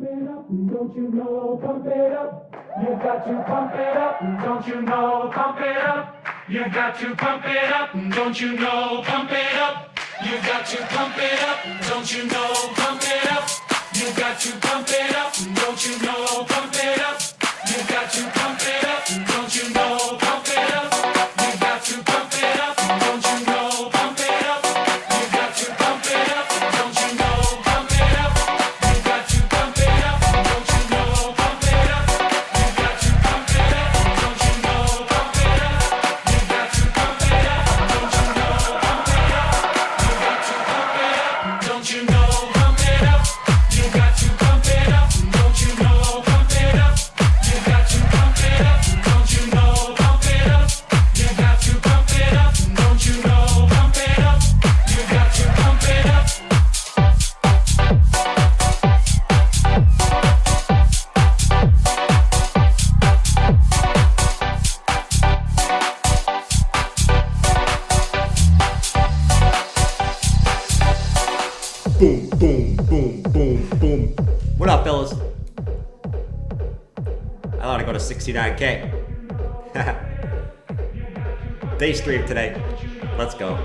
pump it up, don't you know, pump it up. You got to pump it up, don't you know, pump it up. You got to pump it up, don't you know, pump it up. You got to pump it up, don't you know, pump it up. You got to pump it up, don't you know, pump it up. You got to pump it up, don't you know, pump it up. You got to pump it up, don't you know, pump it up. You got to pump it up, don't you know, pump it up. You got to pump it up, don't you know, pump it up. You got to pump it up, don't you know, pump it up. You got to pump it up, don't you know, pump it up. You got to pump it up, don't you know, pump it up. You got to pump it up, don't you know, pump it up. You got to pump it up, don't you know, pump it up. You got to pump it up, don't you know, pump it up. You got to pump it up. Boom, boom, boom, boom, boom. What up, fellas? I thought I got a 69K. Day stream today. Let's go.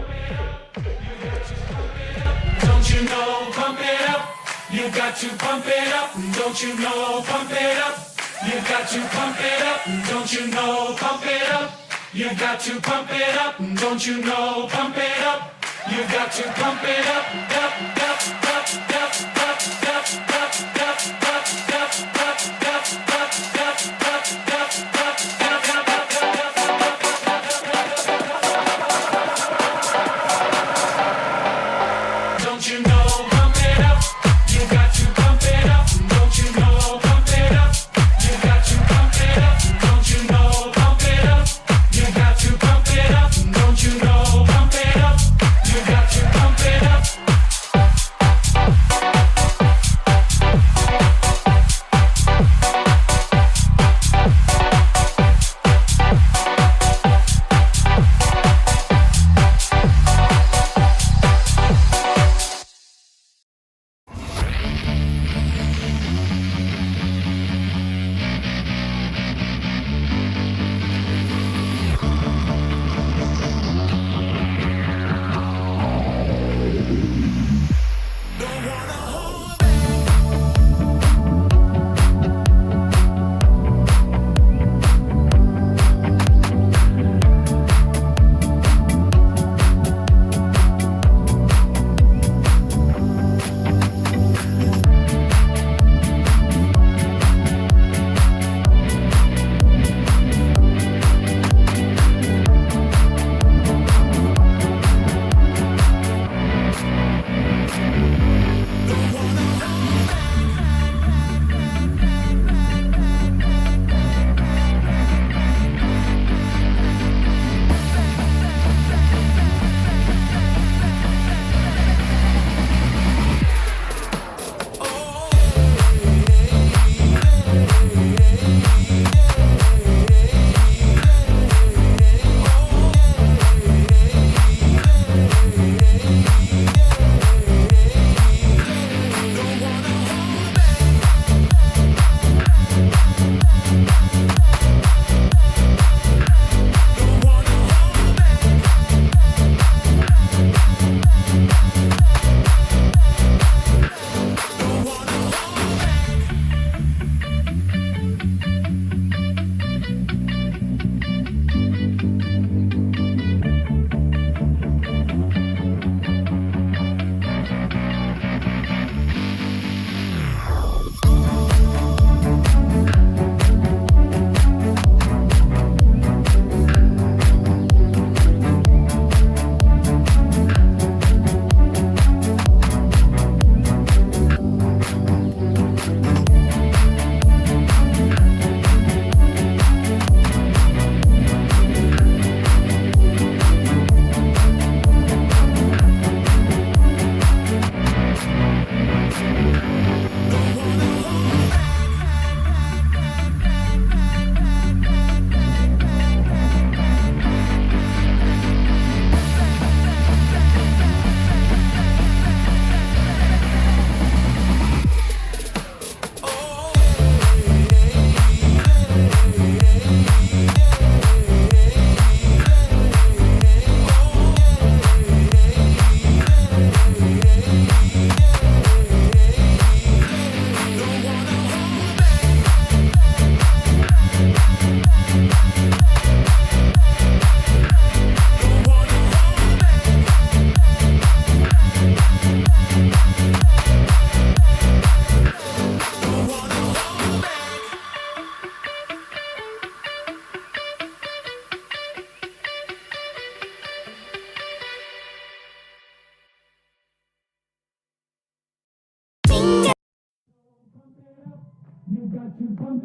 Don't you know, pump it up. You got to pump it up. Don't you know, pump it up. You got to pump it up. Don't you know, pump it up. You got to pump it up. Don't you know, pump it up. You got to pump it up. Up, up, up, up, up, up, up, up, up, up, up, up, up, don't you know, pump it up. You got to pump it up. Don't you know, pump it up. You got to pump it up. Don't you know, pump it up. You got to pump it up. Don't you know, pump it up. You got to pump it up.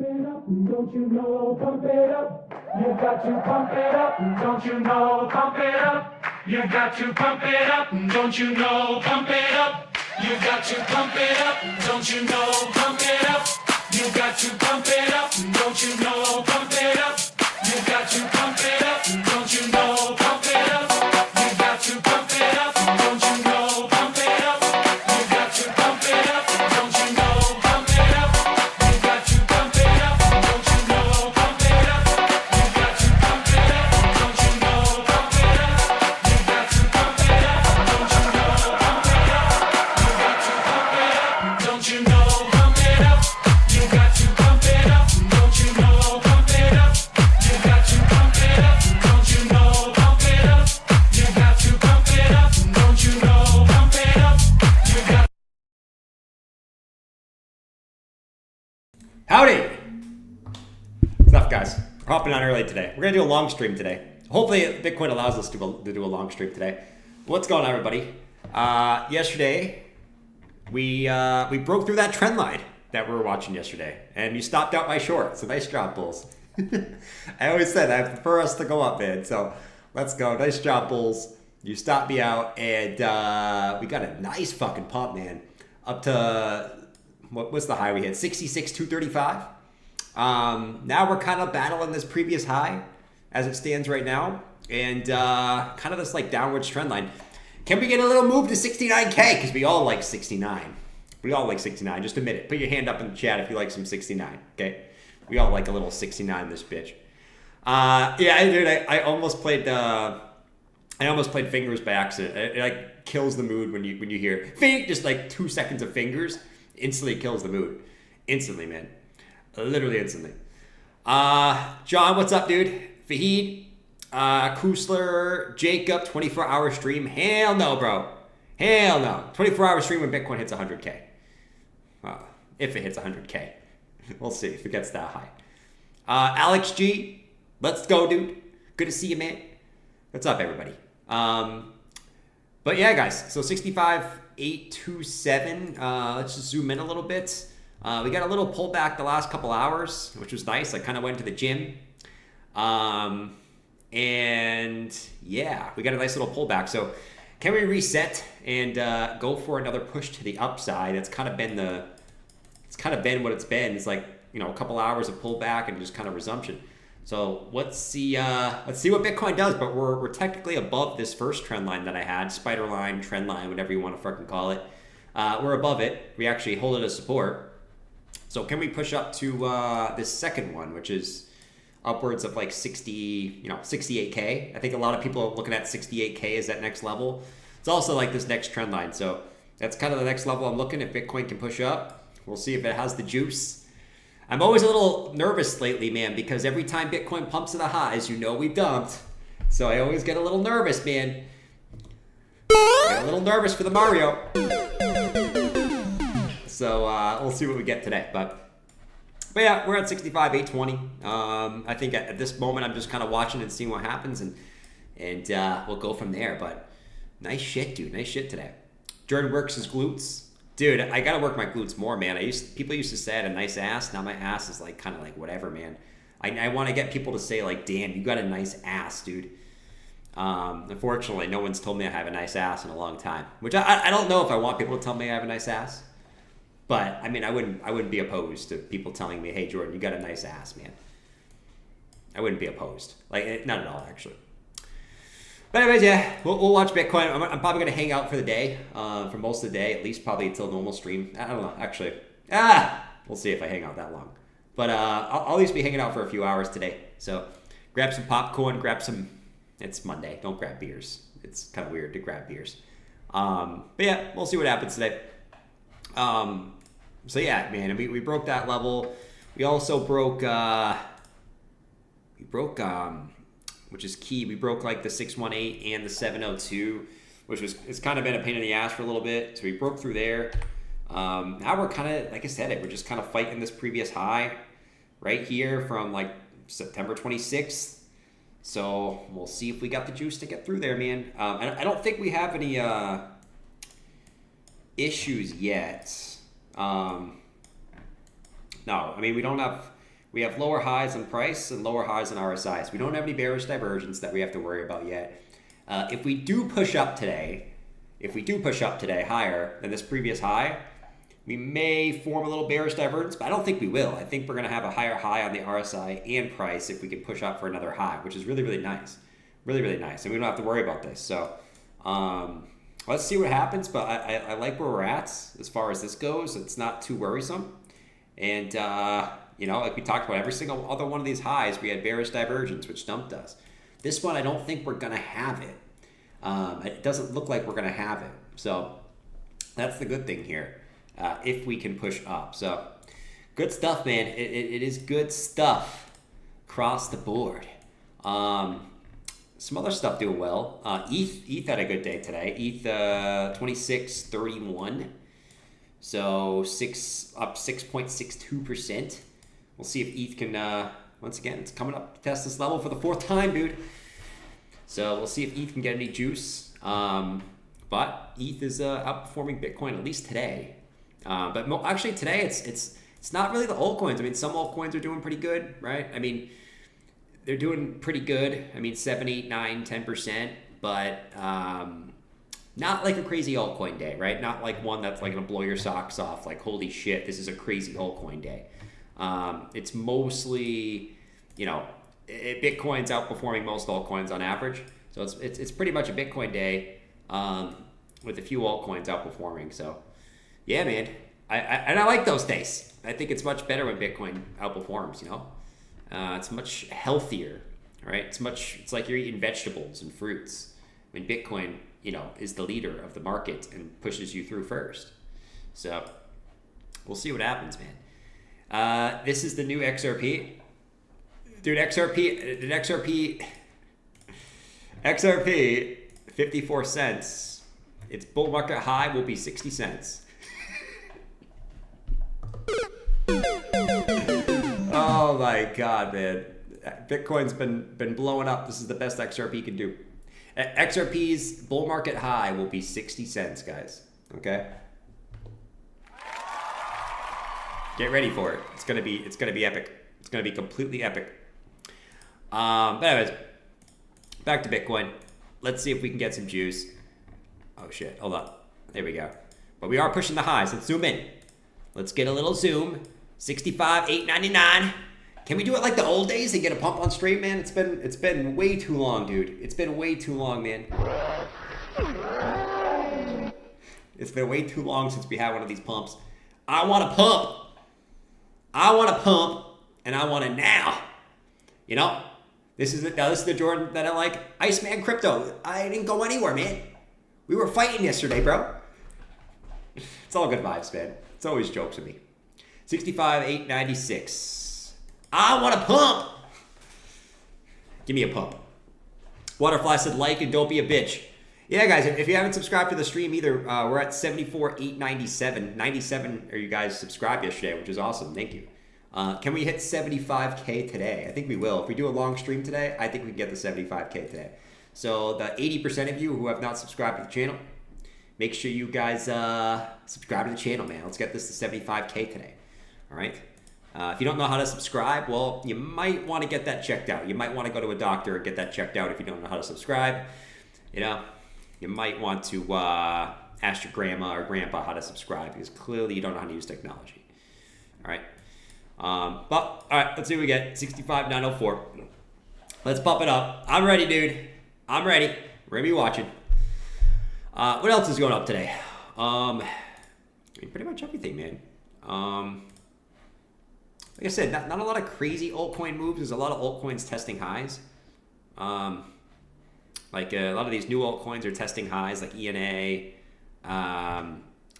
it up, don't you know? Pump it up. You got to pump it up, don't you know? Pump it up. You got to pump it up, don't you know? Pump it up. You got to pump it up, don't you know? Pump it up. You got to pump it up, don't you know? Pump it up. You got to pump it up, don't you know? Pump it up. You got to pump it up, don't you know? Pump it up. You got to pump it up, don't you know? Pump it up. You got to pump it up, don't you know? Pump it up. You got to pump it up, don't you know? Pump it up. You got to pump it up, don't you know? Pump it up. You got to pump it up, don't you know? Pump it up. You got to pump it up, don't you know? Pump it up. You got to pump it up, don't you know? Pump it up. You got to pump it up, don't you know? Pump it up. You got. Howdy! What's up, guys? We're hopping on early today. We're gonna do a long stream today. Hopefully, Bitcoin allows us to do a long stream today. What's going on, everybody? Yesterday, we broke through that trend line that we were watching yesterday, and you stopped out my short. So nice job, bulls. I always said I prefer us to go up, man. So let's go. Nice job, bulls. You stopped me out, and we got a nice fucking pump, man. Up to what was the high we hit? 66,235. Now we're kind of battling this previous high as it stands right now, and kind of this like downwards trend line. Can we get a little move to 69K? Because we all like 69. We all like 69. Just admit it. Put your hand up in the chat if you like some 69. Okay, we all like a little 69 in this bitch. Yeah, dude, I almost played. I almost played fingers by accident. It like kills the mood when you hear fing, just like 2 seconds of fingers. Instantly kills the mood. Instantly, man. Literally instantly. John, what's up, dude? Fahid, Kusler, Jacob, 24-hour stream. Hell no, bro. Hell no. 24-hour stream when Bitcoin hits 100K. If it hits 100K. We'll see if it gets that high. Alex G, let's go, dude. Good to see you, man. What's up, everybody? But yeah, guys. So 65,827. Let's just zoom in a little bit. We got a little pullback the last couple hours, which was nice. I kind of went to the gym. And yeah, we got a nice little pullback. So can we reset and go for another push to the upside? It's kind of been what it's been. It's like, you know, a couple hours of pullback and just kind of resumption. So let's see what Bitcoin does. But we're technically above this first trend line that I had, spider line, trend line, whatever you want to fucking call it. We're above it. We actually hold it as support. So can we push up to this second one, which is upwards of like 68K? I think a lot of people are looking at 68K as that next level. It's also like this next trend line. So that's kind of the next level I'm looking if Bitcoin can push up. We'll see if it has the juice. I'm always a little nervous lately, man, because every time Bitcoin pumps to the highs, you know we've dumped. So I always get a little nervous, man. Get a little nervous for the Mario. So we'll see what we get today. But yeah, we're at 65,820. I think at this moment, I'm just kind of watching and seeing what happens, and we'll go from there. But nice shit, dude. Nice shit today. Jordan works his glutes. Dude, I gotta work my glutes more, man. People used to say I had a nice ass. Now my ass is like kind of like whatever, man. I want to get people to say like, damn, you got a nice ass, dude. Unfortunately, no one's told me I have a nice ass in a long time. Which I don't know if I want people to tell me I have a nice ass. But I mean, I wouldn't be opposed to people telling me, "Hey, Jordan, you got a nice ass, man." I wouldn't be opposed, like not at all, actually. But anyways, yeah, we'll watch Bitcoin. I'm probably gonna hang out for the day, for most of the day, at least probably until normal stream. I don't know, actually. We'll see if I hang out that long. But I'll at least be hanging out for a few hours today. So grab some popcorn, grab some. It's Monday. Don't grab beers. It's kind of weird to grab beers. But yeah, we'll see what happens today. So yeah, man, we broke that level. We also broke, which is key. We broke like the 618 and the 702, it's kind of been a pain in the ass for a little bit. So we broke through there. Now we're kind of, like I said, we're just kind of fighting this previous high right here from like September 26th. So we'll see if we got the juice to get through there, man. I don't think we have any, issues yet. No, I mean, we don't have We have lower highs on price and lower highs on RSI. So we don't have any bearish divergence that we have to worry about yet. If we do push up today higher than this previous high, we may form a little bearish divergence, but I don't think we will. I think we're going to have a higher high on the RSI and price if we can push up for another high, which is really, really nice. Really, really nice. And we don't have to worry about this. So let's see what happens. But I like where we're at as far as this goes. It's not too worrisome. And, like we talked about, every single other one of these highs, we had bearish divergence, which dumped us. This one, I don't think we're going to have it. It doesn't look like we're going to have it. So that's the good thing here. If we can push up. So good stuff, man. It is good stuff across the board. Some other stuff doing well. ETH had a good day today. ETH 26.31. So up 6.62%. We'll see if ETH can, once again, it's coming up to test this level for the 4th time, dude. So we'll see if ETH can get any juice. But ETH is outperforming Bitcoin, at least today. But actually today, it's not really the altcoins. I mean, some altcoins are doing pretty good, right? I mean, they're doing pretty good. I mean, 7, 8, 9, 10%, but not like a crazy altcoin day, right? Not like one that's like gonna blow your socks off. Like, holy shit, this is a crazy altcoin day. It's mostly, Bitcoin's outperforming most altcoins on average. So it's pretty much a Bitcoin day with a few altcoins outperforming. So yeah, man, I like those days. I think it's much better when Bitcoin outperforms. It's much healthier, right? It's like you're eating vegetables and fruits. When Bitcoin, is the leader of the market and pushes you through first. So we'll see what happens, man. This is the new XRP. Dude, XRP, 54 cents. Its bull market high will be 60 cents. Oh my God, man. Bitcoin's been blowing up. This is the best XRP can do. XRP's bull market high will be 60 cents, guys. Okay? Get ready for it. It's gonna be epic. It's gonna be completely epic. But anyways, back to Bitcoin. Let's see if we can get some juice. Oh shit, hold up. There we go. But we are pushing the highs. Let's zoom in. Let's get a little zoom. 65,899. Can we do it like the old days and get a pump on stream, man? It's been way too long, dude. It's been way too long, man. It's been way too long since we had one of these pumps. I want a pump. And I want it now. This is the Jordan that I like. Iceman Crypto. I didn't go anywhere, man. We were fighting yesterday, bro. It's all good vibes, man. It's always jokes with me. 65,896. I want a pump. Give me a pump. Waterfly said like and don't be a bitch. Yeah, guys, if you haven't subscribed to the stream either, we're at 74,897. 97 of you guys subscribed yesterday, which is awesome. Thank you. Can we hit 75K today? I think we will. If we do a long stream today, I think we can get the 75K today. So the 80% of you who have not subscribed to the channel, make sure you guys subscribe to the channel, man. Let's get this to 75K today. All right? If you don't know how to subscribe, well, you might want to get that checked out. You might want to go to a doctor and get that checked out if you don't know how to subscribe. You might want to ask your grandma or grandpa how to subscribe because clearly you don't know how to use technology. All right? But, all right, let's see what we get. 65,904. Let's pump it up. I'm ready, dude. I'm ready. We're going to be watching. What else is going up today? Pretty much everything, man. Like I said, not a lot of crazy altcoin moves. There's a lot of altcoins testing highs. Like a lot of these new altcoins are testing highs, like ENA. I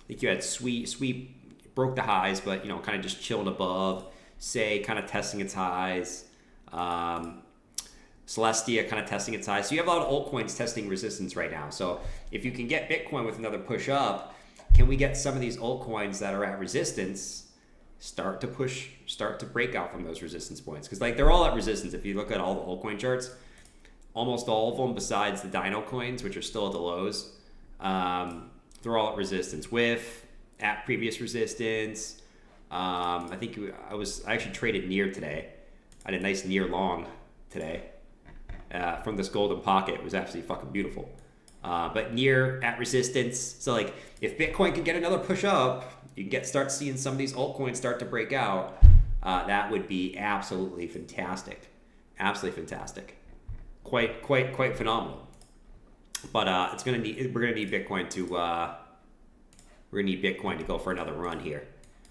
think you had Sweep broke the highs, but kind of just chilled above. Say kind of testing its highs. Celestia kind of testing its highs. So you have a lot of altcoins testing resistance right now. So if you can get Bitcoin with another push up, can we get some of these altcoins that are at resistance start to break out from those resistance points? Because they're all at resistance. If you look at all the altcoin charts, almost all of them besides the Dino coins, which are still at the lows, they're all at resistance. At previous resistance. I think I actually traded near today. I had a nice near long today from this golden pocket. It was absolutely fucking beautiful. But near at resistance. So like if Bitcoin can get another push up, you can start seeing some of these altcoins start to break out. That would be absolutely fantastic. Absolutely fantastic. Quite phenomenal. But we're gonna need Bitcoin to go for another run here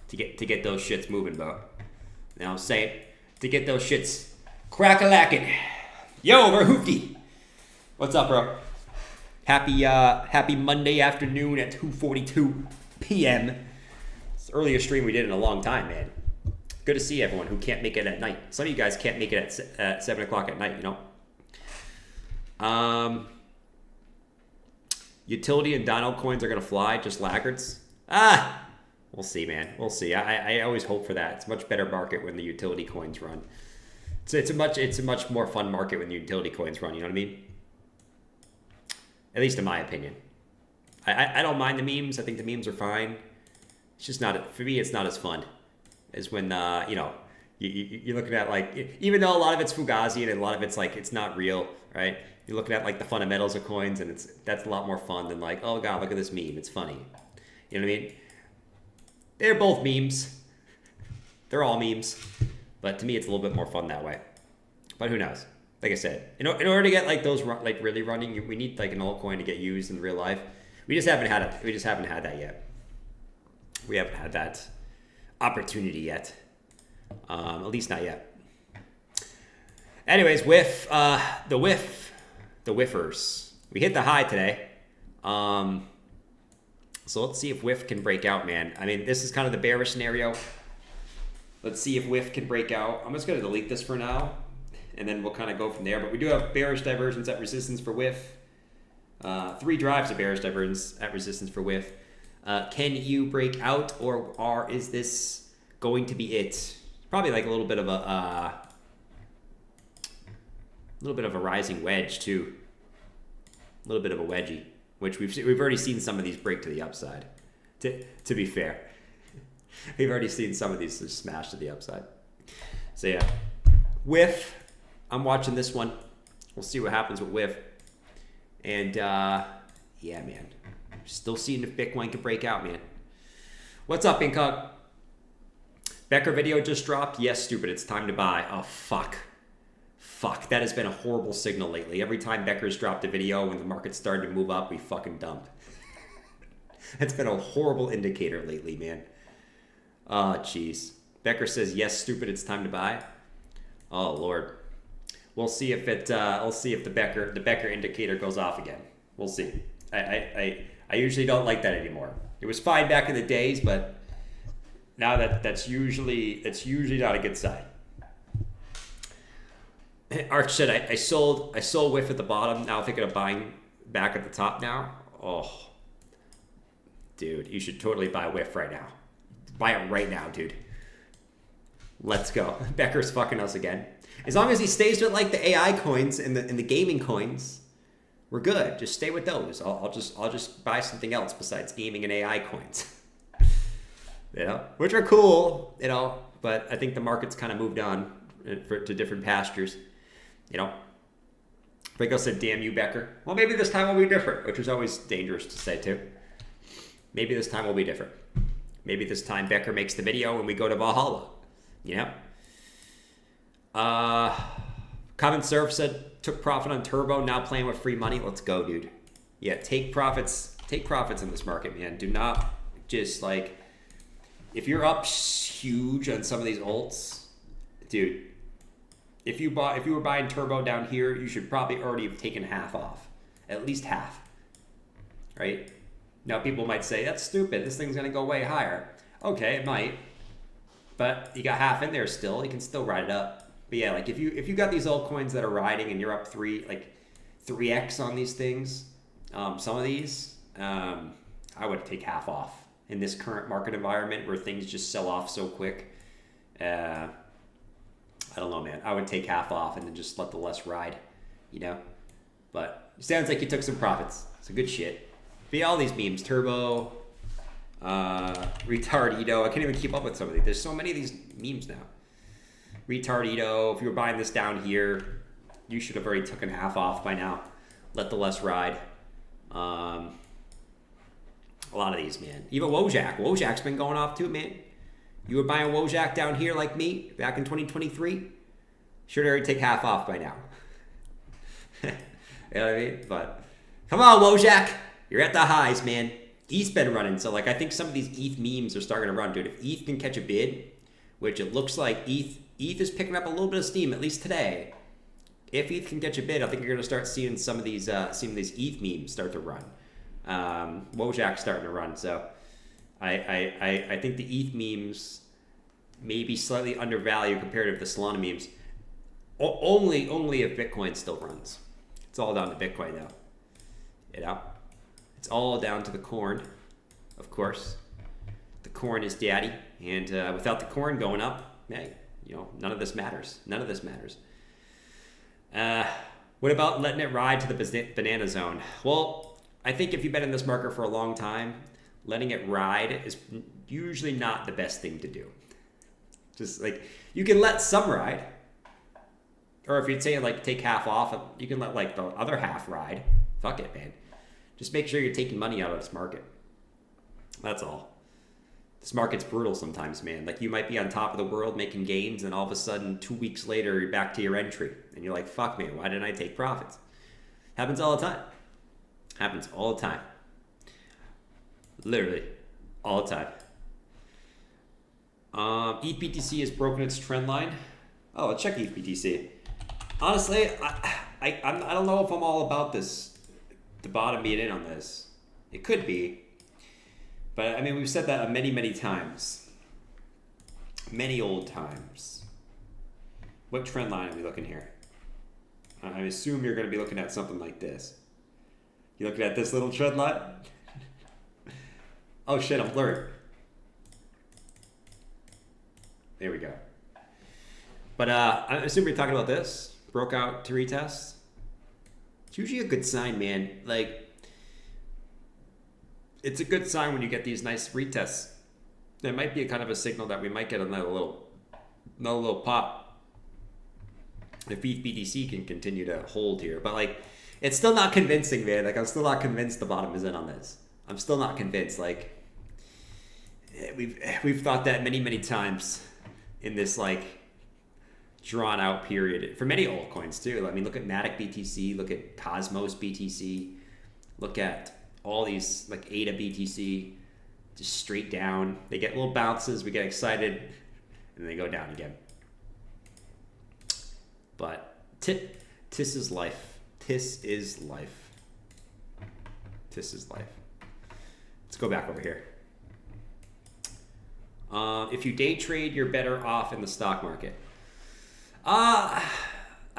to get those shits moving, bro. You know what I'm saying? To get those shits crack-a-lacking. Yo, Verhoofy. What's up, bro? Happy Monday afternoon at 2:42 p.m. It's the earliest stream we did in a long time, man. Good to see everyone who can't make it at night. Some of you guys can't make it at 7 o'clock at night, you know? Utility and Dino coins are going to fly, just laggards. We'll see, man. We'll see. I always hope for that. It's a much better market when the utility coins run. It's a much more fun market when the utility coins run, you know what I mean? At least in my opinion. I don't mind the memes. I think the memes are fine. It's just not, for me, it's not as fun as when, you're looking at like, even though a lot of it's Fugazi and a lot of it's like, it's not real, right? You're looking at like the fundamentals of coins and that's a lot more fun than like, oh God, look at this meme. It's funny. You know what I mean? They're both memes. They're all memes. But to me, it's a little bit more fun that way. But who knows? Like I said, in order to get like those like really running, we need like an altcoin to get used in real life. We just haven't had it. We just haven't had that yet. We haven't had that opportunity yet. At least not yet. Anyways, the whiffers. We hit the high today. So let's see if whiff can break out, man. I mean, this is kind of the bearish scenario. Let's see if whiff can break out. I'm just going to delete this for now, and then we'll kind of go from there. But we do have bearish divergence at resistance for whiff. 3 drives of bearish divergence at resistance for whiff. Can you break out, or is this going to be it? Probably like a little bit of a rising wedge too. A little bit of a wedgie, which we've already seen some of these break to the upside. To be fair, we've already seen some of these just smash to the upside. So yeah, whiff. I'm watching this one. We'll see what happens with whiff. And yeah, man, still seeing if Bitcoin can break out, man. What's up, Incog? Becker video just dropped. Yes, stupid. It's time to buy. Oh, fuck. Fuck. That has been a horrible signal lately. Every time Becker's dropped a video when the market started to move up, we fucking dump. It's been a horrible indicator lately, man. Oh, jeez. Becker says, yes, stupid. It's time to buy. Oh, Lord. We'll see if the Becker indicator goes off again. We'll see. I usually don't like that anymore. It was fine back in the days, but now that's usually not a good sign. Arch said I sold whiff at the bottom. Now thinking of buying back at the top now. Oh, dude, you should totally buy whiff right now. Buy it right now, dude. Let's go. Becker's fucking us again. As long as he stays with like the AI coins and the gaming coins, we're good. Just stay with those. I'll just buy something else besides gaming and AI coins. You know, which are cool, you know, but I think the market's kind of moved on to different pastures, you know. Rico said, damn you, Becker. Well, maybe this time will be different, which is always dangerous to say too. Maybe this time will be different. Maybe this time Becker makes the video and we go to Valhalla, you know. Common Surf said, took profit on Turbo, now playing with free money. Let's go, dude. Yeah, take profits in this market, man. Do not just like, if you're up huge on some of these alts, dude, if you were buying Turbo down here, you should probably already have taken half off, at least half, right? Now people might say, that's stupid. This thing's going to go way higher. Okay, it might, but you got half in there still. You can still ride it up. But yeah, like if you got these altcoins that are riding and you're up 3x on these things, some of these, I would take half off in this current market environment where things just sell off so quick. I don't know, man. I would take half off and then just let the less ride, you know. But it sounds like you took some profits. It's good shit. But yeah, all these memes, Turbo, Retardido. I can't even keep up with some of these. There's so many of these memes now. retardito. If you were buying this down here, you should have already taken half off by now. Let the less ride. A lot of these, man. Even Wojak. Wojak's been going off too, man. You were buying Wojak down here like me back in 2023. Should already take half off by now. You know what I mean? But come on, Wojak. You're at the highs, man. ETH's been running. So, like, I think some of these ETH memes are starting to run, dude. If ETH can catch a bid, which it looks like ETH is picking up a little bit of steam, at least today. If ETH can catch a bid, I think you're going to start seeing some of these ETH memes start to run. Wojak's starting to run. So, I think the ETH memes may be slightly undervalued compared to the Solana memes. Only if Bitcoin still runs. It's all down to Bitcoin though. You know? It's all down to the corn, of course. The corn is daddy. And without the corn going up, hey, you know, none of this matters. None of this matters. What about letting it ride to the banana zone? Well, I think if you've been in this market for a long time, letting it ride is usually not the best thing to do. Just like, you can let some ride. Or if you'd say like take half off, you can let like the other half ride. Fuck it, man. Just make sure you're taking money out of this market. That's all. This market's brutal sometimes, man. Like, you might be on top of the world making gains, and all of a sudden 2 weeks later you're back to your entry. And you're like, fuck, man, why didn't I take profits? Happens all the time. Happens all the time. Literally all the time. ETH-BTC has broken its trend line. Oh, let's check ETH-BTC. Honestly, I don't know if I'm all about this, the bottom being in on this. It could be. But, I mean, we've said that many, many times. Many old times. What trend line are we looking here? I assume you're going to be looking at something like this. You looking at this little trend line? Oh, shit, I'm blurred. There we go. But I assume you're talking about this. Broke out to retest. It's usually a good sign, man. Like, it's a good sign when you get these nice retests. There might be a kind of a signal that we might get another little pop. If ETH-BTC can continue to hold here. But, like, it's still not convincing, man. Like, I'm still not convinced the bottom is in on this. I'm still not convinced. Like, we've thought that many, many times in this, like, drawn out period for many altcoins too. I mean, look at Matic BTC, look at Cosmos BTC, look at all these, like ADA BTC, just straight down. They get little bounces, we get excited, and they go down again. But tis is life. Tis is life. Tis is life. Let's go back over here. If you day trade, you're better off in the stock market. I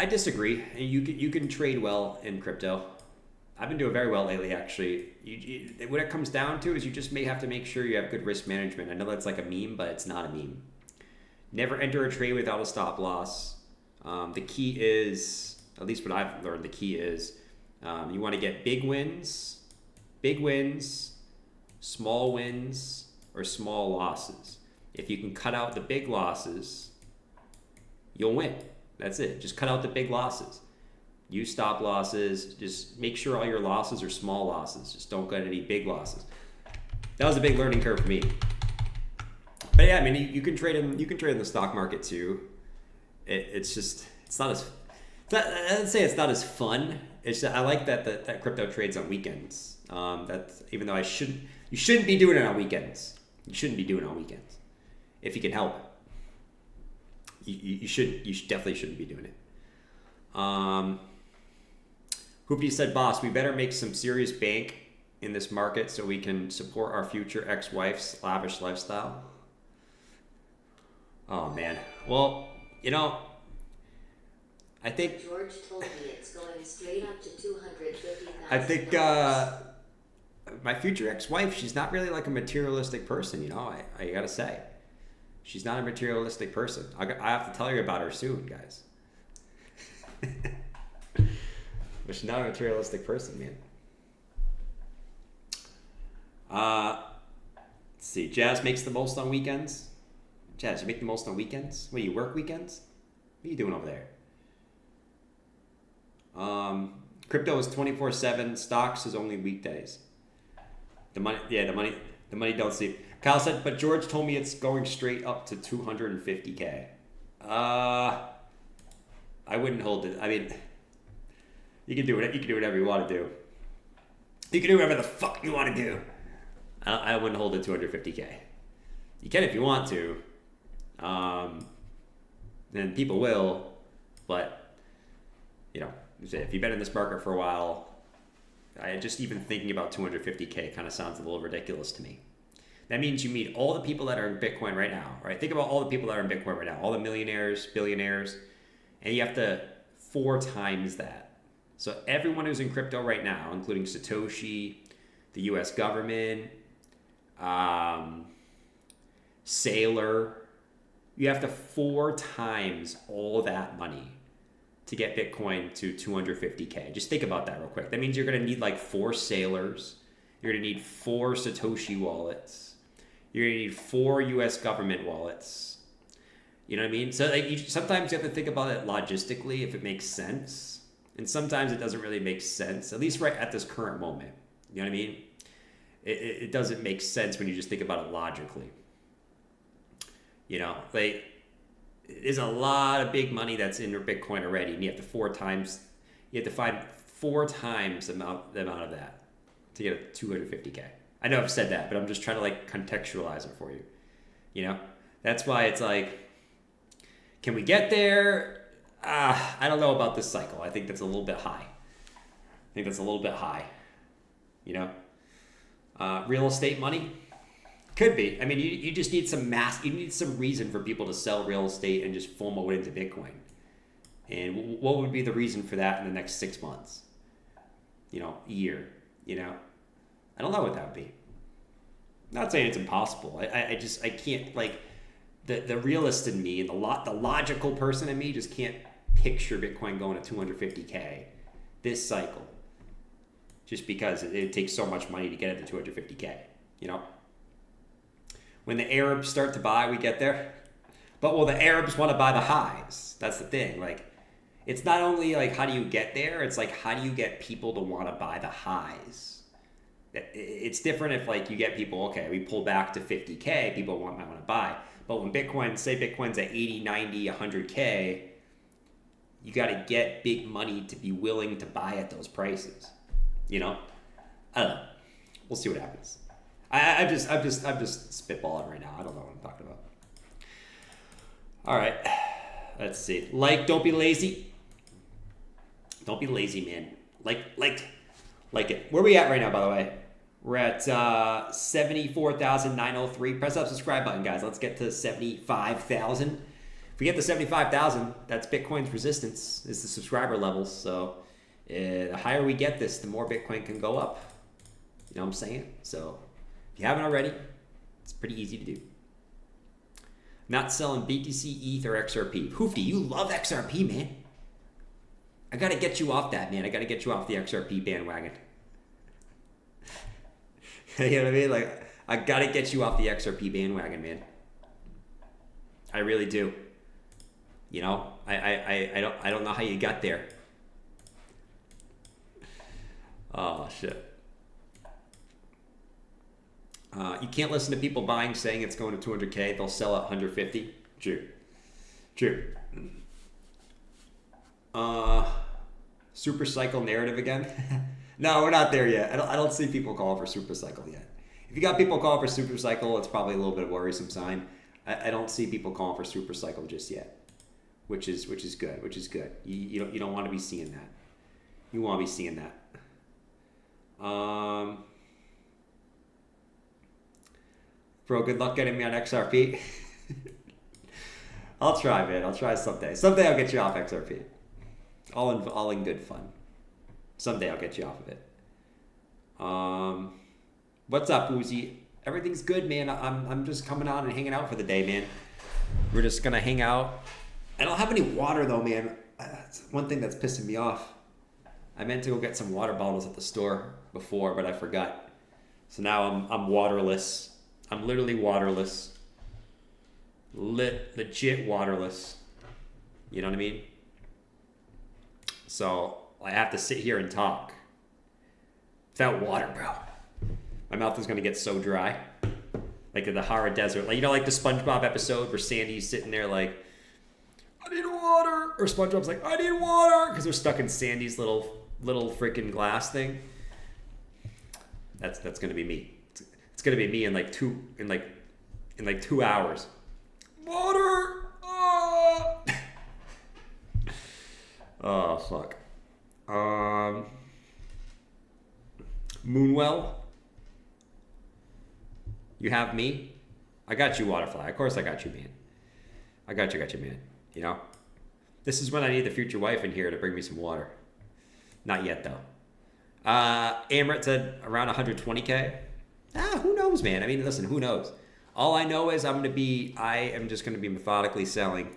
disagree. You can trade well in crypto. I've been doing very well lately, actually. What it comes down to is you just may have to make sure you have good risk management. I know that's like a meme, but it's not a meme. Never enter a trade without a stop loss. The key is, at least what I've learned, the key is you want to get big wins, small wins, or small losses. If you can cut out the big losses, you'll win. That's it. Just cut out the big losses. Use stop losses. Just make sure all your losses are small losses. Just don't get any big losses. That was a big learning curve for me. But yeah, I mean, you can trade in the stock market too. It's not as. I'd say it's not as fun. It's just, I like that crypto trades on weekends. That's, even though you shouldn't be doing it on weekends. You shouldn't be doing it on weekends if you can help it. You definitely shouldn't be doing it. Hoopty said, boss, we better make some serious bank in this market so we can support our future ex-wife's lavish lifestyle. Oh man. Well, I think George told me it's going straight up to 250,000. I think my future ex-wife, she's not really like a materialistic person, I gotta say. She's not a materialistic person. I have to tell you about her soon, guys. But she's not a materialistic person, man. Let's see. Jazz makes the most on weekends. Jazz, you make the most on weekends? What, you work weekends? What are you doing over there? Crypto is 24/7. Stocks is only weekdays. The money don't sleep. Kyle said, but George told me it's going straight up to 250K. I wouldn't hold it. I mean, you can do it. You can do whatever you want to do. You can do whatever the fuck you want to do. I wouldn't hold it 250K. You can if you want to. And people will, but you know, if you've been in this market for a while, I just even thinking about 250K kind of sounds a little ridiculous to me. That means you meet all the people that are in Bitcoin right now, right? Think about all the people that are in Bitcoin right now, all the millionaires, billionaires, and you have to 4 times that. So everyone who's in crypto right now, including Satoshi, the US government, Sailor, you have to 4 times all that money to get Bitcoin to 250K. Just think about that real quick. That means you're going to need like 4 Sailors. You're going to need 4 Satoshi wallets. You're going to need 4 US government wallets. You know what I mean? So like sometimes you have to think about it logistically if it makes sense. And sometimes it doesn't really make sense, at least right at this current moment. You know what I mean? It doesn't make sense when you just think about it logically. You know, like there's a lot of big money that's in your Bitcoin already, and you have to find 4 times the amount of that to get a 250K. I know I've said that, but I'm just trying to like contextualize it for you. You know, that's why it's like, can we get there? I don't know about this cycle. I think that's a little bit high. You know, real estate money. Could be. I mean, you just need you need some reason for people to sell real estate and just FOMO it into Bitcoin. And what would be the reason for that in the next 6 months? You know, year, you know? I don't know what that would be. Not saying it's impossible. I can't, like, the realist in me and the logical person in me just can't picture Bitcoin going to 250K this cycle. Just because it takes so much money to get it to 250K, you know? When the Arabs start to buy, we get there. But will the Arabs want to buy the highs? That's the thing. Like, it's not only like how do you get there, it's like how do you get people to want to buy the highs? It's different if like you get people, okay, we pull back to 50K, people might want to buy. But when Bitcoin's at 80, 90, 100K, you got to get big money to be willing to buy at those prices. You know? I don't know. We'll see what happens. I'm just spitballing right now. I don't know what I'm talking about. All right, let's see. Don't be lazy. Don't be lazy, man. Like it. Where are we at right now, by the way? We're at 74,903. Press that subscribe button, guys. Let's get to 75,000. If we get to 75,000, that's Bitcoin's resistance. Is the subscriber levels. So the higher we get this, the more Bitcoin can go up. You know what I'm saying? So if you haven't already, it's pretty easy to do. Not selling BTC, ETH, or XRP. Hoofty, you love XRP, man. I got to get you off that, man. I got to get you off the XRP bandwagon. You know what I mean? Like, I got to get you off the XRP bandwagon, man. I really do. You know, I don't know how you got there. Oh, shit. You can't listen to people buying saying it's going to 200K. They'll sell at 150. True. Super cycle narrative again. No, we're not there yet. I don't see people calling for super cycle yet. If you got people calling for super cycle, it's probably a little bit of a worrisome sign. I don't see people calling for super cycle just yet, which is good. You don't want to be seeing that. You want to be seeing that. Bro, good luck getting me on XRP. I'll try, man. I'll try someday. Someday I'll get you off XRP. All in good fun. Someday I'll get you off of it. What's up, Uzi? Everything's good, man. I'm just coming on and hanging out for the day, man. We're just gonna hang out. I don't have any water though, man. That's one thing that's pissing me off. I meant to go get some water bottles at the store before, but I forgot. So now I'm waterless. I'm literally waterless. Legit waterless. You know what I mean? So I have to sit here and talk without water, bro. My mouth is gonna get so dry, like in the Sahara Desert. Like, you know, like the SpongeBob episode where Sandy's sitting there like, I need water, or SpongeBob's like, I need water, because they're stuck in Sandy's little freaking glass thing. That's gonna be me. It's gonna be me in like 2 hours. Water. Oh fuck. Moonwell. You have me. I got you, Waterfly. Of course I got you, man. I got you, man. You know? This is when I need the future wife in here to bring me some water. Not yet, though. Amrit said around 120K. Who knows, man? I mean, listen, who knows? All I know is I am just going to be methodically selling.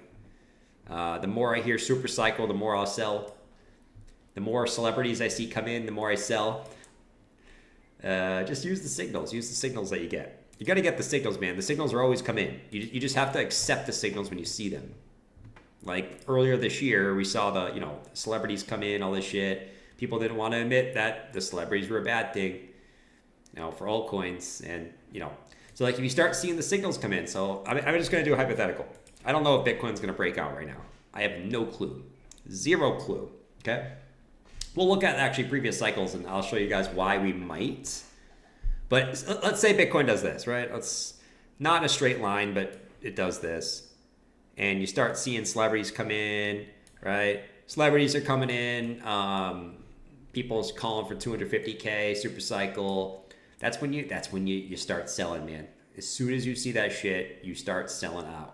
The more I hear super cycle, the more I'll sell. The more celebrities I see come in, the more I sell. Just use the signals. Use the signals that you get. You got to get the signals, man. The signals are always come in. You just have to accept the signals when you see them. Like earlier this year, we saw the celebrities come in, all this shit. People didn't want to admit that the celebrities were a bad thing, for altcoins, and so like if you start seeing the signals come in. So I'm just going to do a hypothetical. I don't know if Bitcoin's going to break out right now. I have no clue, 0 clue. Okay, we'll look at actually previous cycles, and I'll show you guys why we might. But let's say Bitcoin does this, right? Let's not in a straight line, but it does this. And you start seeing celebrities come in, right? Celebrities are coming in. People's calling for 250K, super cycle. That's when you start selling, man. As soon as you see that shit, you start selling out.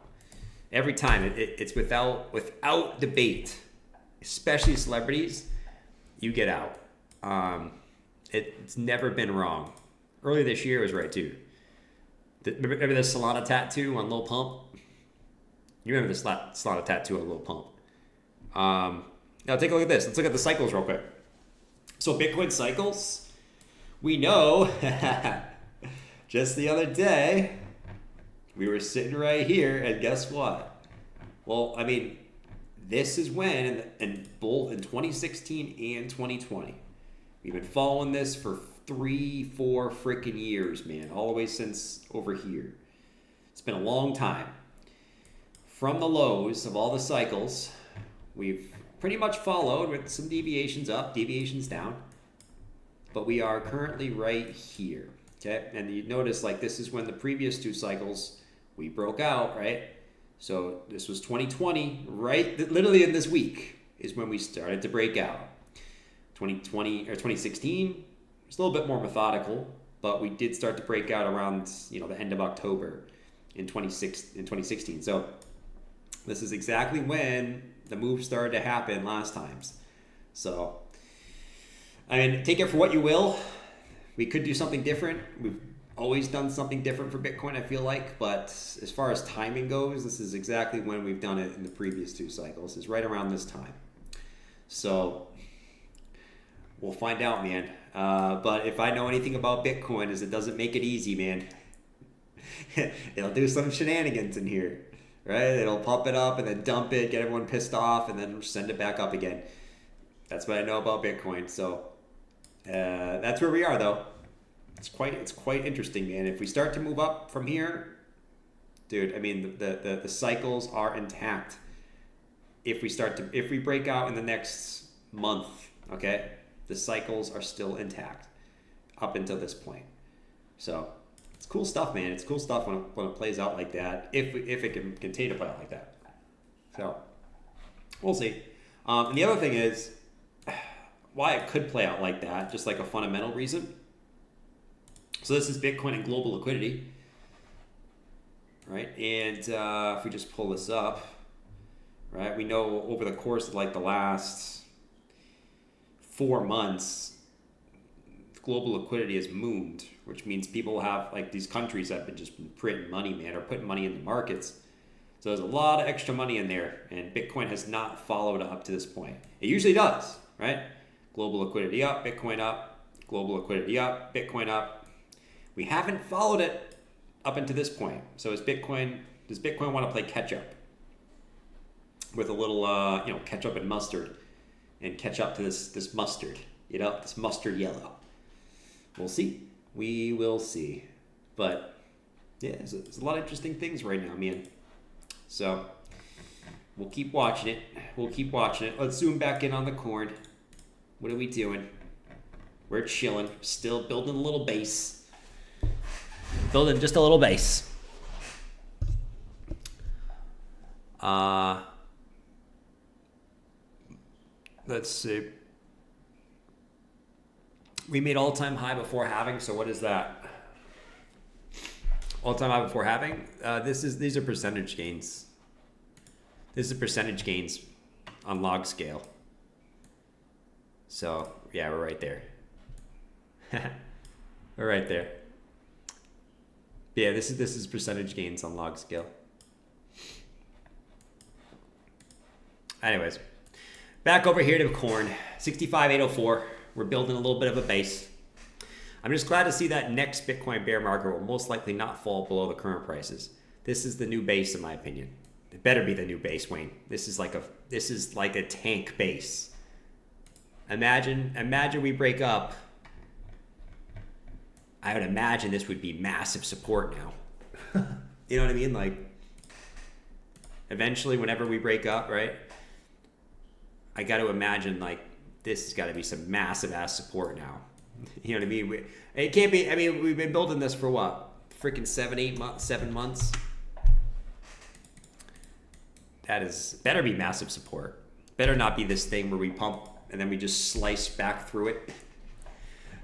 Every time, it's without debate. Especially celebrities, you get out. It's never been wrong. Earlier this year was right too. Remember the Solana tattoo on Lil Pump? You remember the Solana tattoo on Lil Pump? Now take a look at this. Let's look at the cycles real quick. So Bitcoin cycles, we know. Just the other day, we were sitting right here, and guess what? Well, I mean, this is when in both in 2016 and 2020, we've been following this for 3-4 freaking years, man, all the way since over here. It's been a long time. From the lows of all the cycles, we've pretty much followed with some deviations up, deviations down, but we are currently right here, okay? And you notice, like, this is when the previous 2 cycles we broke out, right? So this was 2020, right? Literally in this week is when we started to break out. 2020 or 2016, it's a little bit more methodical, but we did start to break out around the end of October in 2016. So this is exactly when the move started to happen last times. So I mean, take it for what you will. We could do something different. We've always done something different for Bitcoin, I feel like, but as far as timing goes, this is exactly when we've done it in the previous 2 cycles. It's right around this time. So we'll find out, man. But if I know anything about Bitcoin, is it doesn't make it easy, man. It'll do some shenanigans in here, right? It'll pump it up and then dump it, get everyone pissed off, and then send it back up again. That's what I know about Bitcoin. So that's where we are, though. It's quite interesting, man. If we start to move up from here, dude, I mean, the cycles are intact. If we break out in the next month, okay, the cycles are still intact up until this point. So it's cool stuff, man. It's cool stuff when it plays out like that. If it can continue to play out like that. So we'll see. And the other thing is why it could play out like that, just like a fundamental reason. So this is Bitcoin and global liquidity, right? And if we just pull this up, right, we know over the course of like the last 4 months, global liquidity has mooned, which means people have, like, these countries have been just printing money, man, or putting money in the markets. So there's a lot of extra money in there, and Bitcoin has not followed up to this point. It usually does, right? Global liquidity up, Bitcoin up, global liquidity up, Bitcoin up. We haven't followed it up until this point. So does Bitcoin want to play catch up? with a little, ketchup and mustard, and catch up to this mustard, this mustard yellow. We'll see. We will see. But yeah, there's a lot of interesting things right now, man. So we'll keep watching it. Let's zoom back in on the corn. What are we doing? We're chilling. Still building a little base. Building just a little base. Let's see. We made all-time high before halving. So what is that? All-time high before halving. These are percentage gains. This is percentage gains on log scale. So yeah, we're right there. We're right there. Yeah, this is percentage gains on log scale. Anyways, back over here to corn, 65,804. We're building a little bit of a base. I'm just glad to see that next Bitcoin bear market will most likely not fall below the current prices. This is the new base, in my opinion. It better be the new base, Wayne. This is like a tank base. Imagine we break up. I would imagine this would be massive support now. You know what I mean? Like, eventually, whenever we break up, right? I got to imagine, like, this has got to be some massive ass support now. You know what I mean? It can't be. I mean, we've been building this for what? Freaking 7 months. That is better be massive support. Better not be this thing where we pump and then we just slice back through it.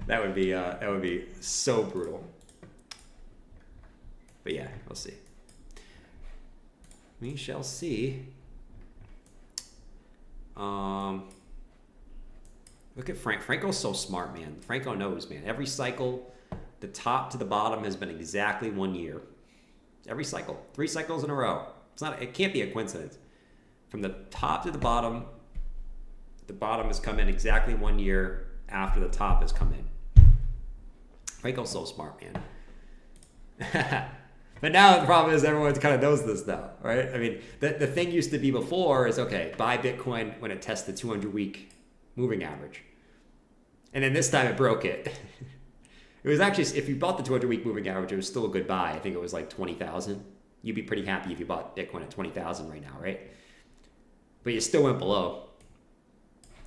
That would be so brutal. But yeah, we'll see. We shall see. Look at Frank. Franco's so smart, man. Franco knows, man. Every cycle, the top to the bottom has been exactly 1 year. Every cycle, 3 cycles in a row. It can't be a coincidence. From the top to the bottom has come in exactly 1 year after the top has come in. Franco's so smart, man. But now the problem is everyone kind of knows this now, right? I mean, the thing used to be before is, okay, buy Bitcoin when it tests the 200-week moving average. And then this time it broke it. It was actually, if you bought the 200-week moving average, it was still a good buy. I think it was like 20,000. You'd be pretty happy if you bought Bitcoin at 20,000 right now, right? But you still went below.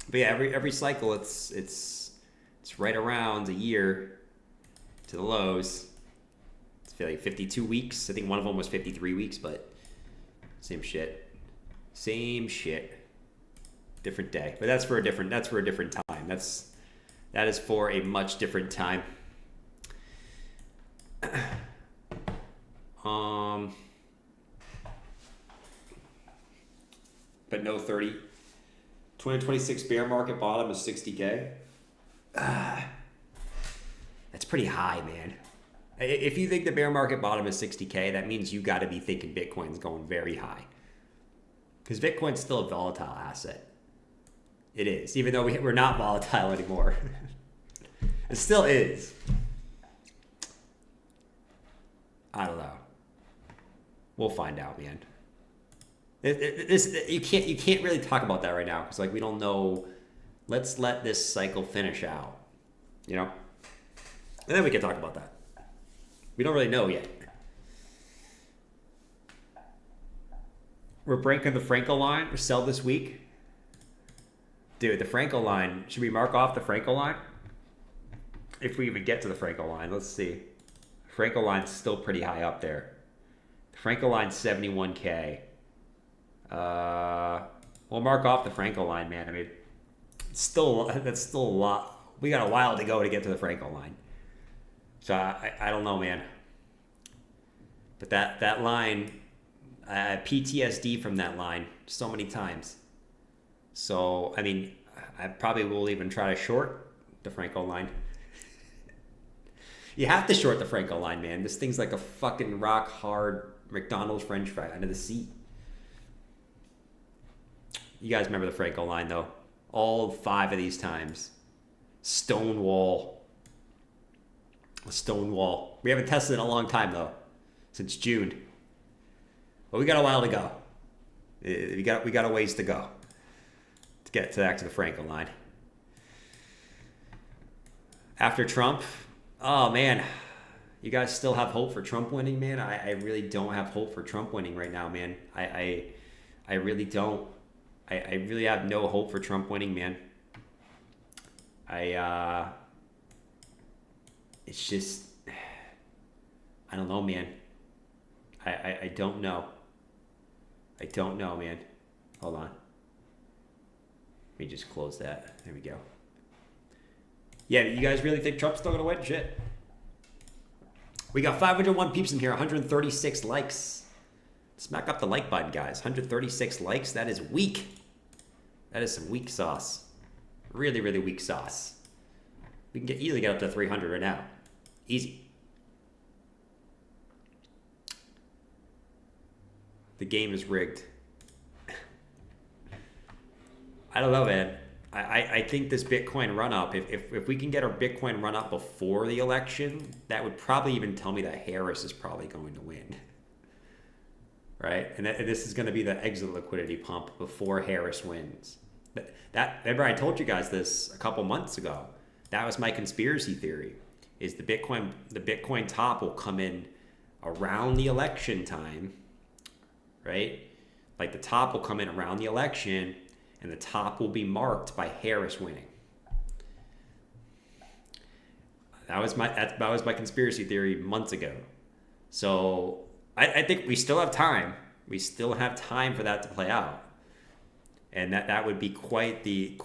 But yeah, every cycle it's right around a year to the lows. It's like 52 weeks. I think one of them was 53 weeks, but same shit. Different day. But that's for a different time. That is for a much different time. But no 2026 bear market bottom is 60K. That's pretty high, man. If you think the bear market bottom is 60K, that means you got to be thinking Bitcoin's going very high. Because Bitcoin's still a volatile asset. It is, even though we're not volatile anymore. It still is. I don't know. We'll find out, man. You can't really talk about that right now because we don't know. Let's let this cycle finish out, and then we can talk about that. We don't really know yet. We're breaking the Franco line. We sell this week. Dude, the Franco line. Should we mark off the Franco line? If we even get to the Franco line, let's see. Franco line's still pretty high up there. The Franco line's 71K. We'll mark off the Franco line, man. I mean, that's still a lot. We got a while to go to get to the Franco line. So I don't know, man. But that line, PTSD from that line so many times. So, I mean, I probably will even try to short the Franco line. You have to short the Franco line, man. This thing's like a fucking rock hard McDonald's French fry under the seat. You guys remember the Franco line, though. All 5 of these times. Stonewall. We haven't tested it in a long time, though. Since June. But we got a while to go. We got a ways to go to get back to the Franco line. After Trump, oh man, you guys still have hope for Trump winning, man? I really don't have hope for Trump winning right now, man. I really don't. I really have no hope for Trump winning, man. It's just, I don't know, man. I don't know. I don't know, man. Hold on. Let me just close that. There we go. Yeah, you guys really think Trump's still gonna win? Shit. We got 501 peeps in here, 136 likes. Smack up the like button, guys. 136 likes. That is weak. That is some weak sauce. Really, really weak sauce. We can easily get up to 300 right now. Easy. The game is rigged. I don't know, man. I think this Bitcoin run up, if we can get our Bitcoin run up before the election, that would probably even tell me that Harris is probably going to win. Right? And this is going to be the exit liquidity pump before Harris wins. Remember I told you guys this a couple months ago. That was my conspiracy theory, is the Bitcoin top will come in around the election time, right? Like the top will come in around the election, and the top will be marked by Harris winning. That was my conspiracy theory months ago. So I think we still have time. We still have time for that to play out, and that would be quite the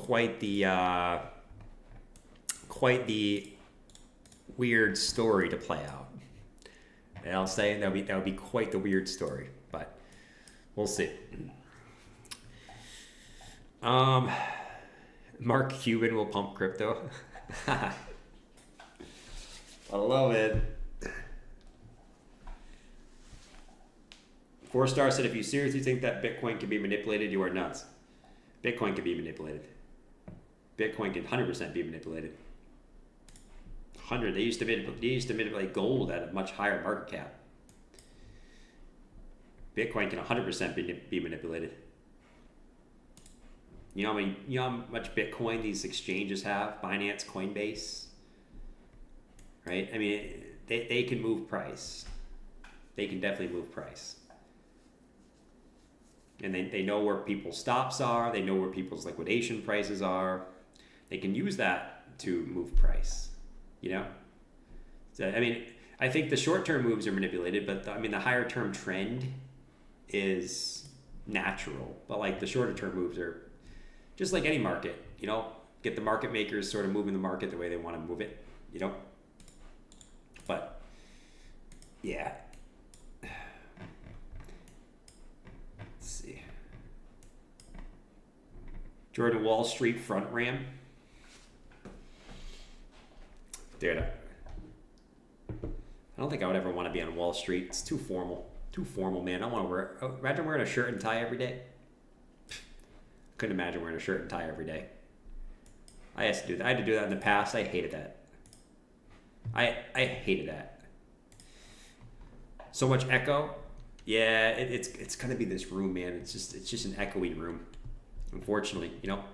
weird story to play out. And I'll say that would be quite the weird story, but we'll see. Mark Cuban will pump crypto. I love it. 4-star said, if you seriously think that Bitcoin can be manipulated, you are nuts. Bitcoin can be manipulated. Bitcoin can 100% be manipulated. 100. They used to manipulate gold at a much higher market cap. Bitcoin can 100% be manipulated. You know how much Bitcoin these exchanges have? Binance, Coinbase, right? I mean, they can move price. They can definitely move price. And they know where people's stops are. They know where people's liquidation prices are. They can use that to move price, you know? So, I mean, I think the short-term moves are manipulated, but the higher-term trend is natural. But like the shorter-term moves are just like any market, you know? Get the market makers sort of moving the market the way they want to move it, you know? But, yeah. Jordan, Wall Street front ram. Dude, I don't think I would ever want to be on Wall Street. It's too formal. Too formal, man. I want to wear. Imagine wearing a shirt and tie every day. Couldn't imagine wearing a shirt and tie every day. I had to do that. I had to do that in the past. I hated that. I hated that. So much echo. Yeah, it's gonna be this room, man. It's just an echoey room. Unfortunately, you know.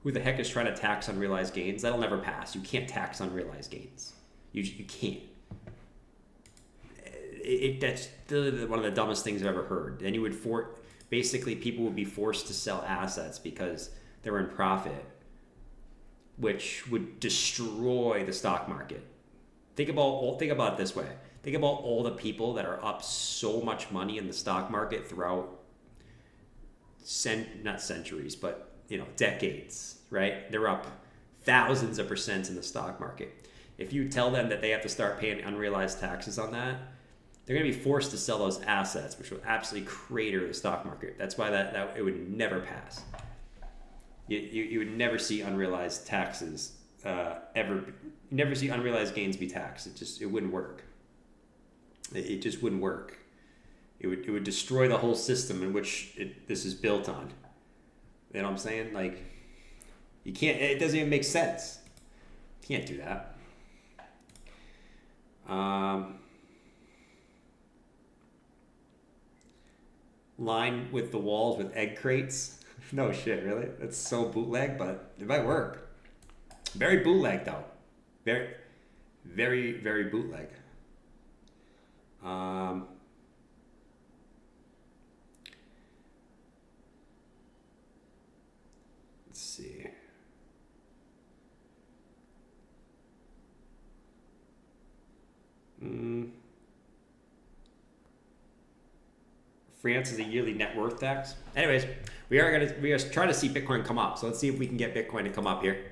Who the heck is trying to tax unrealized gains? That'll never pass. You can't tax unrealized gains. You can't. That's one of the dumbest things I've ever heard. And you would basically people would be forced to sell assets because they were in profit, which would destroy the stock market. Think about it this way. Think about all the people that are up so much money in the stock market throughout not centuries, but decades, right? They're up thousands of percent in the stock market. If you tell them that they have to start paying unrealized taxes on that, they're going to be forced to sell those assets, which will absolutely crater the stock market. That's why that it would never pass. You would never see unrealized taxes ever. You never see unrealized gains be taxed. It wouldn't work. It just wouldn't work. It would destroy the whole system in which this is built on. You know what I'm saying? Like, You can't. It doesn't even make sense. You can't do that. Line with the walls with egg crates. No shit, really? That's so bootleg, but it might work. Very bootleg though. Very, very, very bootleg. Let's see. France is a yearly net worth tax. Anyways, we are trying to see Bitcoin come up. So let's see if we can get Bitcoin to come up here.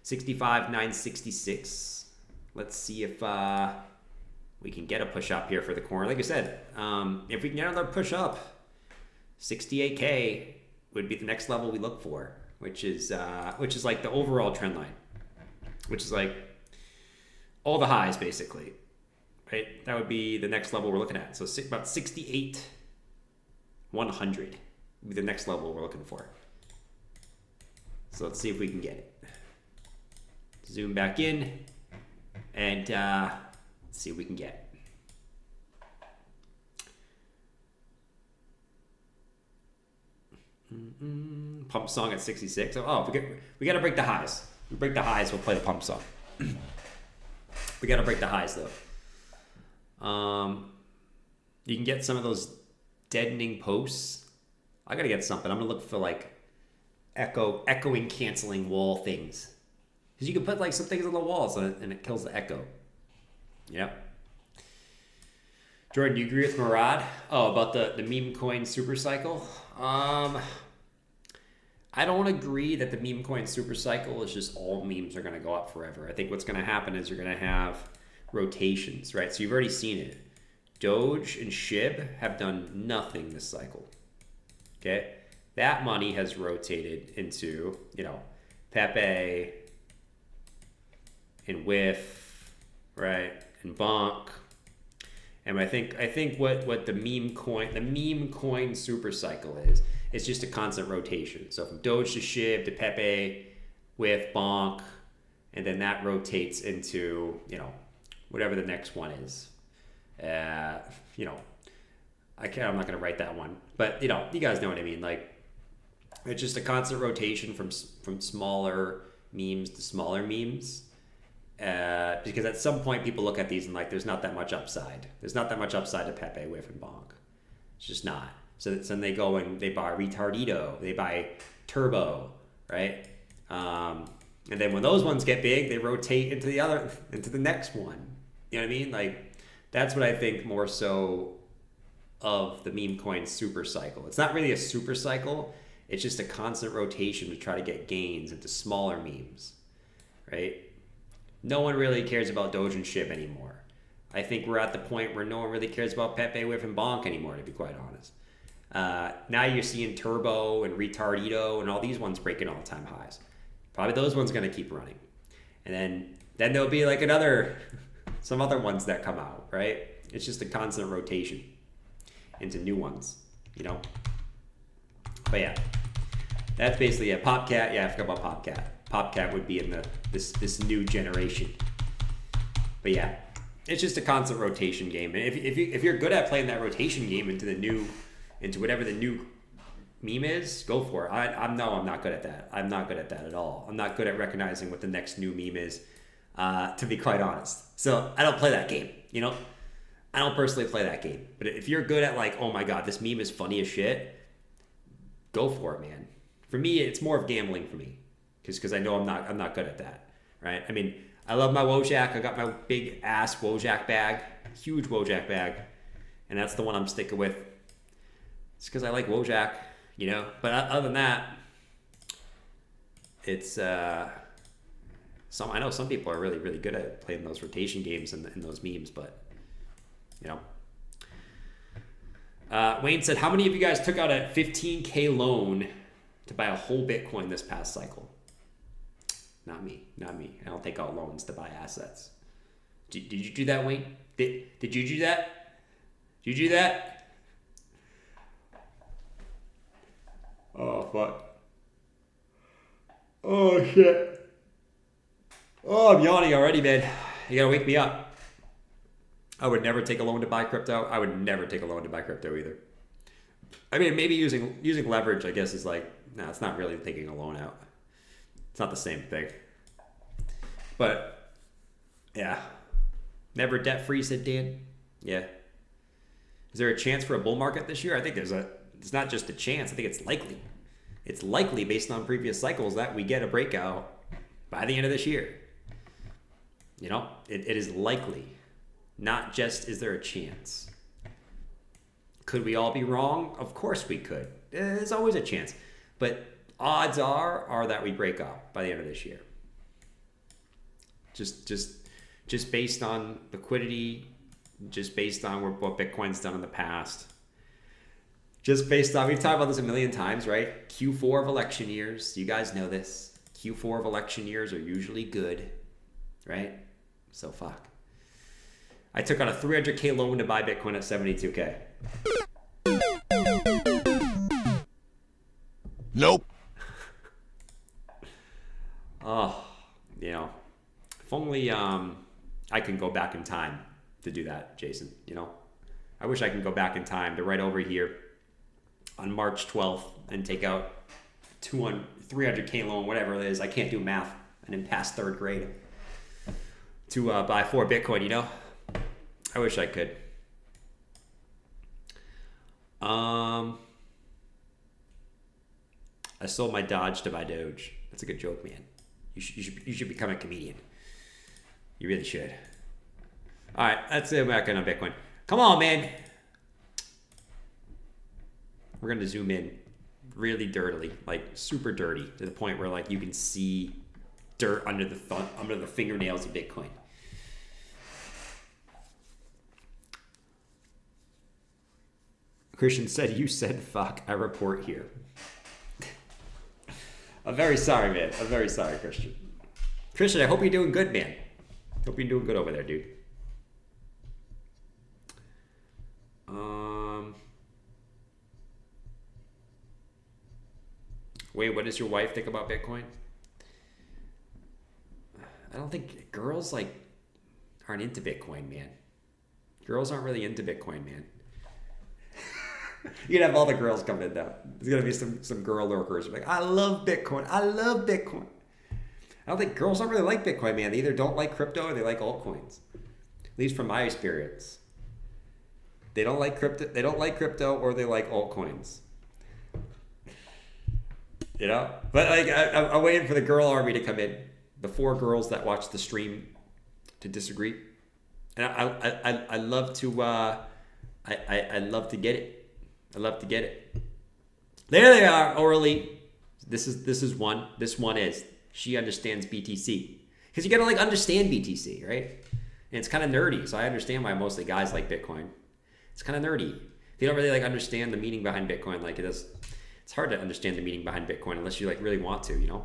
65,966. Let's see if we can get a push up here for the corner. Like I said, if we can get another push up, 68K would be the next level we look for, which is like the overall trend line, which is like all the highs basically, right? That would be the next level we're looking at. So about 68,100 would be the next level we're looking for. So let's see if we can get it. Zoom back in and let's see what we can get. Pump song at 66. Oh, we got to break the highs. We break the highs, we'll play the pump song. We got to break the highs though. You can get some of those deadening posts. I got to get something. I'm gonna look for like echoing, canceling wall things. Because you can put like some things on the walls and it kills the echo. Yep. Jordan, do you agree with Murad? Oh, about the meme coin super cycle? I don't agree that the meme coin super cycle is just all memes are going to go up forever. I think what's going to happen is you're going to have rotations, right? So you've already seen it. Doge and SHIB have done nothing this cycle. Okay? That money has rotated into, Pepe and WIF, right? And Bonk. And I think what the meme coin super cycle is, it's just a constant rotation. So from Doge to SHIB to Pepe, WIF, Bonk, and then that rotates into, whatever the next one is. I'm not going to write that one, but you guys know what I mean. Like, it's just a constant rotation from smaller memes to smaller memes. Because at some point people look at these and like, there's not that much upside. There's not that much upside to Pepe, WIF, and Bonk. It's just not. So then they go and they buy Retardito, they buy Turbo, right? And then when those ones get big, they rotate into the next one. You know what I mean? Like, that's what I think more so of the meme coin super cycle. It's not really a super cycle. It's just a constant rotation to try to get gains into smaller memes, right? No one really cares about Doge and SHIB anymore. I think we're at the point where no one really cares about Pepe, WIF, and Bonk anymore, to be quite honest. Now you're seeing Turbo and Retardito and all these ones breaking all-time highs. Probably those ones going to keep running. And then there'll be like some other ones that come out, right? It's just a constant rotation into new ones, But yeah, that's basically it. Popcat, yeah, I forgot about Popcat. Popcat would be in this new generation. But yeah, it's just a constant rotation game. And if you're good at playing that rotation game into whatever the new meme is, go for it. I'm not good at that. I'm not good at that at all. I'm not good at recognizing what the next new meme is, to be quite honest. So I don't play that game, I don't personally play that game. But if you're good at like, oh my God, this meme is funny as shit, go for it, man. For me, it's more of gambling for me. Because I know I'm not good at that, right? I mean, I love my Wojak. I got my big ass Wojak bag, huge Wojak bag, and that's the one I'm sticking with. It's because I like Wojak, But other than that, it's I know some people are really, really good at playing those rotation games and those memes, but Wayne said, how many of you guys took out a 15K loan to buy a whole Bitcoin this past cycle? Not me. I don't take out loans to buy assets. Did you do that, Wayne? Did you do that? Did you do that? Oh, fuck. Oh shit. Oh, I'm yawning already, man. You gotta wake me up. I would never take a loan to buy crypto. I would never take a loan to buy crypto either. I mean, maybe using leverage, I guess, is like, no, it's not really taking a loan out. It's not the same thing. But yeah, never debt free, said Dan. Yeah. Is there a chance for a bull market this year? I think it's not just a chance. I think it's likely. It's likely based on previous cycles that we get a breakout by the end of this year. You know, it is likely, not just is there a chance. Could we all be wrong? Of course we could. There's always a chance. But odds are that we break out by the end of this year. Just based on liquidity, just based on what Bitcoin's done in the past. Just based on, we've talked about this a million times, right? Q4 of election years, you guys know this. Q4 of election years are usually good, right? So fuck. I took out a 300K loan to buy Bitcoin at 72K. Nope. Oh, you know, if only I can go back in time to do that, Jason, you know? I wish I can go back in time to right over here on March 12th and take out 300K loan, whatever it is. I can't do math. I didn't pass third grade to buy 4 Bitcoin, you know? I wish I could. I sold my Dodge to buy Doge. That's a good joke, man. You should become a comedian. You really should. All right, that's it. Back on Bitcoin. Come on, man. We're gonna zoom in really dirtily, like super dirty, to the point where like you can see dirt under the fingernails of Bitcoin. Christian said, "You said fuck. I report here." I'm very sorry, man. I'm very sorry, Christian. Christian, I hope you're doing good, man. Hope you're doing good over there, dude. Wait, what does your wife think about Bitcoin? I don't think girls aren't into Bitcoin, man. Girls aren't really into Bitcoin, man. You're gonna have all the girls come in though. There's gonna be some girl lurkers like, I love Bitcoin. I love Bitcoin. I don't think girls don't really like Bitcoin, man. They either don't like crypto or they like altcoins. At least from my experience. They don't like crypto or they like altcoins. You know? But like I'm waiting for the girl army to come in. The 4 girls that watch the stream to disagree. And I love to I love to get it. I love to get it. There they are, Orly. This is one. This one is. She understands BTC. Because you got to like understand BTC, right? And it's kind of nerdy. So I understand why mostly guys like Bitcoin. It's kind of nerdy. If you don't really like understand the meaning behind Bitcoin, like it's hard to understand the meaning behind Bitcoin unless you like really want to, you know?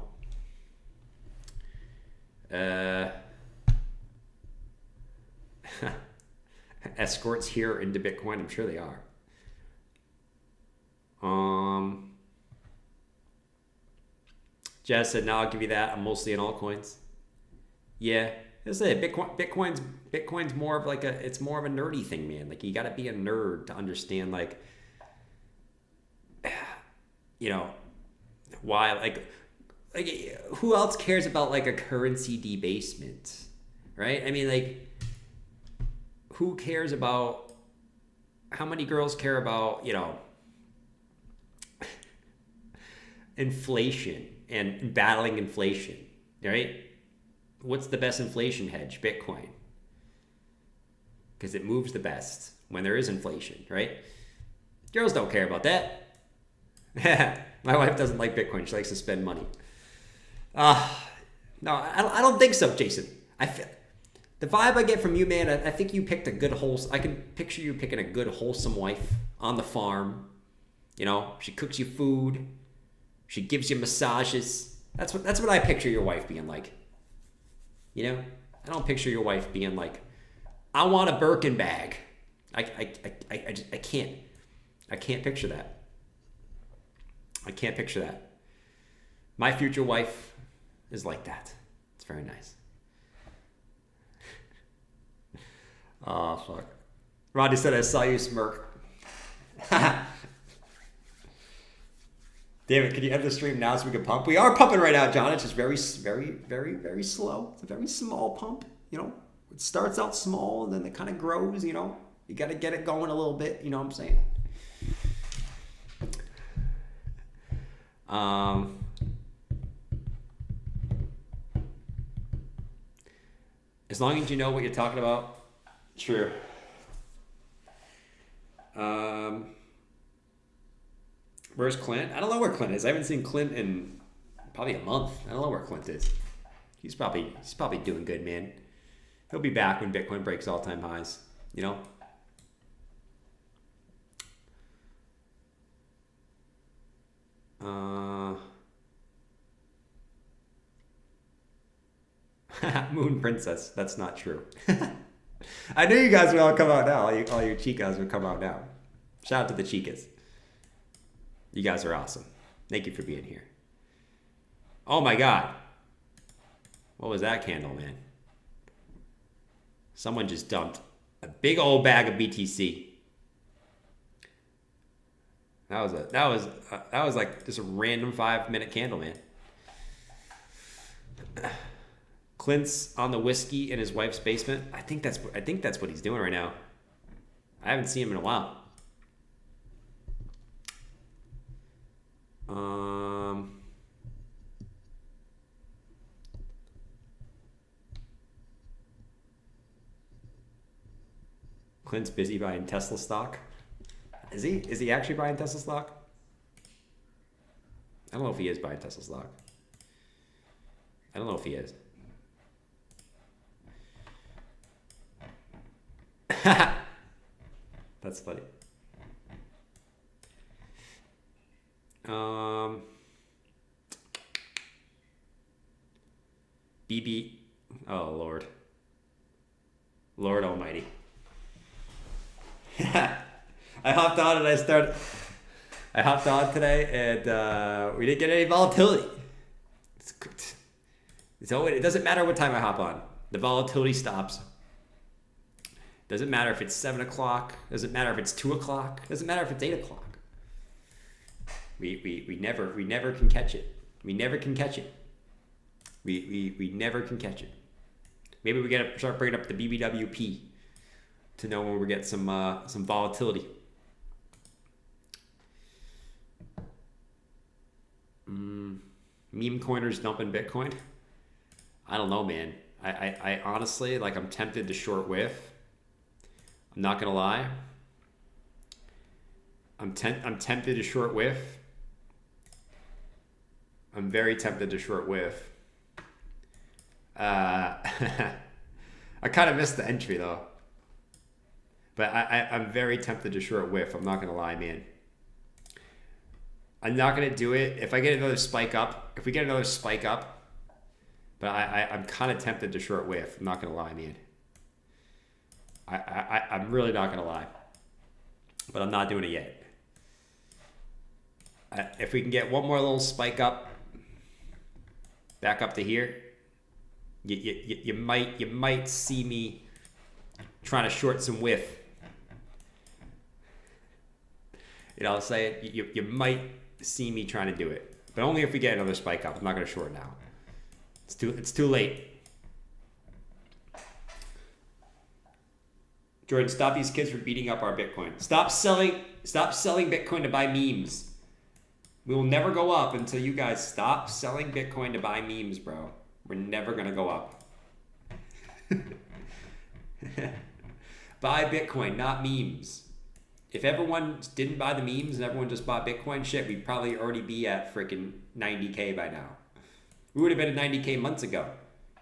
Escorts here into Bitcoin, I'm sure they are. Jazz said, "Now I'll give you that. I'm mostly in altcoins." Yeah, that's it. Bitcoin's more of like it's more of a nerdy thing, man. Like you got to be a nerd to understand, like, you know, why, like who else cares about like a currency debasement, right? I mean, like, who cares about how many girls care about, you know, inflation and battling inflation, right? What's the best inflation hedge? Bitcoin. Because it moves the best when there is inflation, right? Girls don't care about that. My wife doesn't like Bitcoin. She likes to spend money. No, I don't think so, Jason. I feel the vibe I get from you, man. I think you picked a good I can picture you picking a good wholesome wife on the farm. You know, she cooks you food. She gives you massages. That's what I picture your wife being like. You know, I don't picture your wife being like, I want a Birkin bag. I can't picture that. I can't picture that. My future wife, is like that. It's very nice. Oh, fuck. Rodney said, I saw you smirk. David, can you end the stream now so we can pump? We are pumping right now, John. It's just very, very, very, very slow. It's a very small pump, you know. It starts out small and then it kind of grows, you know. You got to get it going a little bit, you know what I'm saying? As long as you know what you're talking about. True. Where's Clint? I don't know where Clint is. I haven't seen Clint in probably a month. I don't know where Clint is. He's probably doing good, man. He'll be back when Bitcoin breaks all-time highs, you know? Moon Princess. That's not true. I knew you guys would all come out now. All your chicas would come out now. Shout out to the chicas. You guys are awesome. Thank you for being here. Oh my God. What was that candle, man? Someone just dumped a big old bag of BTC. That was like just a random 5-minute candle, man. Clint's on the whiskey in his wife's basement. I think that's what he's doing right now. I haven't seen him in a while. Clint's busy buying Tesla stock. Is he? Is he actually buying Tesla stock? I don't know if he is buying Tesla stock. I don't know if he is. That's funny. BB. Oh, Lord. Lord Almighty. I hopped on and I hopped on today and we didn't get any volatility. It doesn't matter what time I hop on. The volatility stops. Doesn't matter if it's 7 o'clock. Doesn't matter if it's 2 o'clock. Doesn't matter if it's 8 o'clock. We never can catch it. We never can catch it. We never can catch it. Maybe we gotta start bringing up the BBWP to know when we get some volatility. Meme coiners dumping Bitcoin. I don't know, man. I honestly, like, I'm tempted to short whiff. I'm not gonna lie. I'm tempted to short whiff. I'm very tempted to short whiff. I kind of missed the entry though. But I'm very tempted to short whiff. I'm not gonna lie, man. I'm not gonna do it. If I get another spike up, if we get another spike up, but I'm kind of tempted to short whiff. I'm not gonna lie, man. I'm really not gonna lie, but I'm not doing it yet. If we can get one more little spike up, back up to here, you might see me trying to short some whiff. You know, I'll say it. You might see me trying to do it, but only if we get another spike up. I'm not gonna short now. It's too late. Jordan, stop these kids from beating up our Bitcoin. Stop selling Bitcoin to buy memes. We will never go up until you guys stop selling Bitcoin to buy memes, bro. We're never gonna go up. Buy Bitcoin, not memes. If everyone didn't buy the memes and everyone just bought Bitcoin, shit, we'd probably already be at freaking 90K by now. We would have been at 90K months ago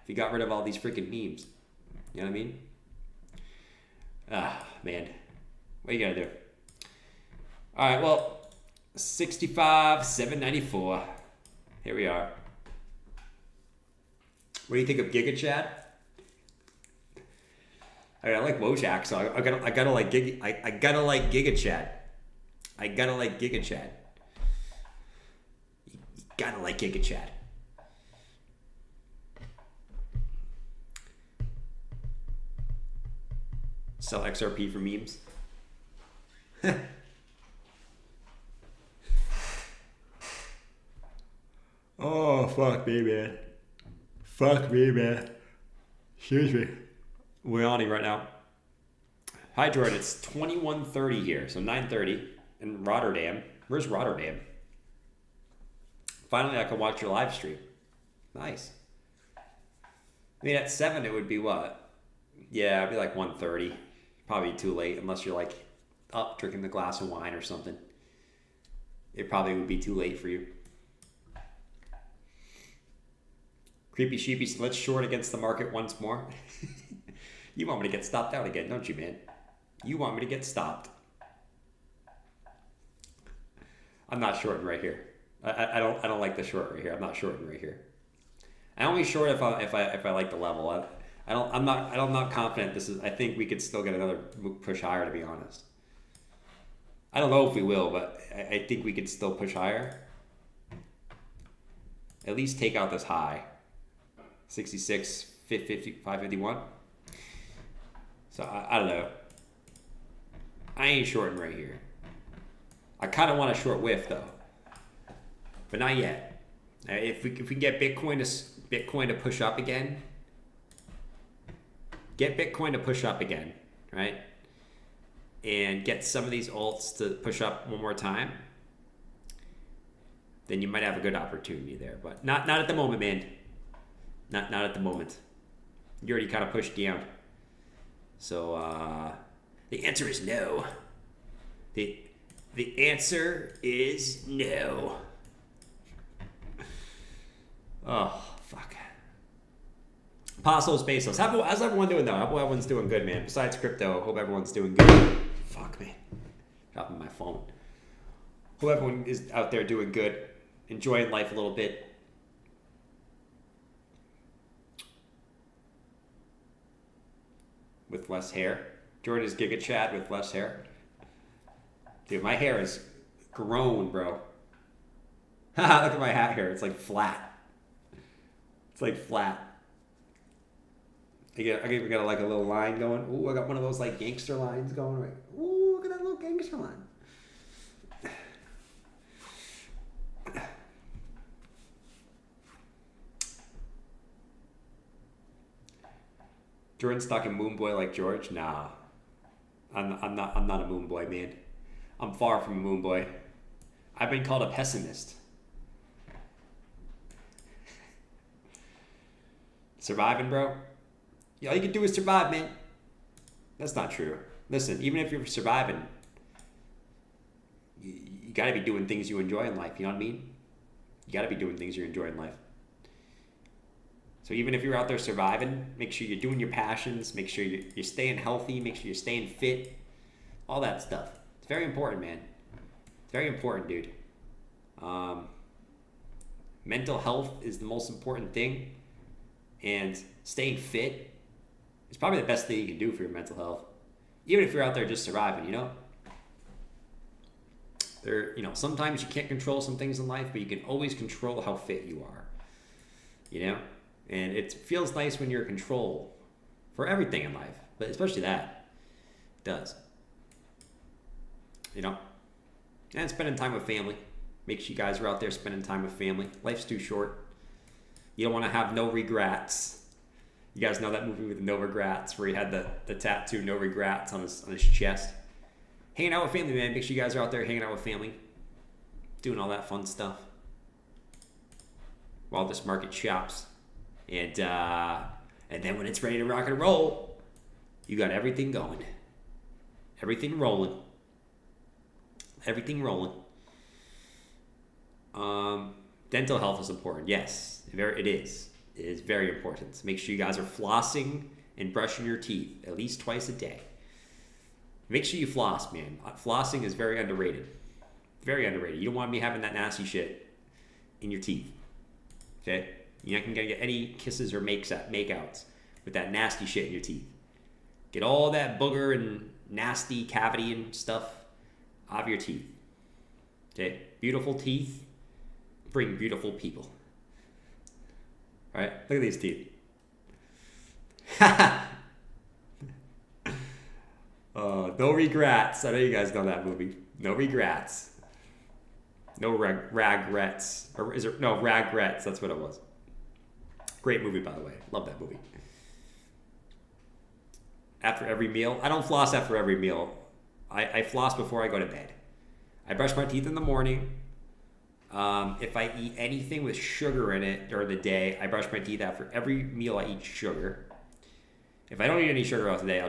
if you got rid of all these freaking memes. You know what I mean? Ah, man. What are you gonna do? All right, well, 65,794. Here we are. What do you think of Giga Chad? I like Wojak, so I gotta like Giga. I gotta like Giga Chad. I gotta like Giga Chad. You gotta like Giga Chad. Sell XRP for memes. Oh, fuck me, man. Fuck me, man. Seriously. We're on it right now. Hi, Jordan. It's 21:30 here, so 9:30 in Rotterdam. Where's Rotterdam? Finally, I can watch your live stream. Nice. I mean, at 7, it would be what? Yeah, it'd be like 1:30. Probably too late, unless you're like up drinking the glass of wine or something. It probably would be too late for you. Creepy sheepies, let's short against the market once more. You want me to get stopped out again, don't you, man? You want me to get stopped. I'm not shorting right here. I don't like the short right here. I'm not shorting right here. I only short if I like the level. I'm not confident this is. I think we could still get another push higher, to be honest. I don't know if we will, but I think we could still push higher. At least take out this high. 66, 551. So I don't know. I ain't shorting right here. I kind of want a short whiff though, but not yet. If we can get Bitcoin to push up again, right? And get some of these alts to push up one more time, then you might have a good opportunity there. But not at the moment, man. Not at the moment. You already kind of pushed down. So the answer is no. The answer is no. Oh, fuck. Apostles Bezos. How's everyone doing though? I hope everyone's doing good, man. Besides crypto, I hope everyone's doing good. Fuck, man. Dropping my phone. Hope everyone is out there doing good. Enjoying life a little bit. With less hair. Jordan is Giga Chad with less hair. Dude, my hair is grown, bro. Look at my hat hair. It's like flat. It's like flat. I even got like a little line going. Ooh, I got one of those like gangster lines going. Like, ooh, look at that little gangster line. Jordan stuck in Moon Boy like George? Nah. I'm not a Moon Boy, man. I'm far from a Moon Boy. I've been called a pessimist. Surviving, bro? All you can do is survive, man. That's not true. Listen, even if you're surviving, you gotta be doing things you enjoy in life, you know what I mean? You gotta be doing things you enjoy in life. So even if you're out there surviving, make sure you're doing your passions, make sure you're staying healthy, make sure you're staying fit, all that stuff. It's very important, man. It's very important, dude. Mental health is the most important thing, and staying fit is probably the best thing you can do for your mental health. Even if you're out there just surviving, you know? Sometimes you can't control some things in life, but you can always control how fit you are, you know? And it feels nice when you're in control for everything in life, but especially that. It does. You know? And spending time with family. Make sure you guys are out there spending time with family. Life's too short. You don't want to have no regrets. You guys know that movie with No Regrets, where he had the tattoo No Regrets on his chest. Hanging out with family, man. Make sure you guys are out there hanging out with family. Doing all that fun stuff. While this market shops. And then when it's ready to rock and roll, you got everything going. Everything rolling. Everything rolling. Dental health is important. Yes, it is. It is very important. Make sure you guys are flossing and brushing your teeth at least twice a day. Make sure you floss, man. Flossing is very underrated. Very underrated. You don't want to be having that nasty shit in your teeth. Okay? You're not going to get any kisses or makeouts with that nasty shit in your teeth. Get all that booger and nasty cavity and stuff out of your teeth. Okay? Beautiful teeth bring beautiful people. All right? Look at these teeth. No regrets. I know you guys know that movie. No regrets. No ragrets. Or is it? No, ragrets. That's what it was. Great movie, by the way. Love that movie. After every meal. I don't floss after every meal. I floss before I go to bed. I brush my teeth in the morning. If I eat anything with sugar in it during the day, I brush my teeth after every meal. I eat sugar. If I don't eat any sugar throughout the day,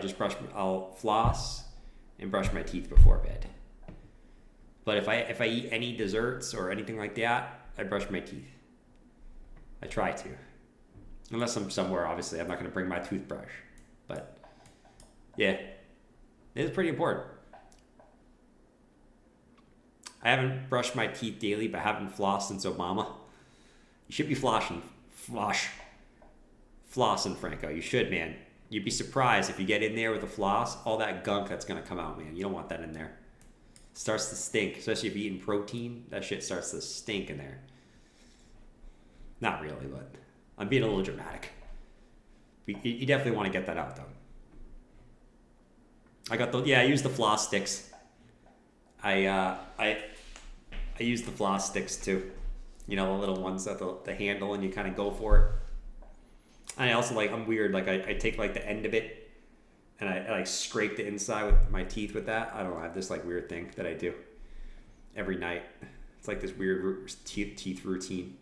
I'll floss and brush my teeth before bed. But if I eat any desserts or anything like that, I brush my teeth. I try to, unless I'm somewhere. Obviously, I'm not going to bring my toothbrush. But yeah, it's pretty important. I haven't brushed my teeth daily, but I haven't flossed since Obama. You should be flossing, Franco. You should, man. You'd be surprised if you get in there with a floss, all that gunk that's gonna come out, man. You don't want that in there. It starts to stink, especially if you're eating protein. That shit starts to stink in there. Not really, but I'm being a little dramatic. You definitely want to get that out, though. I use the floss sticks. I use the floss sticks too. You know, the little ones at the handle, and you kind of go for it. I also I'm weird. I take the end of it, and I scrape the inside with my teeth with that. I don't know. I have this weird thing that I do every night. It's this weird teeth routine.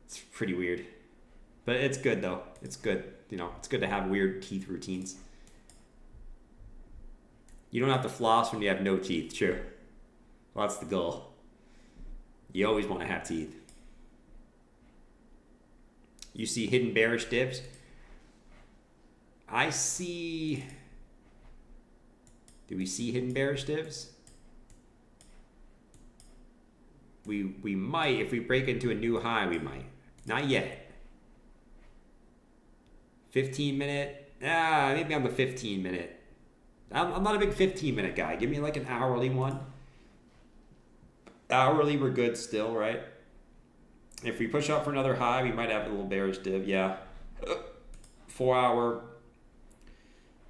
It's pretty weird, but it's good though. It's good. You know, it's good to have weird teeth routines. You don't have to floss when you have no teeth, true. Well, that's the goal. You always want to have teeth. You see hidden bearish dips? I see... Do we see hidden bearish dips? We might. If we break into a new high, we might. Not yet. 15 minute? Maybe on the 15 minute. I'm not a big 15-minute guy. Give me an hourly one. Hourly, we're good still, right? If we push up for another high, we might have a little bearish div. Yeah. 4 hour,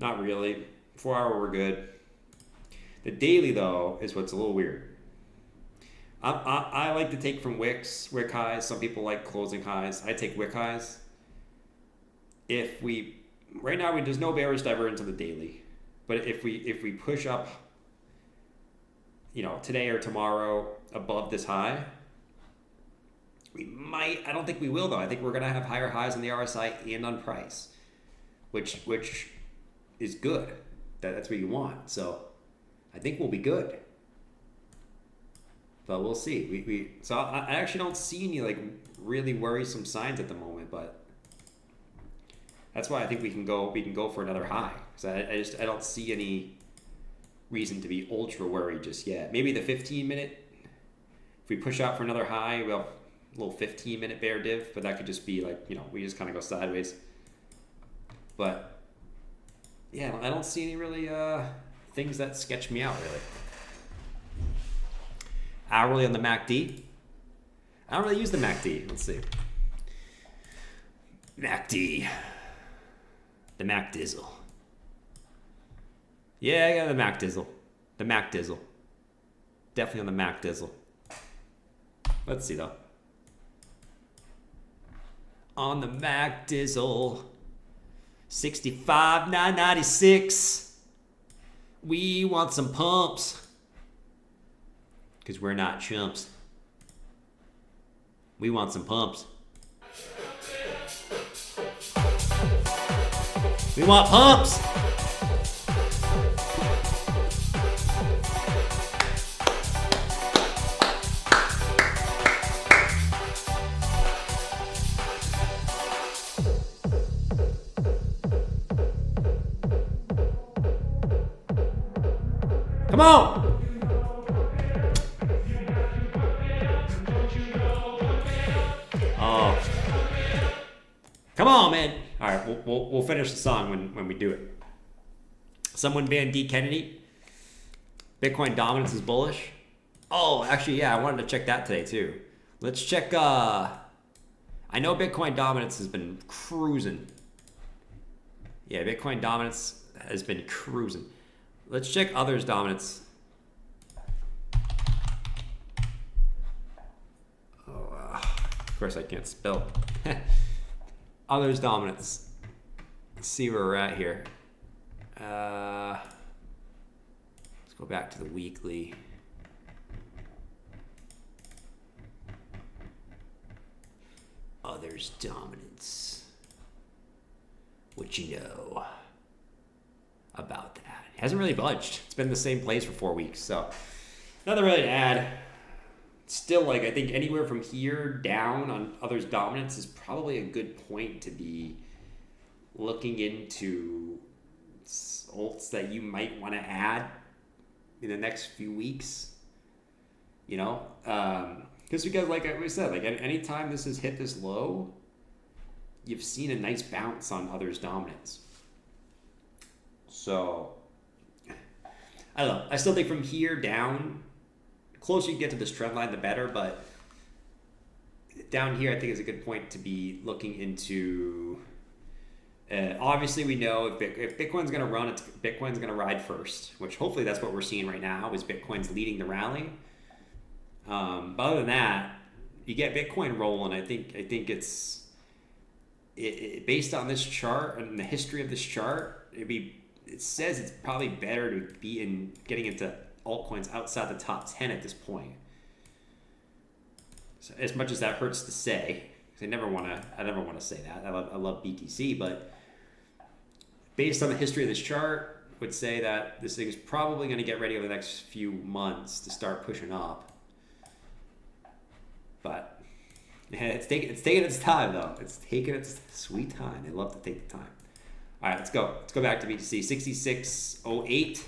not really. 4 hour, we're good. The daily, though, is what's a little weird. I like to take from wick highs. Some people like closing highs. I take wick highs. Right now, there's no bearish divergence on the daily. But if we push up, today or tomorrow above this high, we might. I don't think we will though. I think we're gonna have higher highs on the RSI and on price, which is good. That's what you want. So I think we'll be good. But we'll see. So I actually don't see any really worrisome signs at the moment, but. That's why I think we can go for another high. Because I don't see any reason to be ultra worried just yet. Maybe the 15-minute, if we push out for another high, we'll have a little 15-minute bear div, but that could just be we just kind of go sideways. But yeah, I don't see any really things that sketch me out really. Hourly on the MACD. I don't really use the MACD. Let's see. MACD. The Mac Dizzle. Yeah, I got the Mac Dizzle. The Mac Dizzle. Definitely on the Mac Dizzle. Let's see though. On the Mac Dizzle. 65,996. We want some pumps. Because we're not chumps. We want some pumps. We want pumps. Come on. Oh. Come on, man. All right, we'll finish the song when we do it. Someone banned D. Kennedy. Bitcoin dominance is bullish. Oh, actually, yeah, I wanted to check that today too. Let's check. I know Bitcoin dominance has been cruising. Yeah, Bitcoin dominance has been cruising. Let's check others dominance. Oh, of course I can't spell. Others dominance. Let's see where we're at here. Let's go back to the weekly. Others dominance. What you know about that? It hasn't really budged. It's been in the same place for 4 weeks, so nothing really to add. Still, like, I think anywhere from here down on others dominance is probably a good point to be looking into alts that you might want to add in the next few weeks. You know, because like I said, like anytime this has hit this low, you've seen a nice bounce on others dominance. So I don't know. I still think from here down, the closer you get to this trend line, the better. But down here, I think is a good point to be looking into. Obviously, we know if Bitcoin's going to run, Bitcoin's going to ride first, which hopefully that's what we're seeing right now is Bitcoin's leading the rally. But other than that, you get Bitcoin rolling. I think it's based on this chart and the history of this chart. It says it's probably better to be getting into altcoins outside the top 10 at this point. So as much as that hurts to say, because I never want to say that. I love BTC, but based on the history of this chart, would say that this thing is probably going to get ready over the next few months to start pushing up. But it's taking its time though. It's taking its sweet time. They love to take the time. All right, let's go. Let's go back to BTC 6608.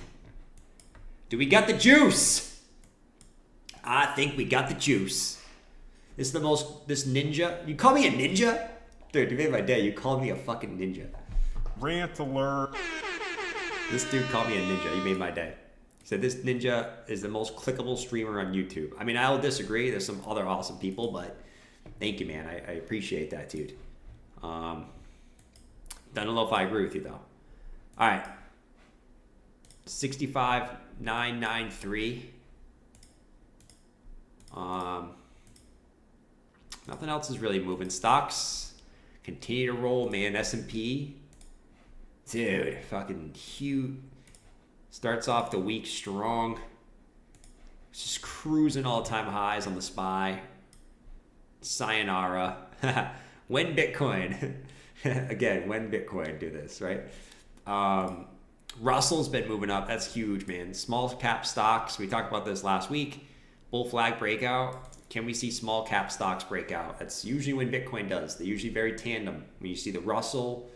Do we got the juice? I think we got the juice. This ninja. You call me a ninja? Dude, you made my day. You called me a fucking ninja. Rant alert. This dude called me a ninja. You made my day. He said this ninja is the most clickable streamer on YouTube. I mean, I'll disagree. There's some other awesome people, but thank you, man. I appreciate that, dude. Don't know if I agree with you, though. All right. 65,993. Nothing else is really moving. Stocks continue to roll, man. S&P. Dude, fucking huge. Starts off the week strong. It's just cruising all-time highs on the SPY. Sayonara. When Bitcoin. Again, when Bitcoin do this, right? Russell's been moving up. That's huge, man. Small cap stocks. We talked about this last week. Bull flag breakout. Can we see small cap stocks break out? That's usually when Bitcoin does. They're usually very tandem. When you see the Russell,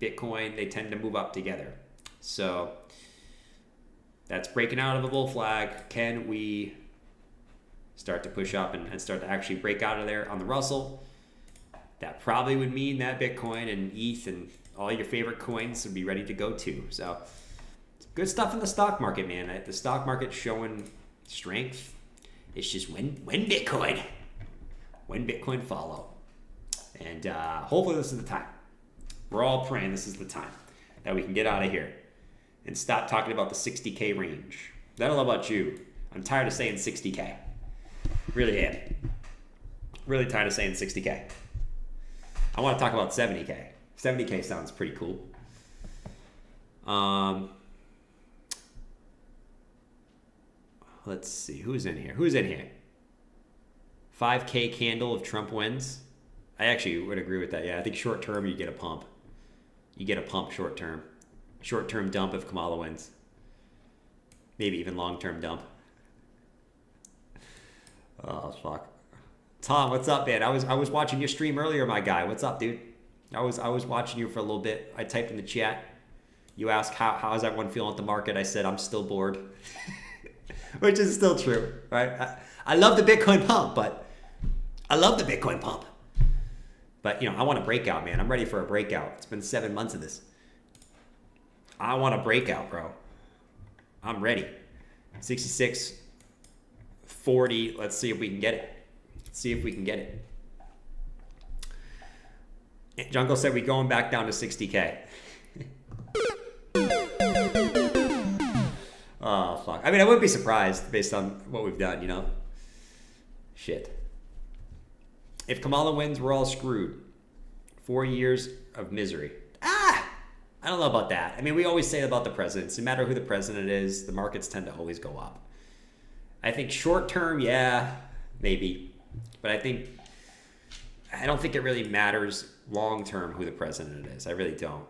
Bitcoin, they tend to move up together. So that's breaking out of a bull flag. Can we start to push up and start to actually break out of there on the Russell? That probably would mean that Bitcoin and ETH and all your favorite coins would be ready to go too. So good stuff in the stock market, man. The stock market's showing strength. It's just when Bitcoin follow. And hopefully this is the time. We're all praying this is the time that we can get out of here and stop talking about the 60K range. I don't know about you. I'm tired of saying 60K. Really am. Really tired of saying 60K. I want to talk about 70K. 70K sounds pretty cool. Let's see. Who's in here? 5K candle if Trump wins. I actually would agree with that. Yeah, I think short term you get a pump. You get a pump short term. Short term dump if Kamala wins. Maybe even long term dump. Oh fuck. Tom, what's up, man? I was watching your stream earlier, my guy. What's up, dude? I was watching you for a little bit. I typed in the chat. You asked how is everyone feeling at the market? I said I'm still bored. Which is still true, right? I love the Bitcoin pump, but I want a breakout, man. I'm ready for a breakout. It's been 7 months of this. I want a breakout, bro. I'm ready. 66.40. Let's see if we can get it. Jungle said we're going back down to 60K. Oh, fuck. I mean, I wouldn't be surprised based on what we've done, you know? Shit. If Kamala wins, we're all screwed. 4 years of misery. Ah! I don't know about that. I mean, we always say about the presidents, no matter who the president is, the markets tend to always go up. I think short term, yeah, maybe. But I don't think it really matters long term who the president is. I really don't.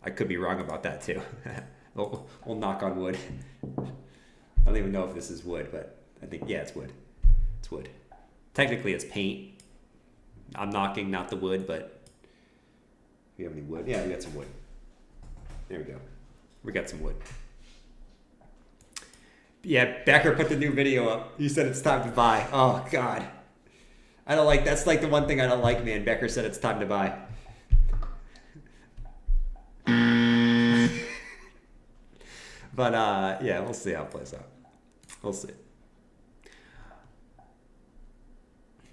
I could be wrong about that too. We'll knock on wood. I don't even know if this is wood, but I think, yeah, it's wood. It's wood. Technically, it's paint. I'm knocking, not the wood, but we have any wood? Yeah, we got some wood. There we go. We got some wood. Yeah, Becker put the new video up. He said it's time to buy. Oh, God. I don't like, that's like the one thing I don't like, man. Becker said it's time to buy. But, yeah, we'll see how it plays out. We'll see.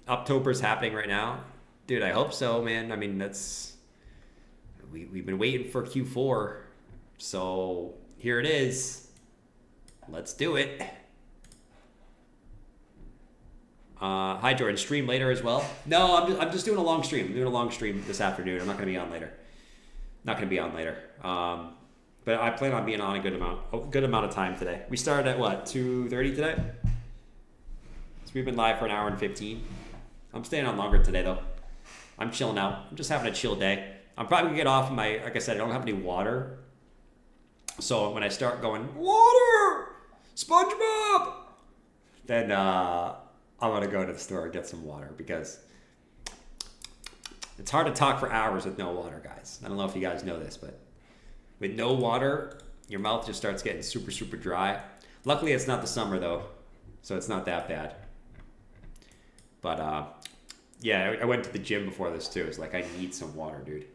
October's happening right now. Dude, I hope so, man. I mean, that's... We've been waiting for Q4. So, here it is. Let's do it. Hi, Jordan. Stream later as well? No, I'm just doing a long stream. I'm doing a long stream this afternoon. I'm not going to be on later. Not going to be on later. But I plan on being on a good amount of time today. We started at what, 2:30 today? So we've been live for an hour and 15. I'm staying on longer today though. I'm chilling out. I'm just having a chill day. I'm probably gonna get off my, like I said, I don't have any water. So when I start going, water, SpongeBob, then I'm gonna go to the store and get some water because it's hard to talk for hours with no water, guys. I don't know if you guys know this, but with no water, your mouth just starts getting super, super dry. Luckily, it's not the summer, though, so it's not that bad. But, yeah, I went to the gym before this, too. It's like, I need some water, dude.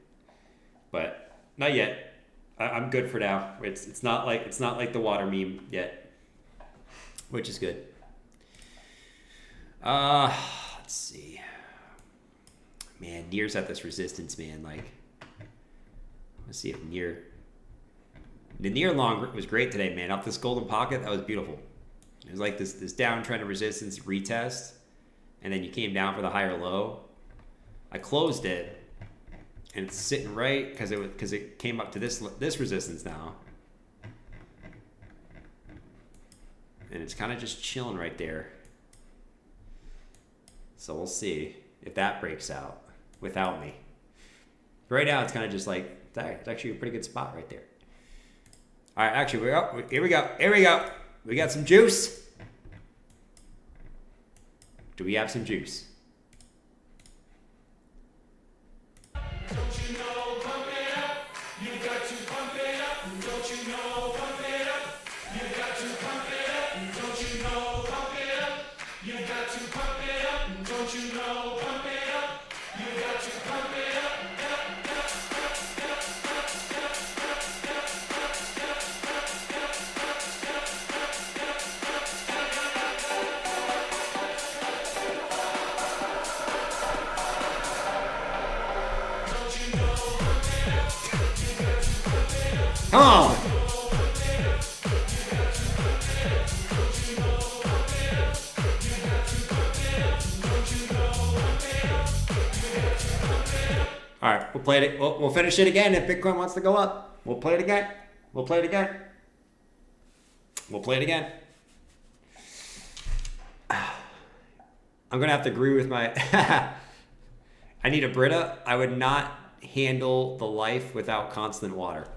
But not yet. I'm good for now. It's not like the water meme yet, which is good. Let's see. Man, Near's at this resistance, man. Like, let's see if Near... The Near long was great today, man. Up this golden pocket, that was beautiful. It was like this downtrend of resistance retest, and then you came down for the higher low. I closed it, and it's sitting right because it came up to this resistance now, and it's kind of just chilling right there. So we'll see if that breaks out without me. Right now, it's kind of just like, it's actually a pretty good spot right there. All right, actually, here we go. We got some juice. Do we have some juice? Don't you know, pump it up. You got to pump it up. Don't you know, pump it up. You got to pump it up. Don't you know, pump it up. You got to pump it up. Don't you know, pump it up. You got to pump it up. Come on. All right, we'll play it. We'll finish it again if Bitcoin wants to go up. We'll play it again. We'll play it again. We'll play it again. I'm gonna have to agree with my. I need a Brita. I would not handle the life without constant water.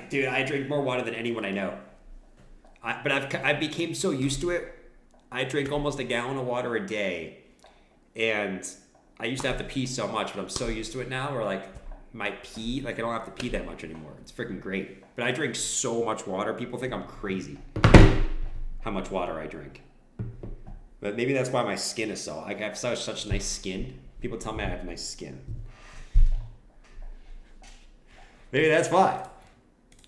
Dude, I drink more water than anyone I know. But I became so used to it. I drink almost a gallon of water a day, and I used to have to pee so much, but I'm so used to it now where like my pee, like I don't have to pee that much anymore. It's freaking great. But I drink so much water. People think I'm crazy how much water I drink. But maybe that's why my skin is so, I have such nice skin. People tell me I have nice skin. Maybe that's why.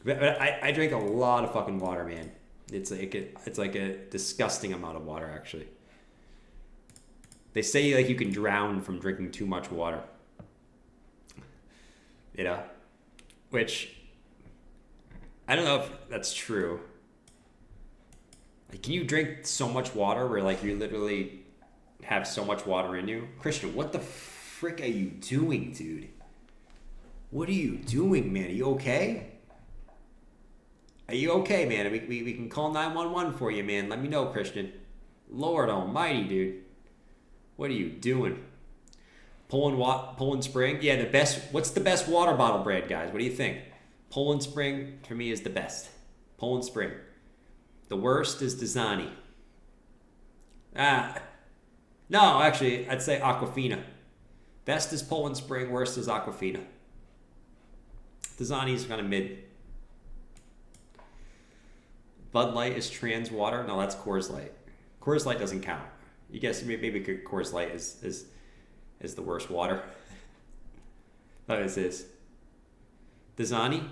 But I drink a lot of fucking water, man. It's like a disgusting amount of water, actually. They say like you can drown from drinking too much water. You know? Which I don't know if that's true. Like, can you drink so much water where like you literally have so much water in you? Christian, what the frick are you doing, dude? What are you doing, man? Are you okay? Are you okay, man? We can call 911 for you, man. Let me know, Christian. Lord almighty, dude. What are you doing? Poland Spring? Yeah, the best. What's the best water bottle brand, guys? What do you think? Poland Spring, for me, is the best. Poland Spring. The worst is Dasani. No, actually, I'd say Aquafina. Best is Poland Spring, worst is Aquafina. Dasani's kind of mid. Bud Light is trans water. No, that's Coors Light. Coors Light doesn't count. You guess maybe Coors Light is the worst water. That is. Dasani.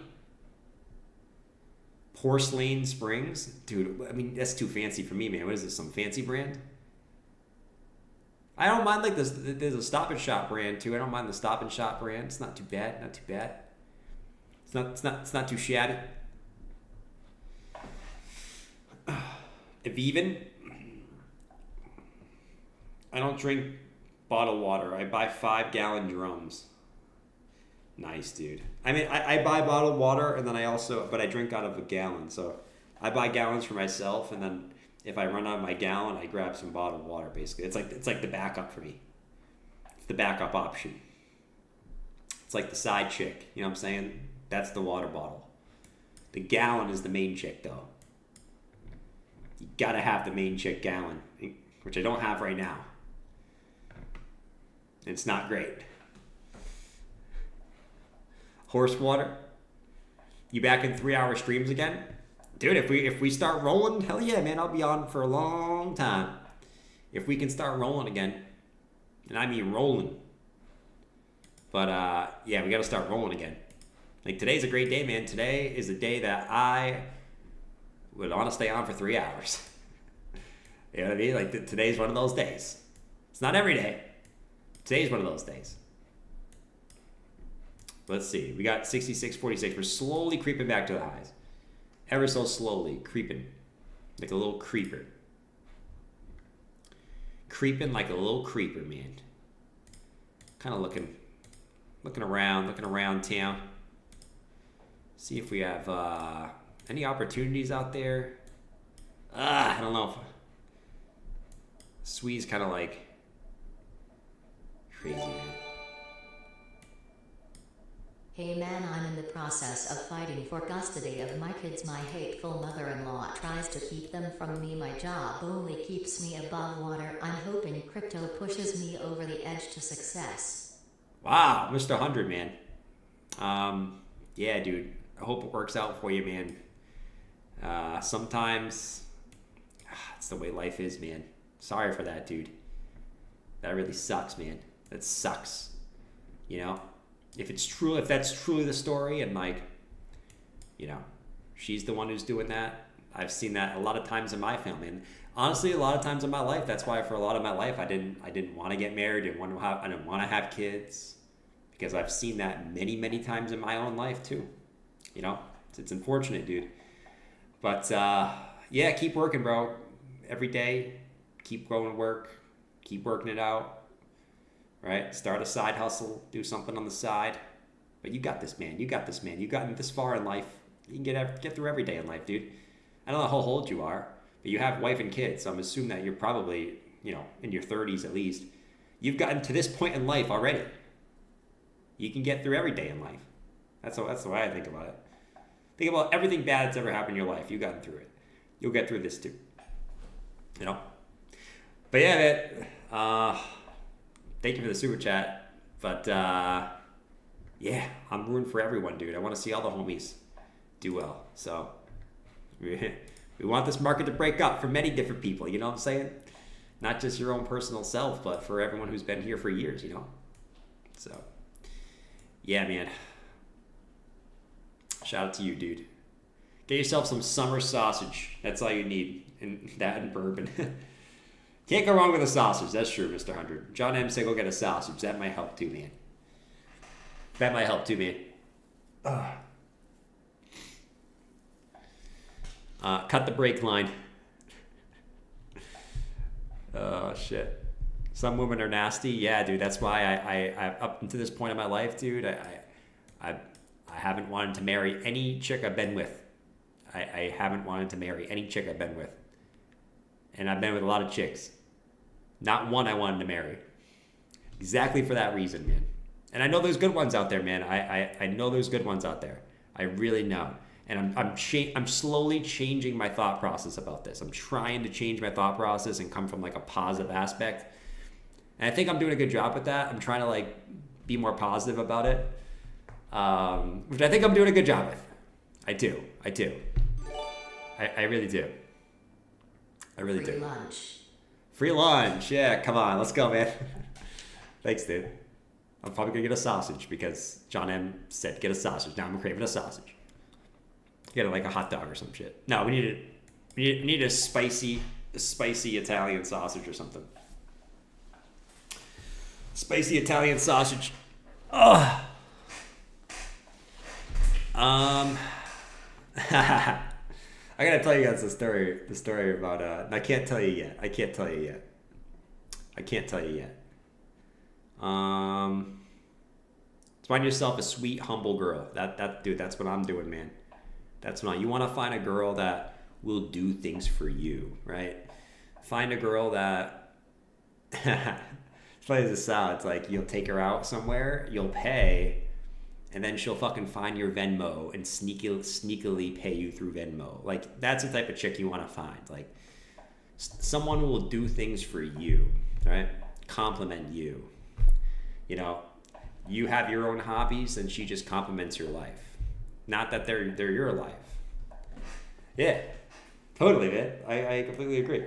Porcelain Springs. Dude, I mean, that's too fancy for me, man. What is this, some fancy brand? I don't mind, like, there's a Stop and Shop brand, too. I don't mind the Stop and Shop brand. It's not too bad, not too bad. It's not too shabby. If even, I don't drink bottled water. I buy 5-gallon drums. Nice, dude. I mean, I buy bottled water, and then but I drink out of a gallon. So I buy gallons for myself, and then if I run out of my gallon, I grab some bottled water. Basically, it's like the backup for me. It's the backup option. It's like the side chick. You know what I'm saying? That's the water bottle. The gallon is the main chick, though. You gotta have the main chick gallon, which I don't have right now. It's not great. Horse water. You back in 3-hour streams again? Dude, if we start rolling, hell yeah, man, I'll be on for a long time. If we can start rolling again. And I mean rolling. But yeah, we gotta start rolling again. Like, today's a great day, man. Today is a day that I would want to stay on for 3 hours. You know what I mean? Like, today's one of those days. It's not every day. Today's one of those days. Let's see. We got 66.46. We're slowly creeping back to the highs. Ever so slowly creeping. Like a little creeper. Creeping like a little creeper, man. Kind of looking around town. See if we have any opportunities out there. I don't know. Swee's kind of like crazy, man. Hey man, I'm in the process of fighting for custody of my kids. My hateful mother-in-law tries to keep them from me. My job only keeps me above water. I'm hoping crypto pushes me over the edge to success. Wow, Mr. 100, man. Yeah, dude. I hope it works out for you, man. Sometimes it's the way life is, man. Sorry for that, dude. That really sucks, man. That sucks. You know? If that's truly the story, and like, you know, she's the one who's doing that. I've seen that a lot of times in my family, and honestly, a lot of times in my life. That's why for a lot of my life, I didn't want to get married. I didn't want to have kids, because I've seen that many, many times in my own life too. You know, it's unfortunate, dude. But yeah, keep working, bro. Every day, keep going to work, keep working it out. Right? Start a side hustle, do something on the side. But you got this, man. You got this, man. You've gotten this far in life. You can get through every day in life, dude. I don't know how old you are, but you have wife and kids, so I'm assuming that you're probably, you know, in your 30s at least. You've gotten to this point in life already. You can get through every day in life. That's the way I think about it. Think about everything bad that's ever happened in your life. You've gotten through it. You'll get through this too. You know? But yeah, man. Thank you for the super chat. But yeah, I'm rooting for everyone, dude. I want to see all the homies do well. So we want this market to break up for many different people. You know what I'm saying? Not just your own personal self, but for everyone who's been here for years, you know? So yeah, man. Shout out to you, dude. Get yourself some summer sausage. That's all you need. And that and bourbon. Can't go wrong with a sausage. That's true, Mr. 100. John M said go get a sausage. That might help too, man. That might help too, man. Cut the brake line. Oh shit. Some women are nasty. Yeah, dude. That's why I up until this point in my life, dude, I haven't wanted to marry any chick I've been with. I haven't wanted to marry any chick I've been with. And I've been with a lot of chicks. Not one I wanted to marry. Exactly for that reason, man. And I know there's good ones out there, man. I know there's good ones out there. I really know. And I'm slowly changing my thought process about this. I'm trying to change my thought process and come from like a positive aspect. And I think I'm doing a good job with that. I'm trying to like be more positive about it. Which I think I'm doing a good job with. I do. I really do. I really Free do. lunch. Free lunch. Yeah, come on. Let's go, man. Thanks, dude. I'm probably going to get a sausage because John M. said get a sausage. Now I'm craving a sausage. Get like a hot dog or some shit. No, we need a spicy Italian sausage or something. Spicy Italian sausage. Ugh. I gotta tell you guys the story about I can't tell you yet. Find yourself a sweet, humble girl. Dude, that's what I'm doing, man. You want to find a girl that will do things for you, right? Find a girl that, as funny as it sounds, it's like you'll take her out somewhere, you'll pay, and then she'll fucking find your Venmo and sneakily pay you through Venmo. Like, that's the type of chick you want to find. Like, someone who will do things for you, right? Compliment you. You know, you have your own hobbies and she just compliments your life. Not that they're your life. Yeah, totally, man. I completely agree.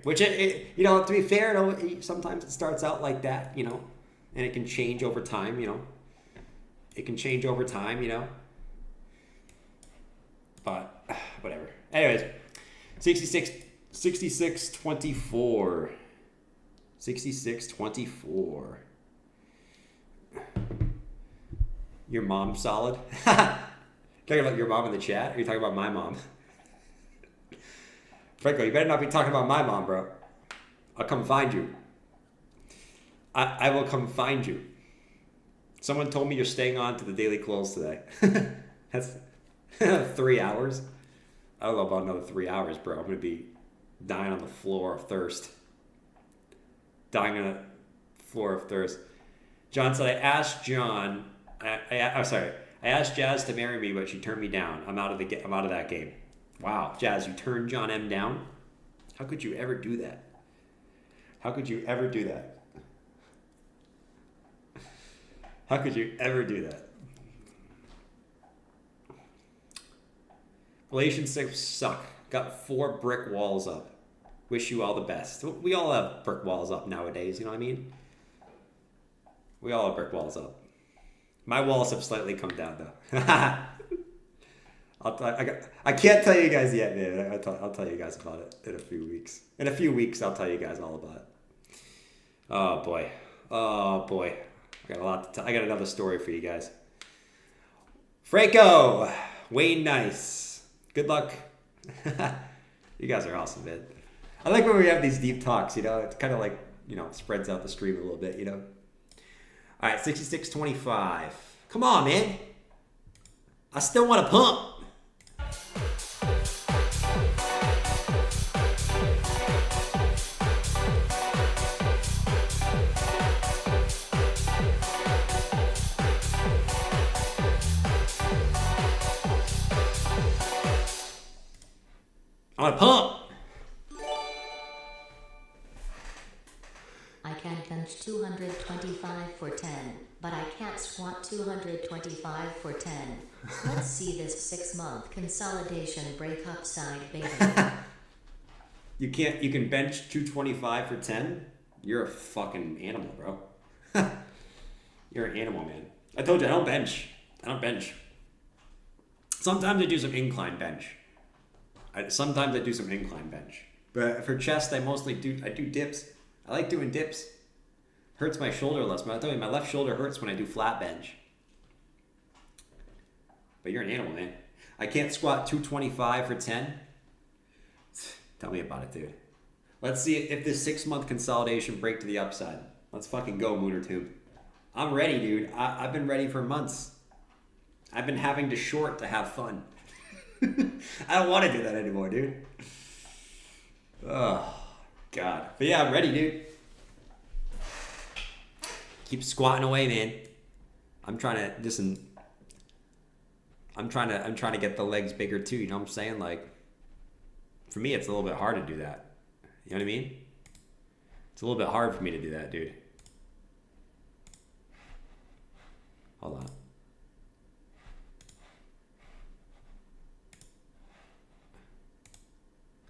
Which, you know, to be fair, sometimes it starts out like that, you know, and it can change over time, you know. But, whatever. Anyways, 66-24. 66-24. Your mom solid? Talking about your mom in the chat? Or are you talking about my mom? Franco, you better not be talking about my mom, bro. I'll come find you. I will come find you. Someone told me you're staying on to the daily close today. That's 3 hours. I don't know about another 3 hours, bro. I'm going to be dying on the floor of thirst. John said, I asked John... I'm sorry. I asked Jazz to marry me, but she turned me down. I'm out of that game. Wow, Jazz, you turned John M down? How could you ever do that? Relationships suck. Got 4 brick walls up. Wish you all the best. We all have brick walls up nowadays, you know what I mean? We all have brick walls up. My walls have slightly come down, though. I can't tell you guys yet, man. I'll tell you guys about it in a few weeks. In a few weeks, I'll tell you guys all about it. Oh, boy. I got a lot I got another story for you guys. Franco! Wayne Nice. Good luck. You guys are awesome, man. I like when we have these deep talks, you know. It's kind of like, you know, spreads out the stream a little bit, you know. All right, 66-25. Come on, man. I still want to pump. I want to pump. I can bench 225 for 10, but I can't squat 225 for 10. Let's see this 6-month consolidation break upside, baby. You can bench 225 for 10? You're a fucking animal, bro. You're an animal, man. I told you, I don't bench. Sometimes I do some incline bench. But for chest, I do dips. I like doing dips. Hurts my shoulder less. I tell you, my left shoulder hurts when I do flat bench. But you're an animal, man. I can't squat 225 for 10. Tell me about it, dude. Let's see if this 6-month consolidation break to the upside. Let's fucking go, Mooner Tube. I'm ready, dude. I've been ready for months. I've been having to short to have fun. I don't want to do that anymore, dude. Oh, God. But yeah, I'm ready, dude. Keep squatting away, man. I'm trying to listen. I'm trying to get the legs bigger too. You know what I'm saying? Like, for me, it's a little bit hard to do that. You know what I mean? It's a little bit hard for me to do that, dude. Hold on.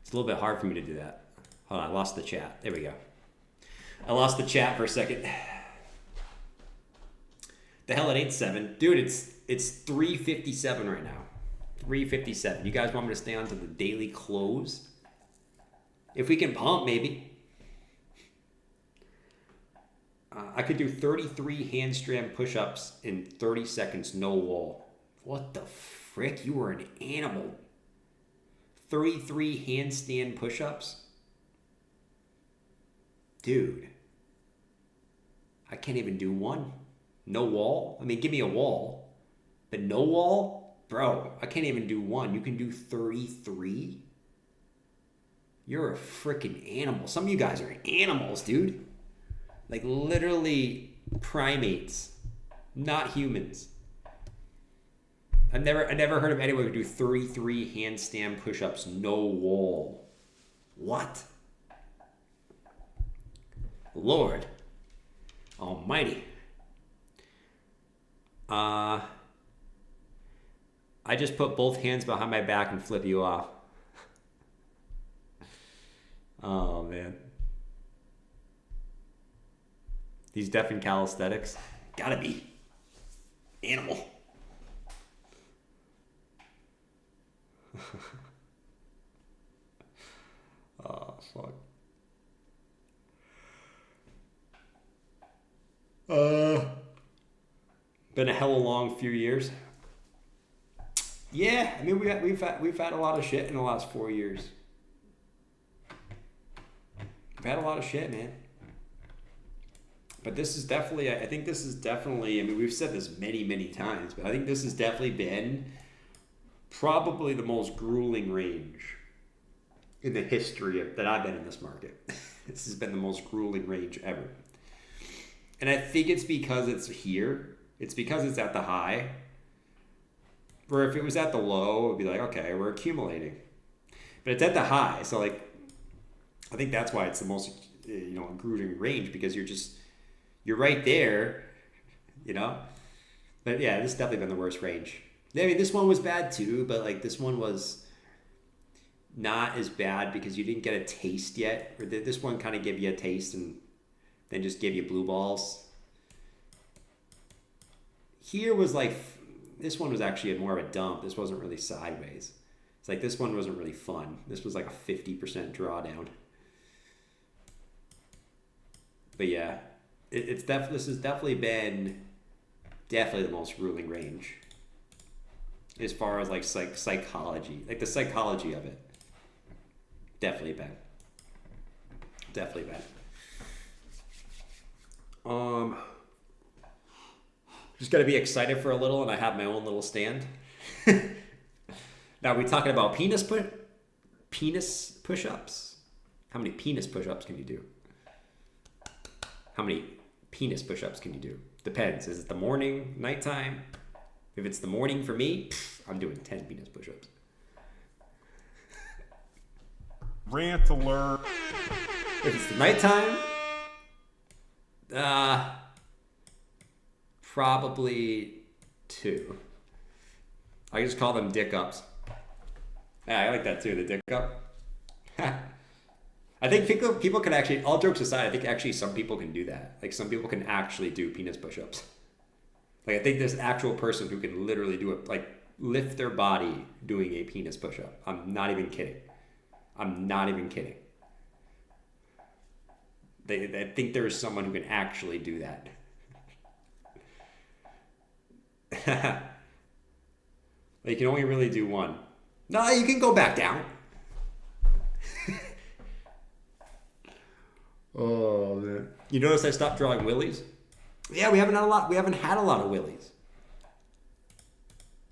It's a little bit hard for me to do that. Hold on, I lost the chat. There we go. I lost the chat for a second. The hell, it ain't 7. Dude, it's 3:57 right now. 3:57. You guys want me to stay on to the daily close? If we can pump, maybe. I could do 33 handstand push-ups in 30 seconds, no wall. What the frick? You were an animal. 33 handstand push-ups? Dude. I can't even do one. No wall? I mean, give me a wall. But no wall? Bro, I can't even do one. You can do 33? You're a freaking animal. Some of you guys are animals, dude. Like, literally primates. Not humans. I never heard of anyone who do 33 handstand push-ups, no wall. What? Lord Almighty. I just put both hands behind my back and flip you off. Oh, man. These deaf and calisthenics. Gotta be. Animal. Oh, fuck. Been a hella long few years. Yeah, I mean we've had a lot of shit in the last 4 years. We've had a lot of shit, man. But this is definitely, I think this is definitely, I mean, we've said this many times, but I think this has definitely been probably the most grueling range in the history that I've been in this market. This has been the most grueling range ever. And I think it's because it's here. It's because it's at the high. Where if it was at the low, it'd be like, okay, we're accumulating. But it's at the high, so like, I think that's why it's the most, grueling range, because you're right there, you know? But yeah, this has definitely been the worst range. I mean, this one was bad too, but like this one was not as bad because you didn't get a taste yet. Or this one kind of gave you a taste and then just gave you blue balls. Here was like, this one was actually more of a dump. This wasn't really sideways. It's like this one wasn't really fun. This was like a 50% drawdown. But yeah, this has definitely been the most grueling range as far as like psychology, like the psychology of it. Definitely been. Just gotta be excited for a little, and I have my own little stand. Now, are we talking about penis push-ups? How many penis push-ups can you do? How many penis push-ups can you do? Depends. Is it the morning, nighttime? If it's the morning for me, I'm doing 10 penis push-ups. Rant alert. If it's the nighttime, probably 2. I just call them dick ups. Yeah, I like that too, the dick up. I think people can actually, all jokes aside, I think actually some people can do that. Like some people can actually do penis push-ups. Like I think there's an actual person who can literally do it, like lift their body doing a penis push-up. I'm not even kidding. I think there is someone who can actually do that. Like, you can only really do one. No, you can go back down. Oh, man. You notice I stopped drawing willies? Yeah, we haven't had a lot. We haven't had a lot of willies.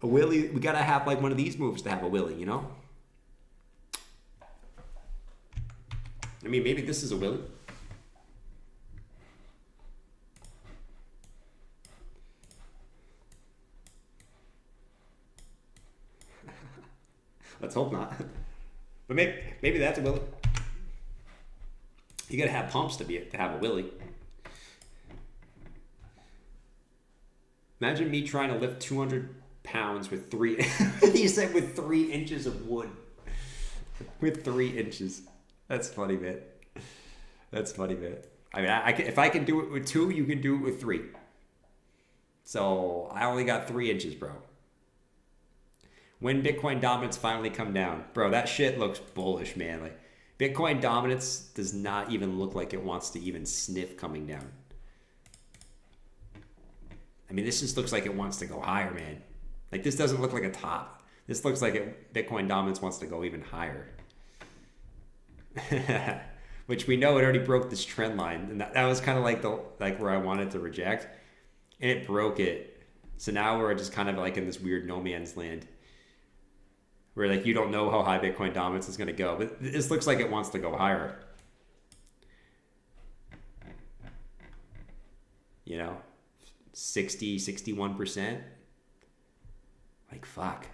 A willy, we gotta have like one of these moves to have a willy, you know? I mean, maybe this is a willy. Let's hope not. But maybe that's a willy. You gotta have pumps to have a willy. Imagine me trying to lift 200 pounds with 3. He said with 3 inches of wood. With 3 inches. That's funny, man. That's funny, man. I mean, if I can do it with 2, you can do it with 3. So I only got 3 inches, bro. When Bitcoin dominance finally come down, bro, that shit looks bullish, man. Like, Bitcoin dominance does not even look like it wants to even sniff coming down. I mean, this just looks like it wants to go higher, man. Like, this doesn't look like a top. This looks like Bitcoin dominance wants to go even higher. Which we know it already broke this trend line, and that was kind of like where I wanted to reject, and it broke it. So now we're just kind of like in this weird no man's land, where like you don't know how high Bitcoin dominance is going to go, but this looks like it wants to go higher. You know, 60, 61%. Like, fuck.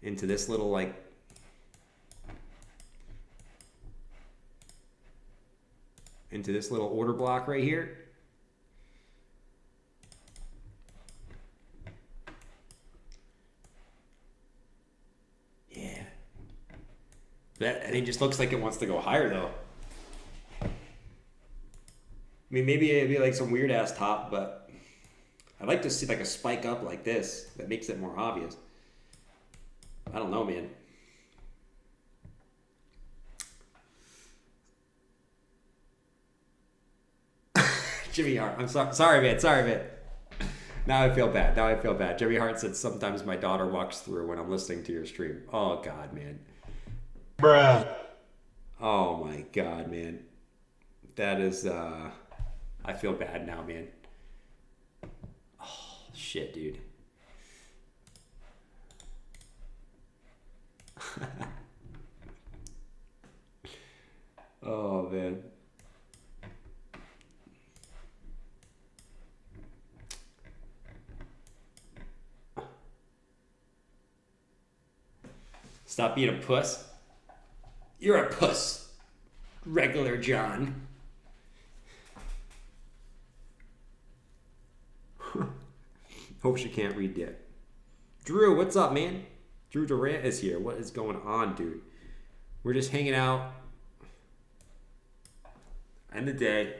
Into this little like order block right here. Yeah. And it just looks like it wants to go higher though. I mean, maybe it'd be like some weird ass top, but I'd like to see like a spike up like this that makes it more obvious. I don't know, man. Jimmy Hart, I'm sorry, man. Now I feel bad. Jimmy Hart said sometimes my daughter walks through when I'm listening to your stream. Oh God, man. Bruh. Oh my God, man. That is, I feel bad now, man. Oh, shit, dude. Oh, man. Stop being a puss. You're a puss. Regular John. Hope she can't read yet. Drew, what's up, man? Drew Durant is here. What is going on, dude? We're just hanging out. End of the day.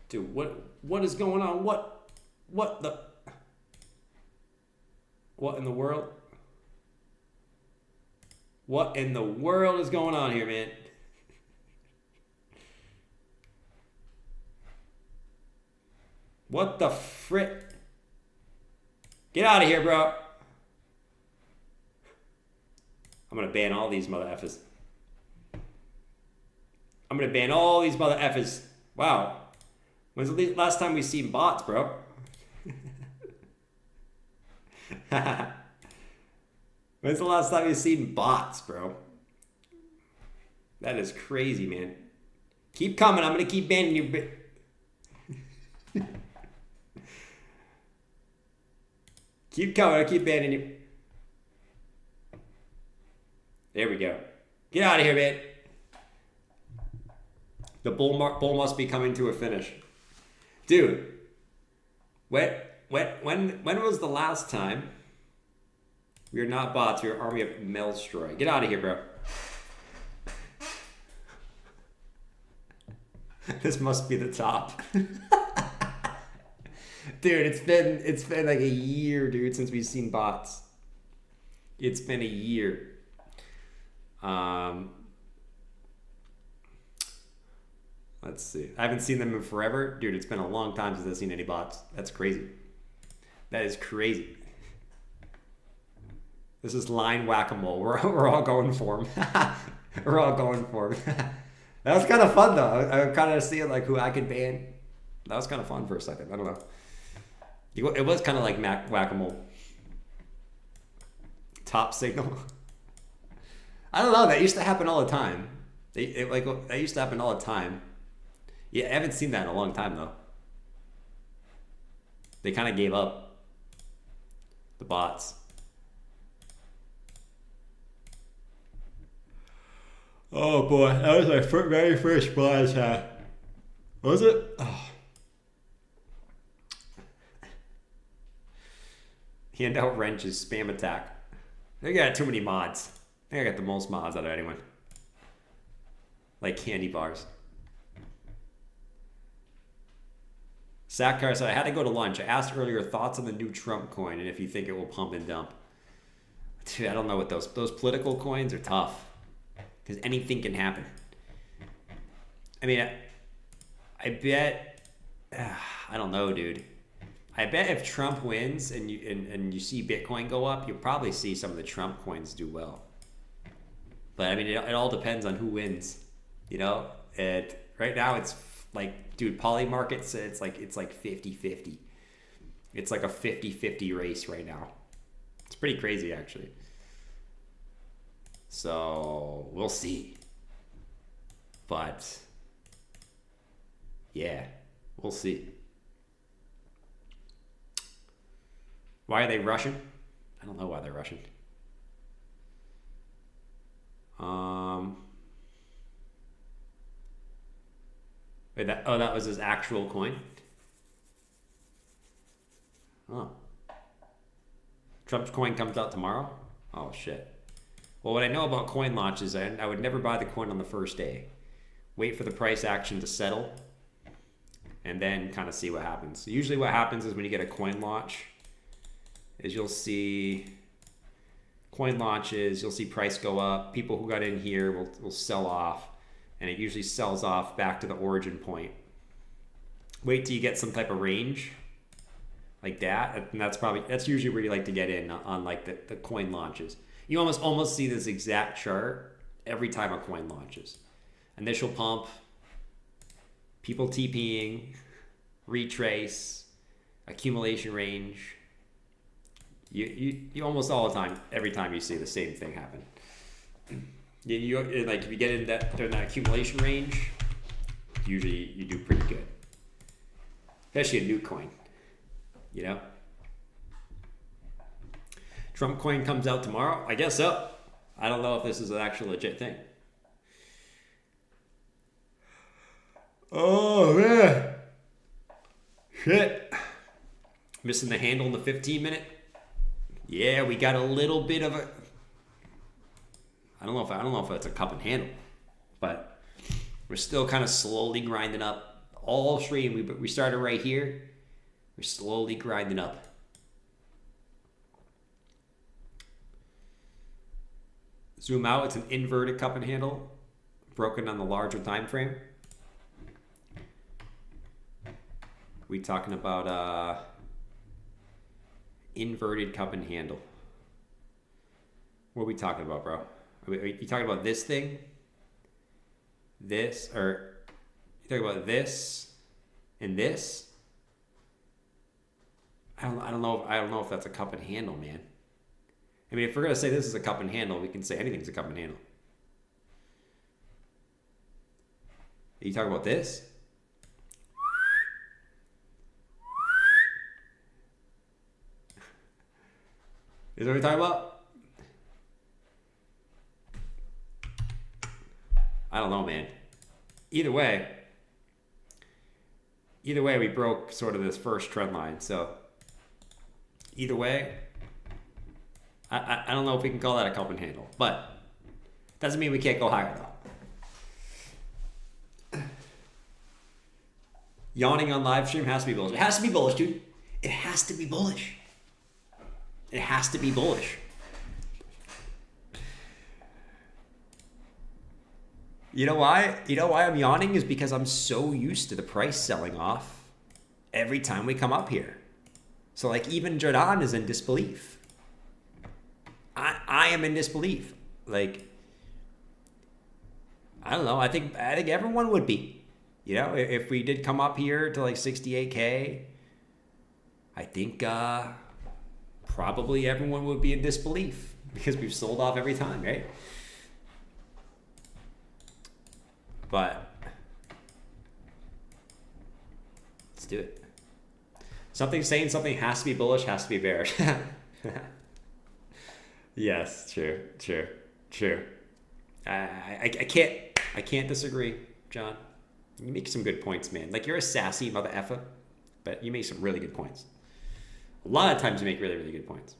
Dude, what is going on? What in the world? What in the world is going on here, man? What the frick? Get out of here, bro. I'm gonna ban all these mother effers. I'm gonna ban all these mother effers. Wow. When's the last time we seen bots, bro? When's the last time you seen bots, bro? That is crazy, man. Keep coming. I'm gonna keep banning you. Keep coming. I'll keep banning you. There we go. Get out of here, man. The bull must be coming to a finish. Dude, when was the last time we are not bots, we are army of Melstroy? Get out of here, bro. This must be the top. Dude, it's been like a year, dude, since we've seen bots. It's been a year. Let's see. I haven't seen them in forever. Dude, it's been a long time since I've seen any bots. That's crazy. That is crazy. This is line whack-a-mole. We're all going for him. We're all going for him. That was kind of fun, though. I kind of seeing like who I could ban. That was kind of fun for a second. I don't know. It was kind of like whack-a-mole. Top signal. I don't know. That used to happen all the time. That used to happen all the time. Yeah, I haven't seen that in a long time, though. They kind of gave up. The bots. Oh boy, that was my very first splash hat. What was it? Oh. Handout wrenches, spam attack. I think I got too many mods. I think I got the most mods out of anyone. Like candy bars. Sackcar said, I had to go to lunch. I asked earlier thoughts on the new Trump coin and if you think it will pump and dump. Dude, I don't know what those political coins are tough. Because anything can happen. I mean, I bet, I don't know, dude. I bet if Trump wins and you see Bitcoin go up, you'll probably see some of the Trump coins do well. But I mean, it all depends on who wins. You know, right now it's like, dude, Poly Markets, it's like 50-50. It's like a 50-50 race right now. It's pretty crazy, actually. So we'll see. But yeah, we'll see. Why are they Russian? I don't know why they're Russian. Wait, that was his actual coin? Oh. Trump's coin comes out tomorrow? Oh shit. Well, what I know about coin launches, I would never buy the coin on the first day. Wait for the price action to settle and then kind of see what happens. So usually what happens is when you get a coin launch is you'll see coin launches, you'll see price go up. People who got in here will sell off, and it usually sells off back to the origin point. Wait till you get some type of range like that, and that's usually where you like to get in on like the coin launches. You almost see this exact chart every time a coin launches. Initial pump, people TPing, retrace, accumulation range. You almost all the time, every time you see the same thing happen. You like if you get in during that accumulation range, usually you do pretty good. Especially a new coin, you know. Trump coin comes out tomorrow? I guess so. I don't know if this is an actual legit thing. Oh man. Shit. Missing the handle in the 15-minute. Yeah, we got a little bit of a I don't know if it's a cup and handle, but we're still kind of slowly grinding up. All stream, we started right here. We're slowly grinding up. Zoom out, it's an inverted cup and handle, broken on the larger time frame. We talking about inverted cup and handle. What are we talking about, bro? Are you talking about this thing? This, or you talking about this and this? I don't know if that's a cup and handle, man. I mean, if we're gonna say this is a cup and handle, we can say anything's a cup and handle. Are you talking about this? Is that what we're talking about? I don't know, man. Either way, we broke sort of this first trend line. So either way, I don't know if we can call that a cup and handle, but doesn't mean we can't go higher though. Yawning on live stream has to be bullish. It has to be bullish, dude. It has to be bullish. It has to be bullish. You know why? You know why I'm yawning is because I'm so used to the price selling off every time we come up here. So like even Jordan is in disbelief. I am in disbelief. Like, I don't know. I think everyone would be. You know, if we did come up here to like 68K, I think probably everyone would be in disbelief because we've sold off every time, right? But let's do it. Something saying something has to be bullish, has to be bearish. Yes, true. I can't disagree, John. You make some good points, man. Like, you're a sassy mother effer, but you make some really good points. A lot of times you make really, really good points.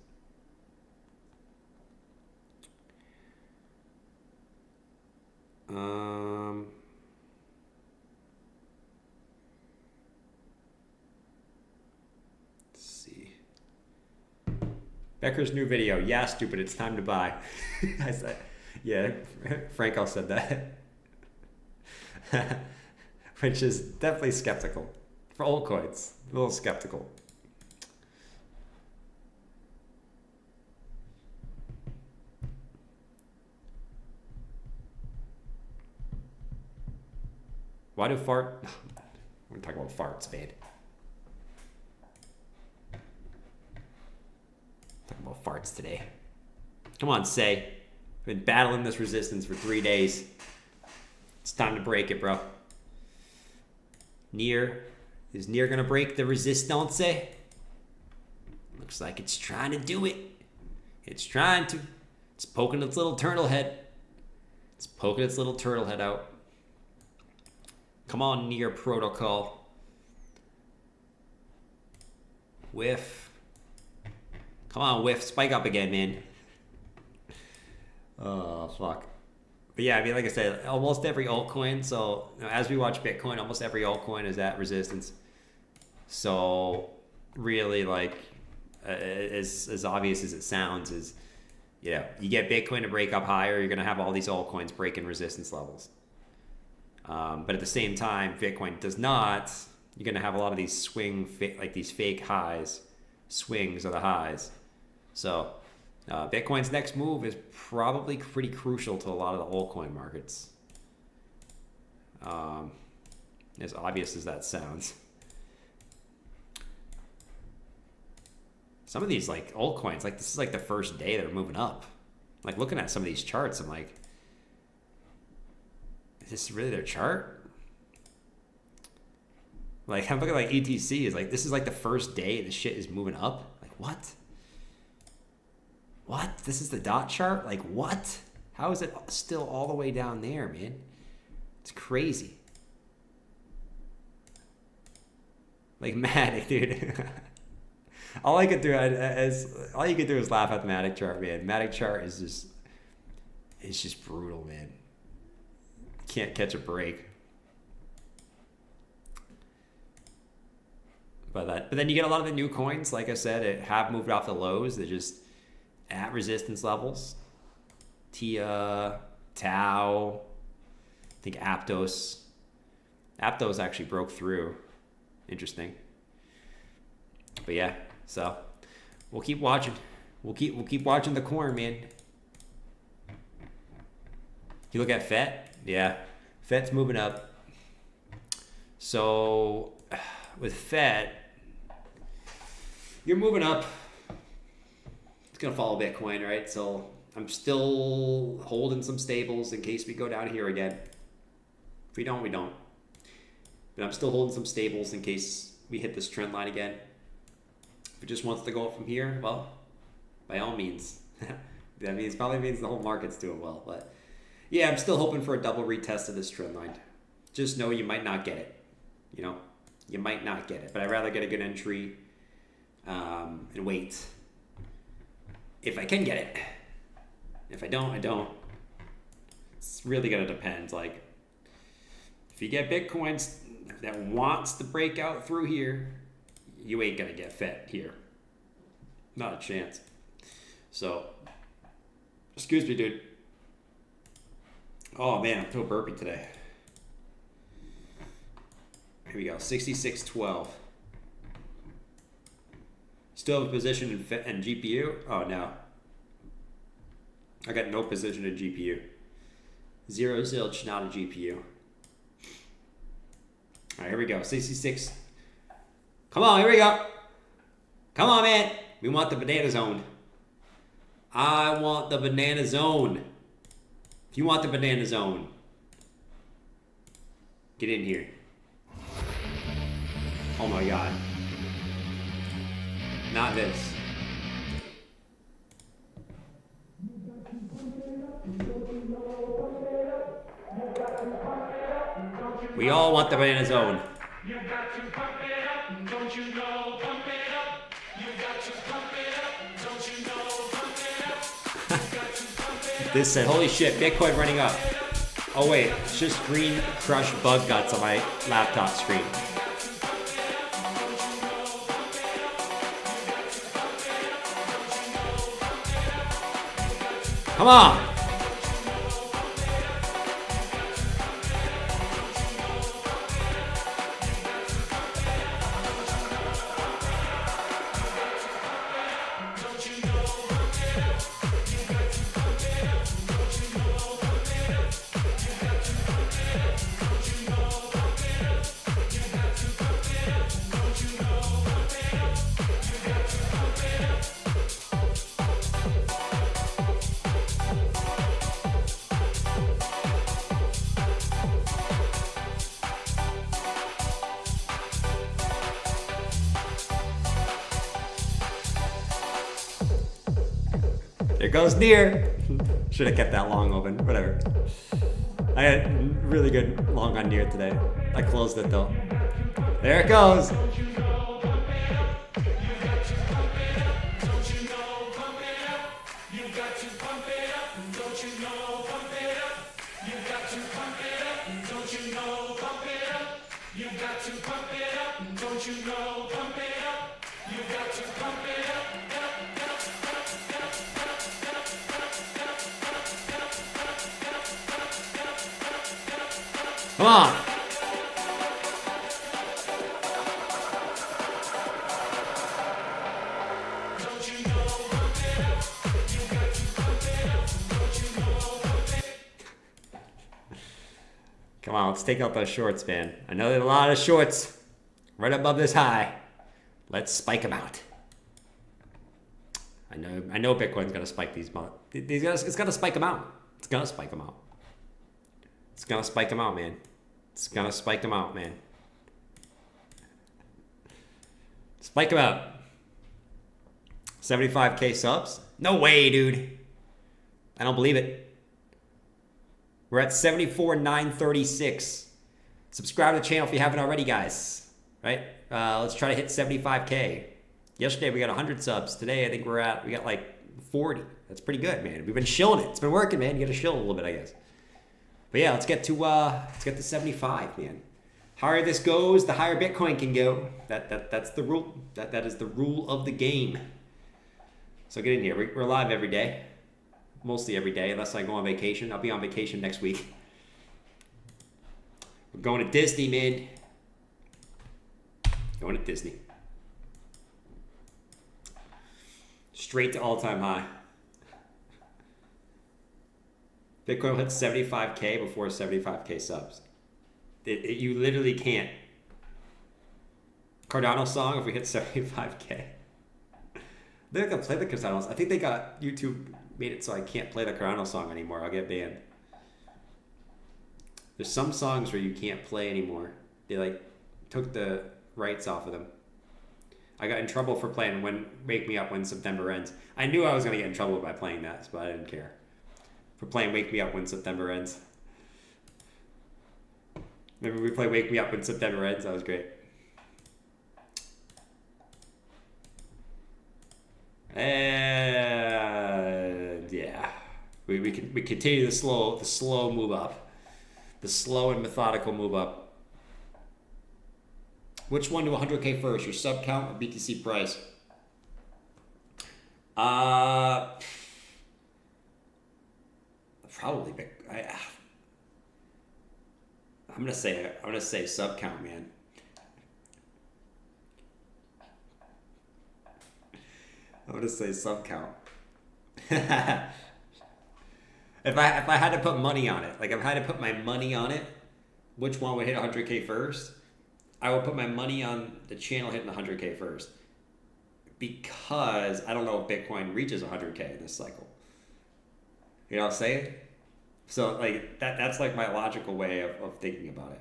Let's see. Becker's new video. Yeah, stupid. It's time to buy. I said, yeah, Franco said that. Which is definitely skeptical. For altcoins, a little skeptical. Why do fart? We're talking about farts, man. Talking about farts today. Come on, Say. Been battling this resistance for 3 days. It's time to break it, bro. Is Near gonna break the resistance? Looks like it's trying to do it. It's trying to. It's poking its little turtle head. It's poking its little turtle head out. Come on, Near protocol. Whiff. Come on, Whiff. Spike up again, man. Oh, fuck. But yeah, I mean, like I said, almost every altcoin. So as we watch Bitcoin, almost every altcoin is at resistance. So really, like, as obvious as it sounds, is, you know, you get Bitcoin to break up higher, you're going to have all these altcoins breaking resistance levels. But at the same time, Bitcoin does not. You're going to have a lot of these like these fake highs, swings of the highs. So Bitcoin's next move is probably pretty crucial to a lot of the altcoin markets. As obvious as that sounds. Some of these like altcoins, like this is like the first day they're moving up. Like looking at some of these charts, I'm like, is this really their chart? Like I'm looking at like ETC is like, this is like the first day the shit is moving up. Like what? What? This is the dot chart? Like what? How is it still all the way down there, man? It's crazy. Like Matic, dude. All you could do is laugh at the Matic chart, man. Matic chart is just brutal, man. Can't catch a break. But then you get a lot of the new coins, like I said, it have moved off the lows. They're just at resistance levels. Tia, Tau, I think Aptos. Aptos actually broke through. Interesting. But yeah, so we'll keep watching. We'll keep watching the corn, man. You look at FET, yeah, FET's moving up. So with FET, you're moving up. It's gonna follow Bitcoin, right? So I'm still holding some stables in case we go down here again. If we don't, we don't. But I'm still holding some stables in case we hit this trend line again. If it just wants to go up from here, well, by all means. That means probably means the whole market's doing well. But yeah, I'm still hoping for a double retest of this trend line. Just know you might not get it. You know, you might not get it. But I'd rather get a good entry and wait. If I can get it. If I don't, I don't. It's really gonna depend. Like, if you get Bitcoins that wants to break out through here, you ain't gonna get FET here. Not a chance. So, excuse me, dude. Oh man, I'm so burpy today. Here we go, 66.12. Still have a position in GPU? Oh no. I got no position in GPU. Zero zilch, not a GPU. All right, here we go, 66. Come on, here we go. Come on, man. We want the banana zone. I want the banana zone. If you want the banana zone, get in here. Oh my God. Not this. We all want the banana zone. You got to pump it up, don't you know? Pump it up. You got to pump it up, don't you know? Pump it up. You got to pump it up. This said, holy shit, Bitcoin running up. Oh wait, it's just green crush bug guts on my laptop screen. Come on! There goes near. Should have kept that long open. Whatever. I had really good long on near today. I closed it though. There it goes. Come on. Come on, let's take out those shorts, man. I know there's a lot of shorts right above this high. Let's spike them out. I know Bitcoin's gonna spike these guys. It's gonna spike them out. It's gonna spike them out. It's gonna spike them out, man. It's gonna spike them out, man. Spike them out. 75K subs? No way, dude. I don't believe it. We're at 74,936. Subscribe to the channel if you haven't already, guys. Right? Let's try to hit 75K. Yesterday we got 100 subs. Today I think we got like 40. That's pretty good, man. We've been shilling it. It's been working, man. You gotta shill a little bit, I guess. But yeah, let's get to 75, man. Higher this goes, the higher Bitcoin can go. That's the rule. That is the rule of the game. So get in here. We're live every day, mostly every day, unless I go on vacation. I'll be on vacation next week. We're going to Disney, man. Going to Disney. Straight to all-time high. Bitcoin will hit 75K before 75K subs. You literally can't. Cardano song, if we hit 75K. They're not gonna play the Cardano. I think they got YouTube made it so I can't play the Cardano song anymore. I'll get banned. There's some songs where you can't play anymore. They like took the rights off of them. I got in trouble for playing Wake Me Up When September Ends. I knew I was gonna get in trouble by playing that, but I didn't care. For playing Wake Me Up When September Ends. Remember we played Wake Me Up When September Ends? That was great. And yeah, we continue the slow move up, the slow and methodical move up. Which one to 100K first? Your sub count or BTC price? Probably I'm gonna say sub count, man. I'm gonna say sub count. If I had to put money on it, like if I had to put my money on it, which one would hit 100K first? I would put my money on the channel hitting 100K first, because I don't know if Bitcoin reaches 100K in this cycle. You know what I'm saying? So like that's like my logical way of thinking about it.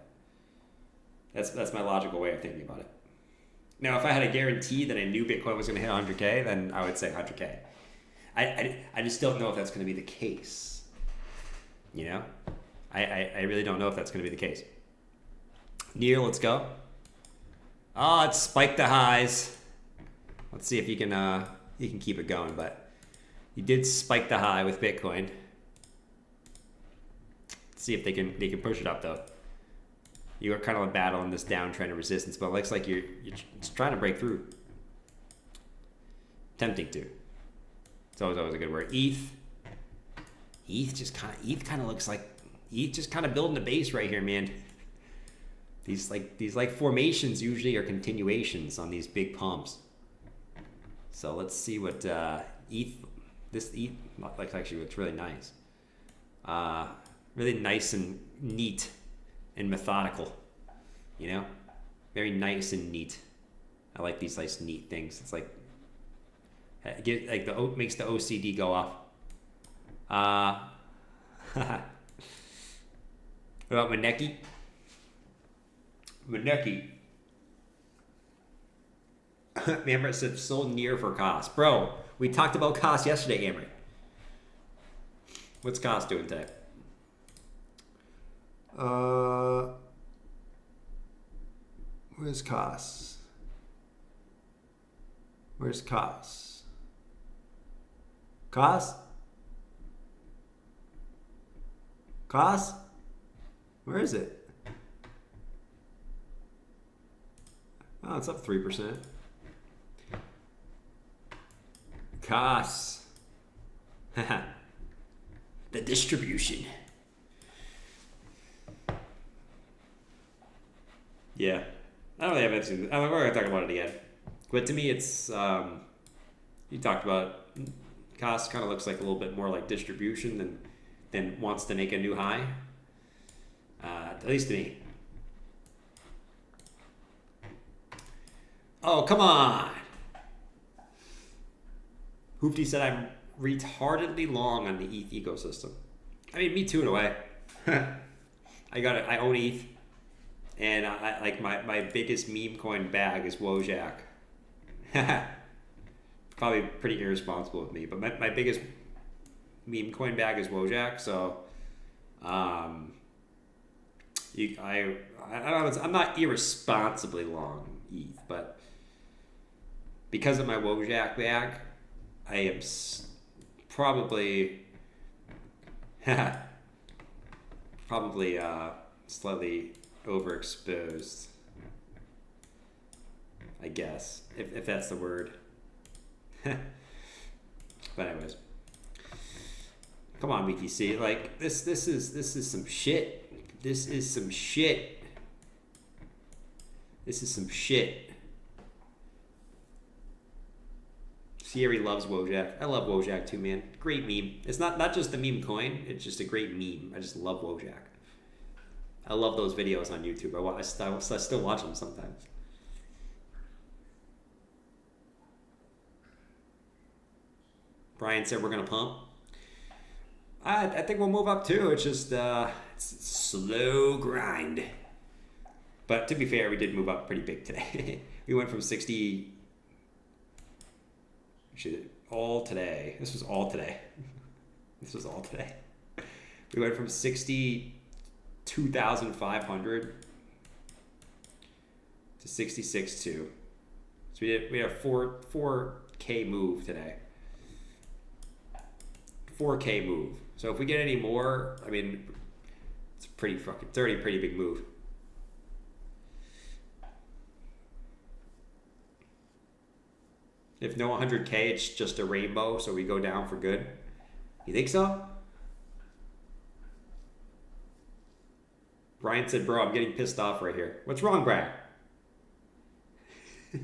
That's my logical way of thinking about it. Now, if I had a guarantee that I knew Bitcoin was going to hit 100K, then I would say 100K. I just don't know if that's going to be the case. You know, I really don't know if that's going to be the case. Neil, let's go. Oh, it's spiked the highs. Let's see if you can keep it going, but you did spike the high with Bitcoin. Let's see if they can push it up though. You are kind of battling this downtrend of resistance, but it looks like you're trying to break through. Tempting to. It's always a good word. ETH kind of looks like ETH just kind of building a base right here, man. These formations usually are continuations on these big pumps. So let's see what ETH looks actually looks really nice. Really nice and neat and methodical, you know, very nice and neat. I like these nice neat things. It's like makes the OCD go off. What about Maneki? Amber said so near for cost. Bro, we talked about cost yesterday, Amber. What's cost doing today? Where's costs? Where's costs? Cost? Cost? Where is it? Oh, it's up 3%. Costs. The distribution. Yeah. I don't really have anything. We're going to talk about it again. But to me, it's, you talked about cost kind of looks like a little bit more like distribution than wants to make a new high. At least to me. Oh, come on. Hoopty said I'm retardedly long on the ETH ecosystem. I mean, me too in a way. I own ETH. And I like my biggest meme coin bag is Wojak. Probably pretty irresponsible of me, but my biggest meme coin bag is Wojak. So, I'm not irresponsibly long ETH, but because of my Wojak bag, I am probably slightly overexposed, I guess, if that's the word. But anyways, come on, BTC. Like this is some shit. This is some shit. Sierra loves Wojak. I love Wojak too, man. Great meme. It's not just the meme coin. It's just a great meme. I just love Wojak. I love those videos on YouTube. I still watch them sometimes. Brian said we're gonna pump. I think we'll move up too. It's just it's a slow grind. But to be fair, we did move up pretty big today. We went from 60. Actually, all today. This was all today. We went from 62,500 to 66.2. So we had a 4K move today. 4K move. So if we get any more, I mean, it's already a pretty big move. If no 100K, it's just a rainbow, so we go down for good. You think so? Brian said, bro, I'm getting pissed off right here. What's wrong, Brian? You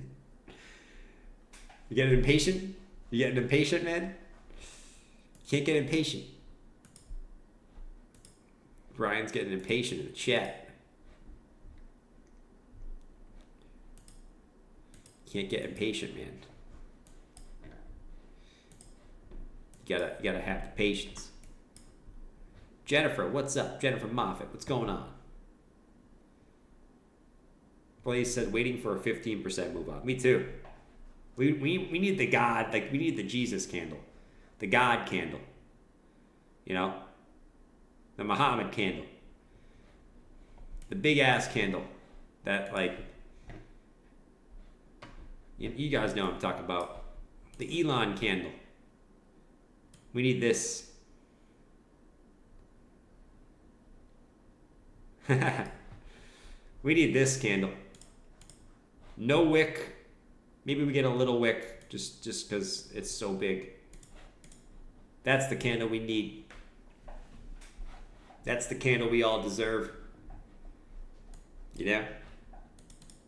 getting impatient? You getting impatient, man? Can't get impatient. Brian's getting impatient in the chat. Can't get impatient, man. You gotta have the patience. Jennifer, what's up? Jennifer Moffat, what's going on? Blaze said waiting for a 15% move up. Me too. We need the God, like we need the Jesus candle. The God candle. You know? The Muhammad candle. The big ass candle. That like you guys know what I'm talking about. The Elon candle. We need this. We need this candle. No wick. Maybe we get a little wick just because it's so big. That's the candle we need. That's the candle we all deserve. You know?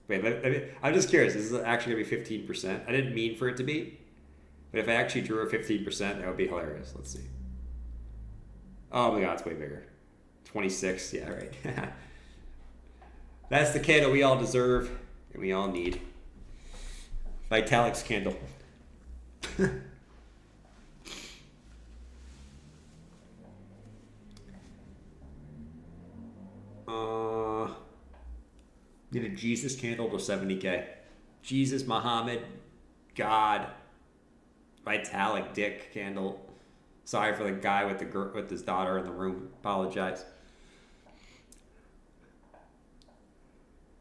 Wait, I'm just curious. Is this actually going to be 15%? I didn't mean for it to be. But if I actually drew a 15%, that would be hilarious. Let's see. Oh my god, it's way bigger. 26, yeah, right. That's the candle we all deserve and we all need. Vitalik's candle. Need a Jesus candle to 70K. Jesus, Muhammad, God, Vitalik, Dick candle. Sorry for the guy with his daughter in the room. Apologize.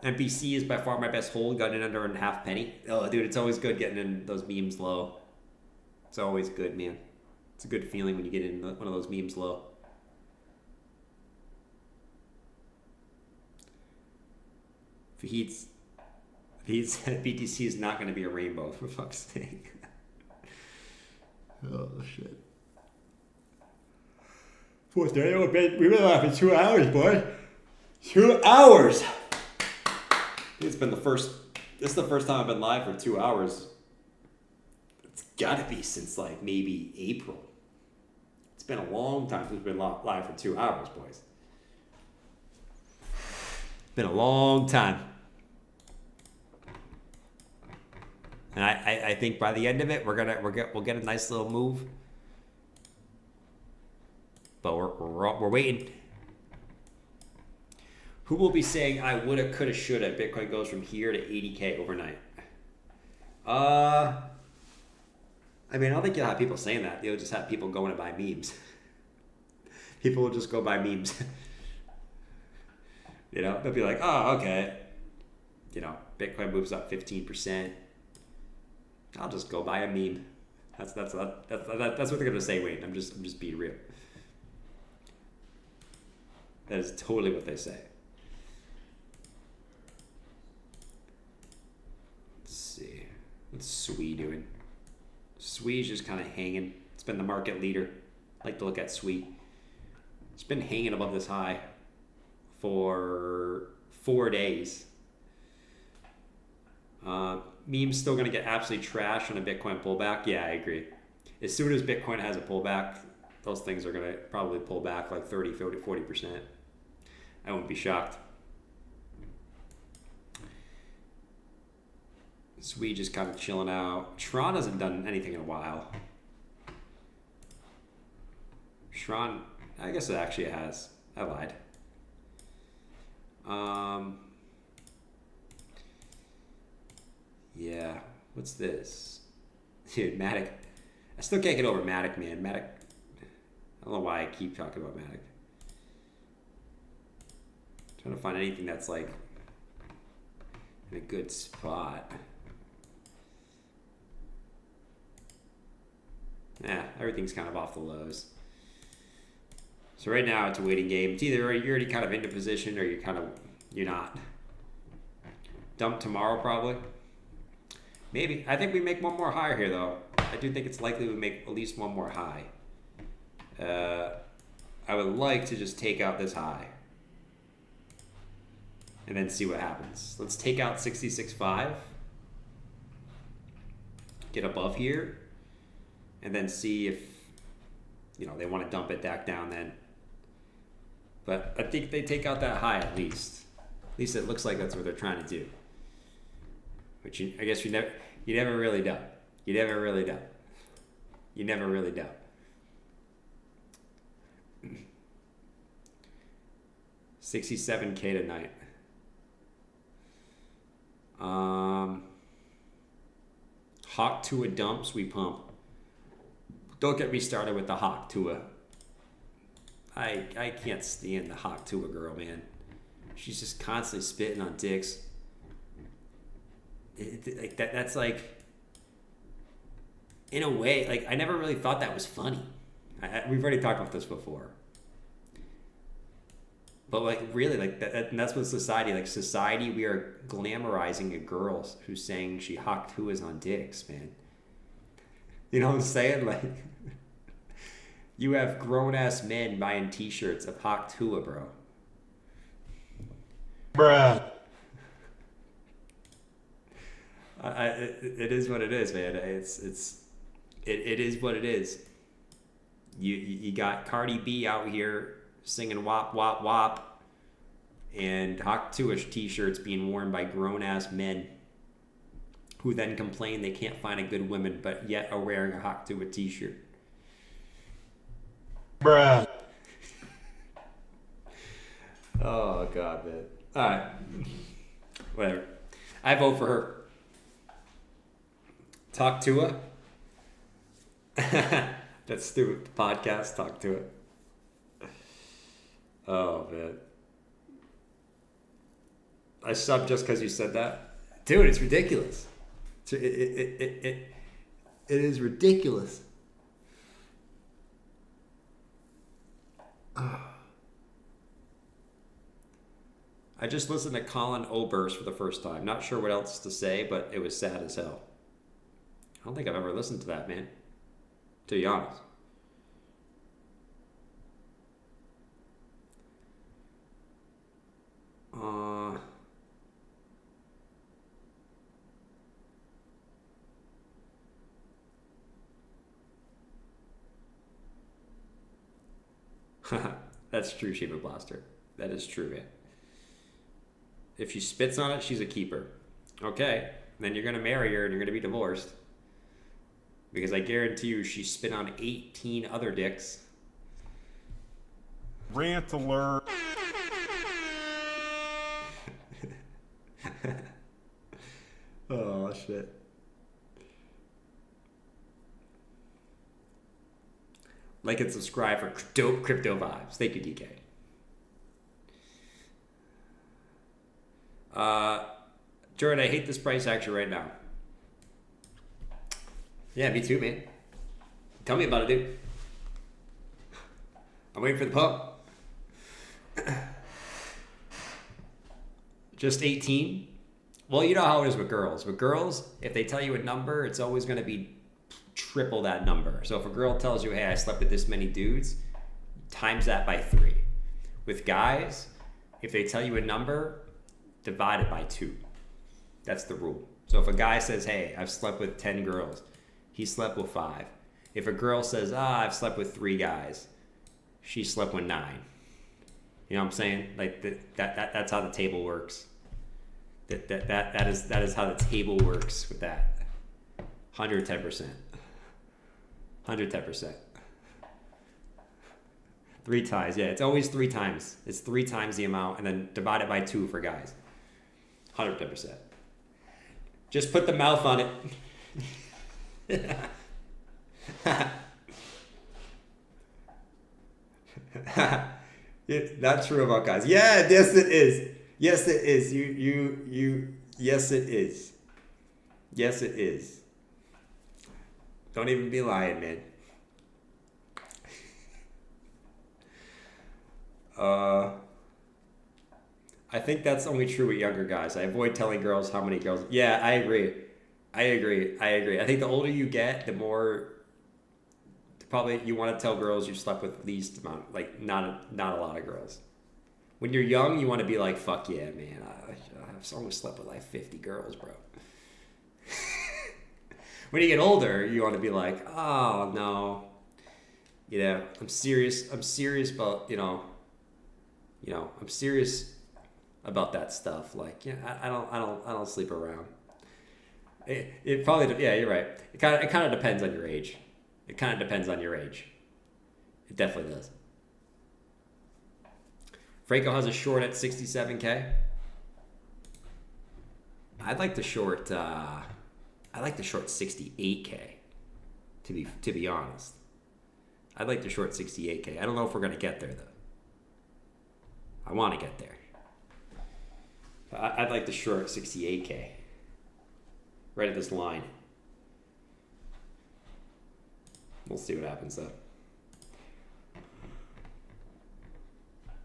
MPC is by far my best hold. Got in under a half penny. Oh, dude, it's always good getting in those memes low. It's always good, man. It's a good feeling when you get in one of those memes low. He's BTC is not going to be a rainbow, for fuck's sake. Oh, shit. Fourth day, we've been laughing 2 hours, boy. 2 hours! This is the first time I've been live for 2 hours. It's gotta be since like maybe April. It's been a long time since we've been live for 2 hours, boys. Been a long time. And I think by the end of it, we'll get a nice little move. But we're waiting. Who will be saying I woulda, coulda, shoulda? Bitcoin goes from here to 80K overnight. I mean, I don't think you'll have people saying that. You'll just have people going to buy memes. People will just go buy memes. You know, they'll be like, oh, okay. You know, Bitcoin moves up 15%. I'll just go buy a meme. That's what they're gonna say, Wayne. I'm just being real. That is totally what they say. Let's see. What's Sui doing? Sui's just kind of hanging. It's been the market leader. I like to look at Sui. It's been hanging above this high for 4 days. Meme's still going to get absolutely trashed on a Bitcoin pullback. Yeah, I agree. As soon as Bitcoin has a pullback, those things are going to probably pull back like 30, 40%. I wouldn't be shocked. Sweet just kind of chilling out. Tron hasn't done anything in a while. Tron, I guess it actually has. I lied. Yeah, what's this? Dude, Matic. I still can't get over Matic, man. Matic. I don't know why I keep talking about Matic. Trying to find anything that's like in a good spot. Yeah, everything's kind of off the lows. So right now it's a waiting game. It's either you're already kind of into position or you're not. Dump tomorrow probably. Maybe. I think we make one more higher here though. I do think it's likely we make at least one more high. I would like to just take out this high. and then see what happens. Let's take out 66.5, get above here, and then see if, you know, they want to dump it back down then. But I think they take out that high at least. At least it looks like that's what they're trying to do. Which I guess you never really know. You never really know. You never really know. $67K tonight. Hawk Tua dumps, we pump. Don't get me started with the Hawk Tua. I can't stand the Hawk Tua girl, man. She's just constantly spitting on dicks. Like that's like, in a way, like I never really thought that was funny. We've already talked about this before. But like really, like and that's what society, like society, we are glamorizing a girl who's saying she Hawk Tuas on dicks, man. You know what I'm saying? Like, you have grown-ass men buying t-shirts of Hawk Tua, bro. Bruh. It is what it is, man. It is what it is. You got Cardi B out here singing wop wop wop, and Hawk Tua t-shirts being worn by grown-ass men who then complain they can't find a good woman, but yet are wearing a Hawk Tua t-shirt. Bruh. Oh God, man. All right, whatever. I vote for her. Talk Tua. That's stupid. Podcast. Talk to it. Oh man. I subbed just because you said that, dude. It's ridiculous. It is ridiculous. I just listened to Colin Oberst for the first time. Not sure what else to say, but it was sad as hell. I don't think I've ever listened to that, man. To be honest. That's true, Shiva Blaster. That is true, man. If she spits on it, she's a keeper. Okay, then you're gonna marry her and you're gonna be divorced. Because I guarantee you she spit on 18 other dicks. Rant alert. Oh, shit. Like and subscribe for dope crypto vibes. Thank you, DK. Jordan, I hate this price action right now. Yeah, me too, man. Tell me about it, dude. I'm waiting for the pump. Just 18? Well, you know how it is with girls. With girls, if they tell you a number, it's always going to be triple that number. So if a girl tells you, hey, I slept with this many dudes, times that by 3. With guys, if they tell you a number, divide it by 2. That's the rule. So if a guy says, hey, I've slept with 10 girls, he slept with 5. If a girl says, I've slept with 3 guys, she slept with 9. You know what I'm saying? Like that's how the table works. That is how the table works with that. 110%. 110%. 3 times, yeah. It's always 3 times. It's 3 times the amount, and then divide it by 2 for guys. 110%. Just put the mouth on it. It's not true about guys. Yeah, yes it is. Yes it is. Yes it is. Yes it is. Don't even be lying, man. I think that's only true with younger guys. I avoid telling girls how many girls. Yeah, I agree. I think the older you get, the more probably you want to tell girls you slept with least amount, like not a lot of girls. When you're young, you want to be like, fuck yeah, man. I've almost slept with like 50 girls, bro. When you get older, you want to be like, oh no, I'm serious. I'm serious about, I'm serious about that stuff. Like, I don't sleep around. It probably, yeah, you're right. It kind of depends on your age. It kind of depends on your age. It definitely does. Franco has a short at 67K. I'd like to short 68K. To be honest, I'd like to short 68K. I don't know if we're gonna get there though. I want to get there. I'd like to short 68K. Right at this line. We'll see what happens though.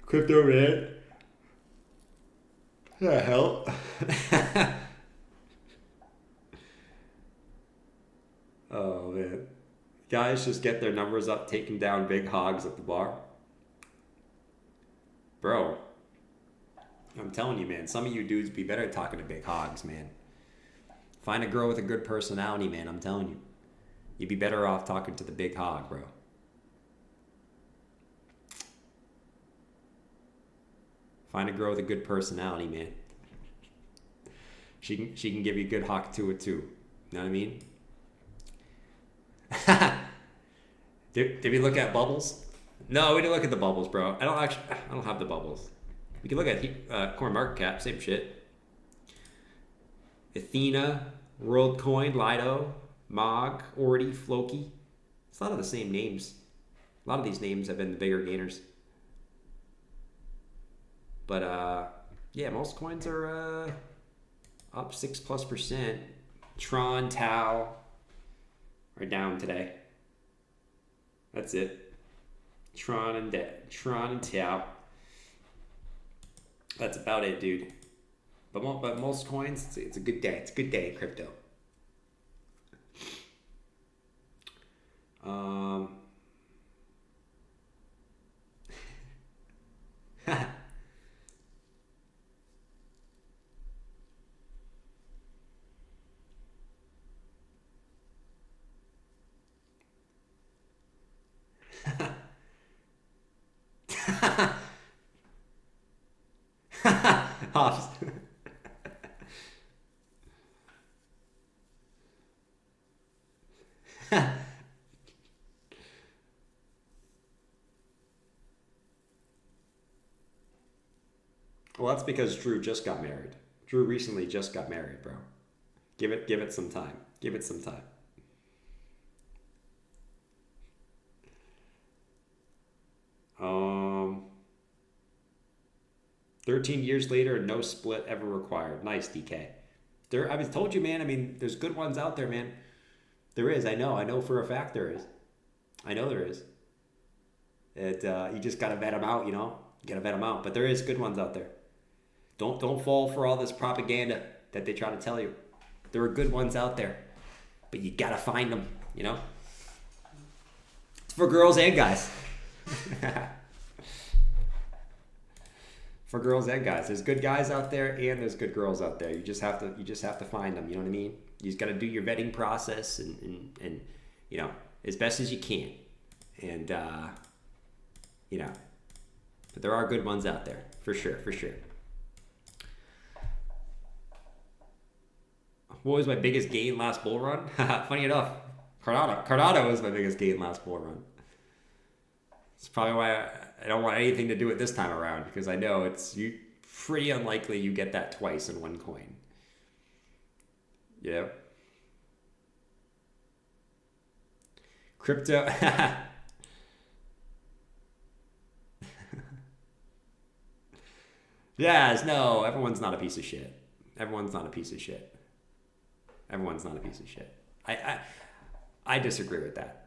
Crypto man. The hell? Oh man. Guys just get their numbers up, taking down big hogs at the bar. Bro. I'm telling you, man, some of you dudes be better at talking to big hogs, man. Find a girl with a good personality, man, I'm telling you. You'd be better off talking to the big hog, bro. Find a girl with a good personality, man. She can give you a good hock to it too. You know what I mean? Did we look at bubbles? No, we didn't look at the bubbles, bro. I don't have the bubbles. We can look at coin market cap, same shit. Athena, WorldCoin, Lido, Mog, Ordi, Floki. It's a lot of the same names. A lot of these names have been the bigger gainers. But yeah, most coins are up 6+%. Tron, Tau are down today. That's it. Tron and Tau. That's about it, dude. But most coins, it's a good day. It's a good day in crypto. Well, that's because Drew just got married. Drew recently just got married, bro. Give it some time. Give it some time. Um, 13 years later, no split ever required. Nice, DK. I told you, man. I mean, there's good ones out there, man. There is. I know for a fact there is. I know there is. You just gotta vet them out, you know. You gotta vet them out. But there is good ones out there. Don't fall for all this propaganda that they try to tell you. There are good ones out there, but you gotta find them, you know. It's for girls and guys. For girls and guys, there's good guys out there and there's good girls out there. You just have to find them. You know what I mean? You just got to do your vetting process and you know, as best as you can. And you know, but there are good ones out there for sure. What was my biggest gain last bull run? Funny enough, Cardano was my biggest gain last bull run. It's probably why I don't want anything to do with this time around, because I know it's pretty unlikely you get that twice in one coin. Yeah. Crypto. Yes, no, everyone's not a piece of shit. Everyone's not a piece of shit. Everyone's not a piece of shit. I disagree with that.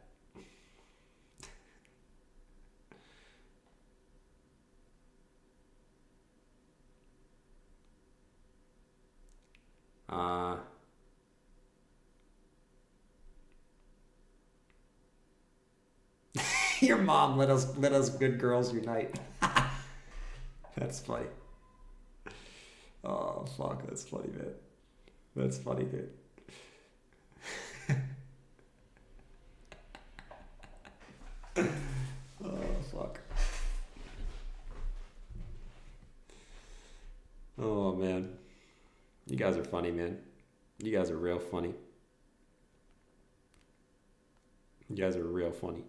Your mom let us good girls unite. That's funny. Oh, fuck. That's funny, man. That's funny, dude. Oh, fuck. Oh, man. You guys are funny, man. You guys are real funny. You guys are real funny.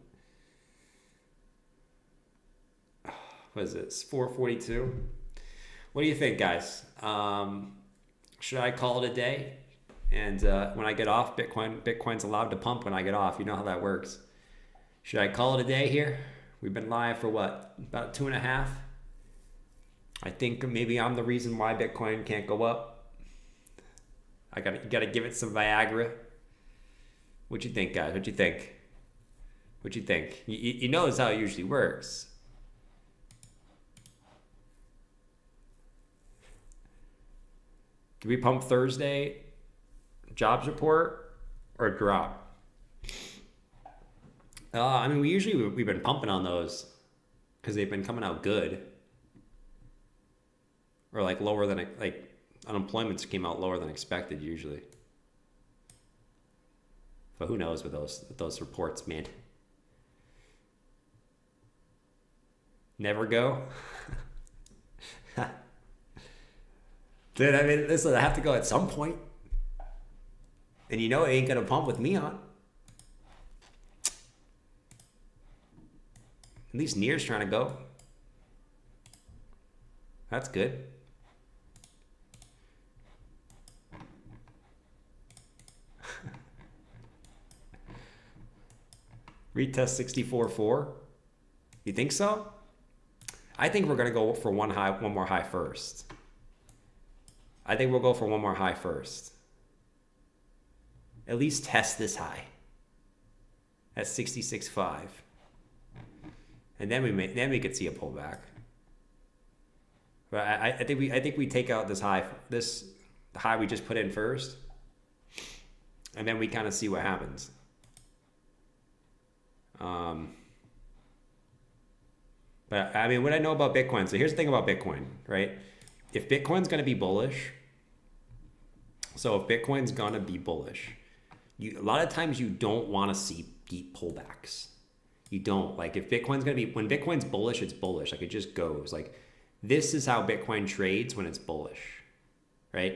What is this? 442? What do you think, guys? Should I call it a day? And when I get off, Bitcoin's allowed to pump when I get off. You know how that works. Should I call it a day here? We've been live for what? About 2.5? I think maybe I'm the reason why Bitcoin can't go up. You gotta give it some Viagra. What you think, guys? What you think? What you think? You know this is how it usually works. Do we pump Thursday jobs report or drop? I mean, we've been pumping on those because they've been coming out good, or like lower than unemployment came out lower than expected usually. But who knows with those reports, man? Never go. Dude, I mean, listen, I have to go at some point. And you know it ain't gonna pump with me on. At least Near's trying to go. That's good. Retest 64.4. You think so? I think we're gonna go for one more high first. I think we'll go for one more high first. At least test this high at 66.5, and then we could see a pullback. But I think we take out the high we just put in first, and then we kind of see what happens. But I mean, what I know about Bitcoin. So here's the thing about Bitcoin, right? If Bitcoin's going to be bullish, a lot of times you don't want to see deep pullbacks. You don't. Like if Bitcoin's going to be, when Bitcoin's bullish, it's bullish. Like it just goes. Like this is how Bitcoin trades when it's bullish, right?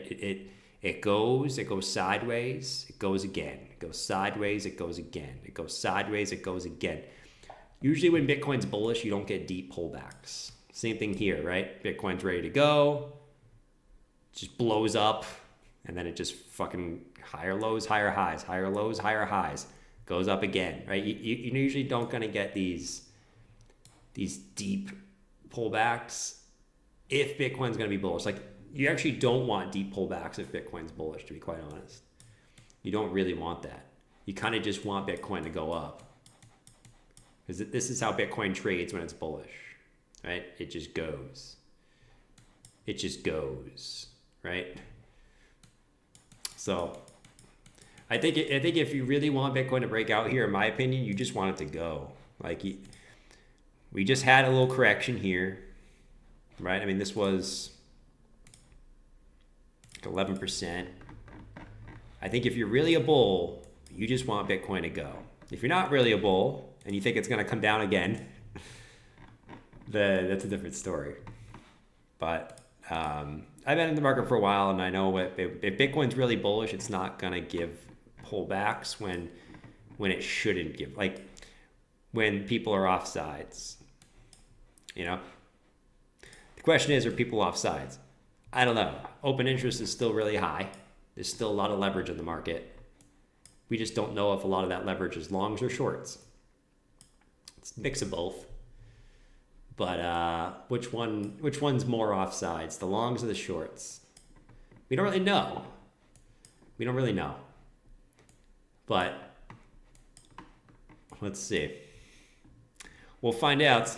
It goes sideways, it goes again. It goes sideways, it goes again. It goes sideways, it goes again. Usually when Bitcoin's bullish, you don't get deep pullbacks. Same thing here, right? Bitcoin's ready to go, just blows up, and then it just fucking higher lows, higher highs, higher lows, higher highs, goes up again, right? You usually don't gonna get these deep pullbacks if Bitcoin's gonna be bullish. Like you actually don't want deep pullbacks if Bitcoin's bullish, to be quite honest. You don't really want that. You kind of just want Bitcoin to go up, because this is how Bitcoin trades when it's bullish. Right? It just goes. It just goes, right? So I think if you really want Bitcoin to break out here, in my opinion, you just want it to go. Like we just had a little correction here, right? I mean, this was like 11%. I think if you're really a bull, you just want Bitcoin to go. If you're not really a bull and you think it's going to come down again, that's a different story. But I've been in the market for a while, and I know if Bitcoin's really bullish, it's not gonna give pullbacks when it shouldn't give. Like when people are off sides, you know. The question is, are people off sides? I don't know. Open interest is still really high. There's still a lot of leverage in the market. We just don't know if a lot of that leverage is longs or shorts. It's a mix of both. But which one's more offsides, the longs or the shorts? We don't really know. We don't really know. But let's see. We'll find out.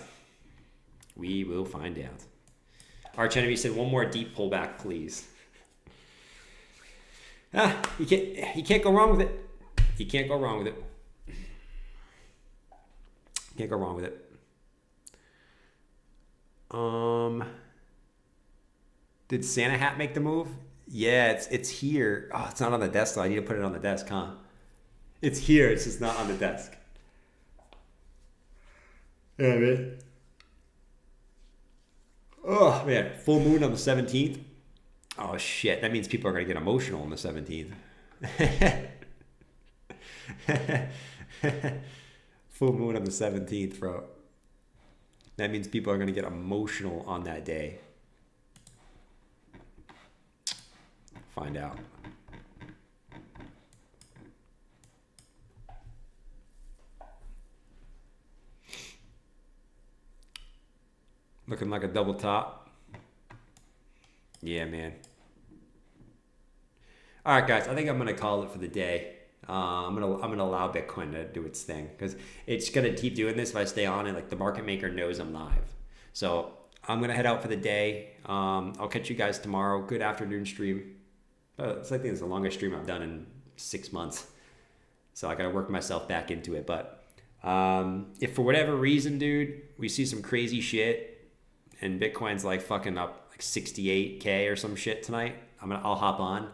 We will find out. Arch Enemy said, one more deep pullback, please. You can't go wrong with it. You can't go wrong with it. Can't go wrong with it. Did Santa Hat make the move? Yeah, it's here. Oh, it's not on the desk though. I need to put it on the desk, huh? It's here. It's just not on the desk. Yeah, man. Oh man, full moon on the 17th. Oh shit, that means people are gonna get emotional on the 17th. Full moon on the 17th, bro. That means people are gonna get emotional on that day. Find out. Looking like a double top. Yeah, man. All right, guys. I think I'm gonna call it for the day. I'm gonna allow Bitcoin to do its thing because it's gonna keep doing this if I stay on it. Like the market maker knows I'm live, so I'm gonna head out for the day. I'll catch you guys tomorrow. Good afternoon stream. It's like it's the longest stream I've done in 6 months, so I gotta work myself back into it. But if for whatever reason, dude, we see some crazy shit and Bitcoin's like fucking up like 68K or some shit tonight, I'll hop on.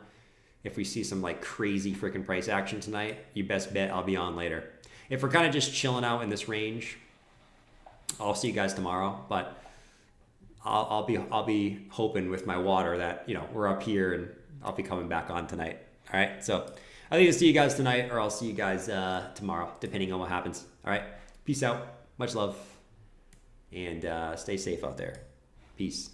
If we see some like crazy freaking price action tonight, you best bet I'll be on later. If we're kind of just chilling out in this range, I'll see you guys tomorrow. But I'll be hoping with my water that, you know, we're up here and I'll be coming back on tonight. All right. So I think I'll see you guys tonight, or I'll see you guys tomorrow, depending on what happens. All right. Peace out. Much love. And stay safe out there. Peace.